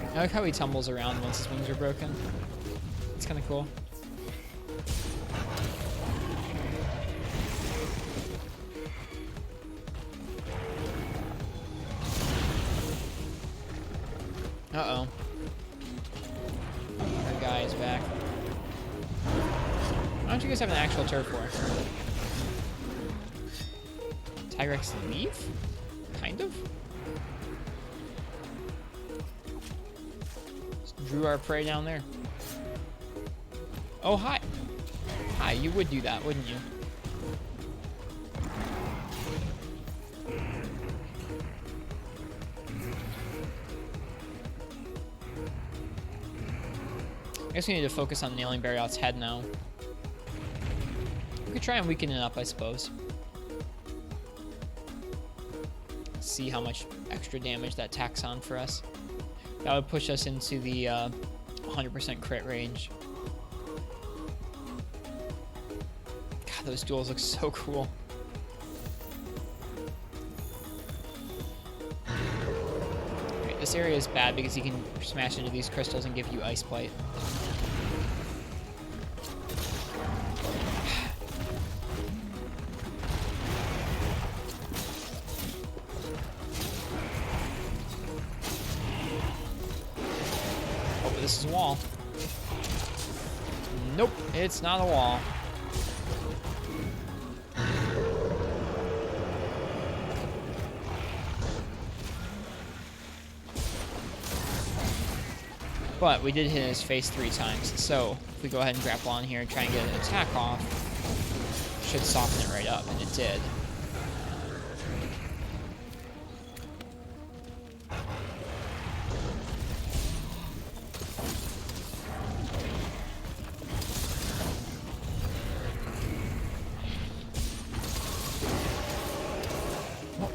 I like how he tumbles around once his wings are broken. It's kind of cool. Uh-oh. Our guy is back. Why don't you guys have an actual turf war? Tigrex leave? Kind of? Drew our prey down there. Oh, hi. Hi, you would do that, wouldn't you? I guess we need to focus on nailing Barriot's head now. We could try and weaken it up, I suppose. See how much extra damage that tacks on for us. That would push us into the 100% crit range. God, those duels look so cool. Right, this area is bad because you can smash into these crystals and give you ice plate. This is a wall. Nope, it's not a wall. But we did hit his face 3 times, so if we go ahead and grapple on here and try and get an attack off, should soften it right up, and it did.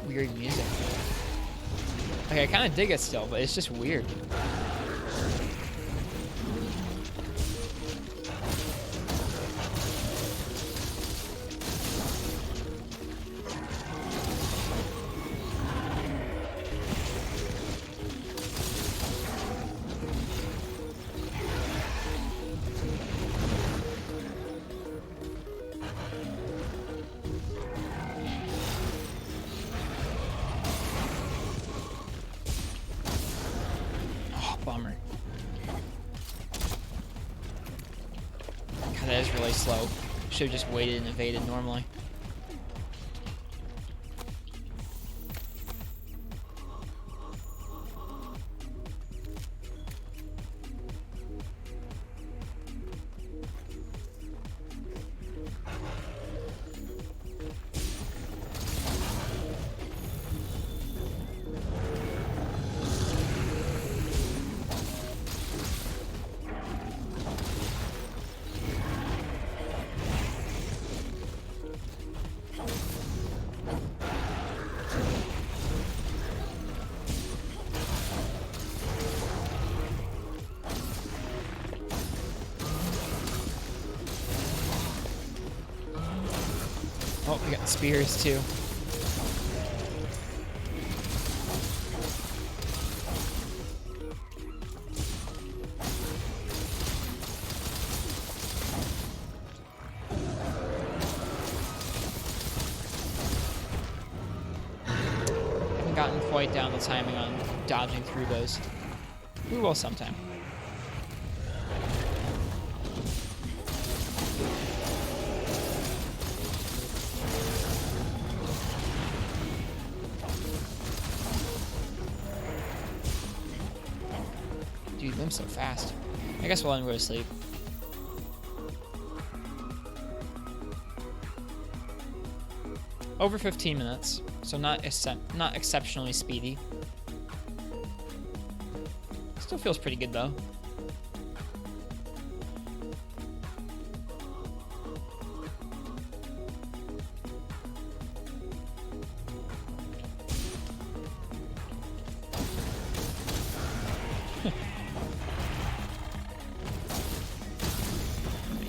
Weird music. Okay, I kind of dig it still, but it's just weird. Bummer. God, that is really slow. Should have just waited and evaded normally. Oh, we got spears too. quite down the timing on dodging through those. We will sometime. Dude, limb's so fast. I guess we'll let him go to sleep. Over 15 minutes, so not exceptionally speedy. Still feels pretty good though.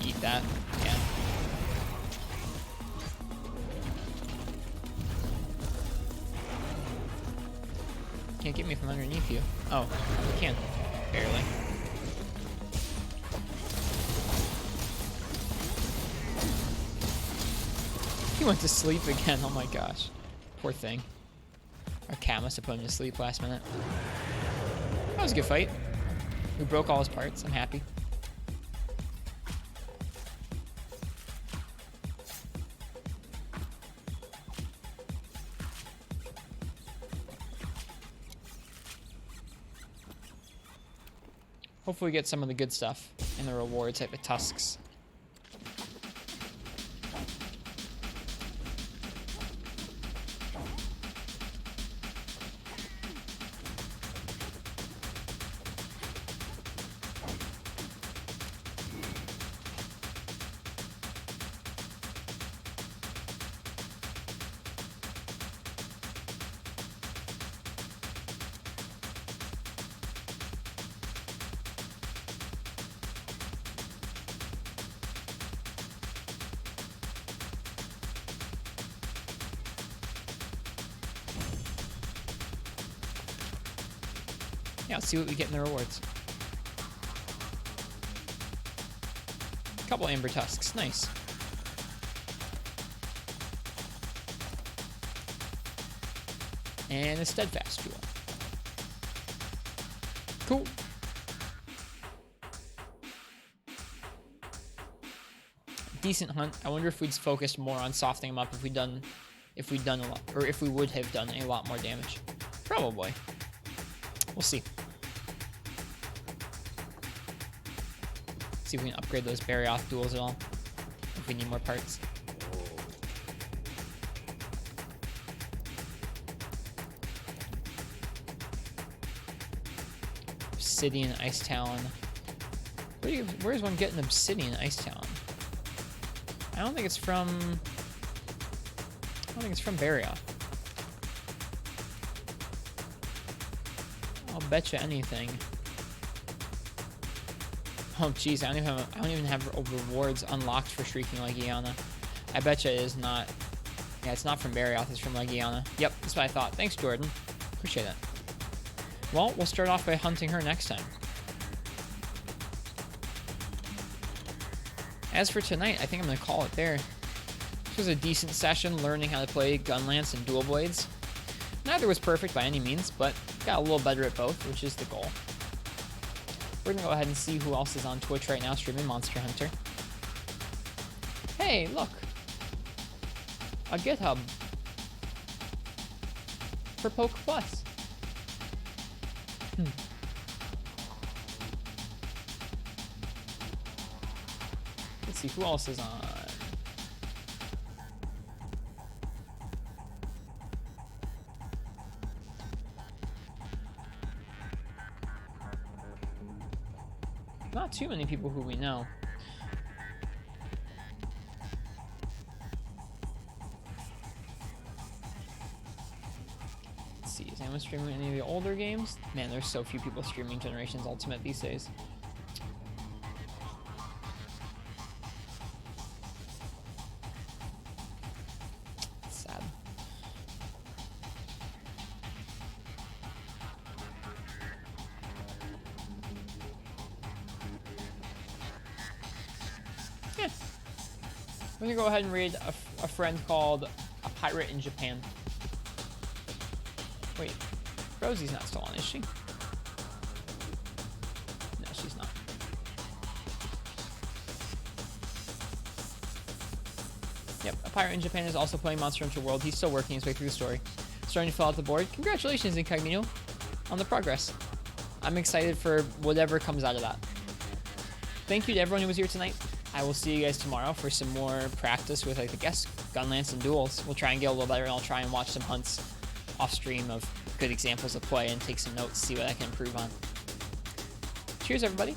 Eat that. Yeah. Can't get me from underneath you. Oh, you can. Barely. He went to sleep again. Oh my gosh. Poor thing. Our cat must have put him to sleep last minute. That was a good fight. We broke all his parts. I'm happy. Hopefully we get some of the good stuff in the rewards like the tusks. Yeah, let's see what we get in the rewards. A couple amber tusks, nice. And a steadfast jewel. Cool. Decent hunt. I wonder if we'd focused more on softening them up if we'd done a lot, or if we would have done a lot more damage. Probably. We'll see. See if we can upgrade those Barioth duels at all. If we need more parts. Obsidian Ice Talon. Where is one getting Obsidian Ice Talon? I don't think it's from Barioth. I'll bet you anything. Oh jeez, I don't even have rewards unlocked for Shrieking Legiana. I bet you it is not. Yeah, it's not from Barioth, it's from Legiana. Yep, that's what I thought. Thanks, Jordan. Appreciate it. Well, we'll start off by hunting her next time. As for tonight, I think I'm going to call it there. This was a decent session learning how to play Gunlance and Dual Blades. Neither was perfect by any means, but got a little better at both, which is the goal. We're going to go ahead and see who else is on Twitch right now streaming Monster Hunter. Hey, look. A GitHub. For Poke Plus. Let's see, who else is on? Not too many people who we know. Let's see, is anyone streaming any of the older games? Man, there's so few people streaming Generations Ultimate these days. Sad. Yeah. I'm gonna go ahead and read a friend called A Pirate in Japan. Wait, Rosie's not still on, is she? No, she's not. Yep, a pirate in Japan is also playing Monster Hunter World. He's still working his way through the story. Starting to fill out the board. Congratulations, Incognito, on the progress. I'm excited for whatever comes out of that. Thank you to everyone who was here tonight. I will see you guys tomorrow for some more practice with, I guess, Gunlance and duels. We'll try and get a little better, and I'll try and watch some hunts off stream of good examples of play and take some notes, see what I can improve on. Cheers, everybody.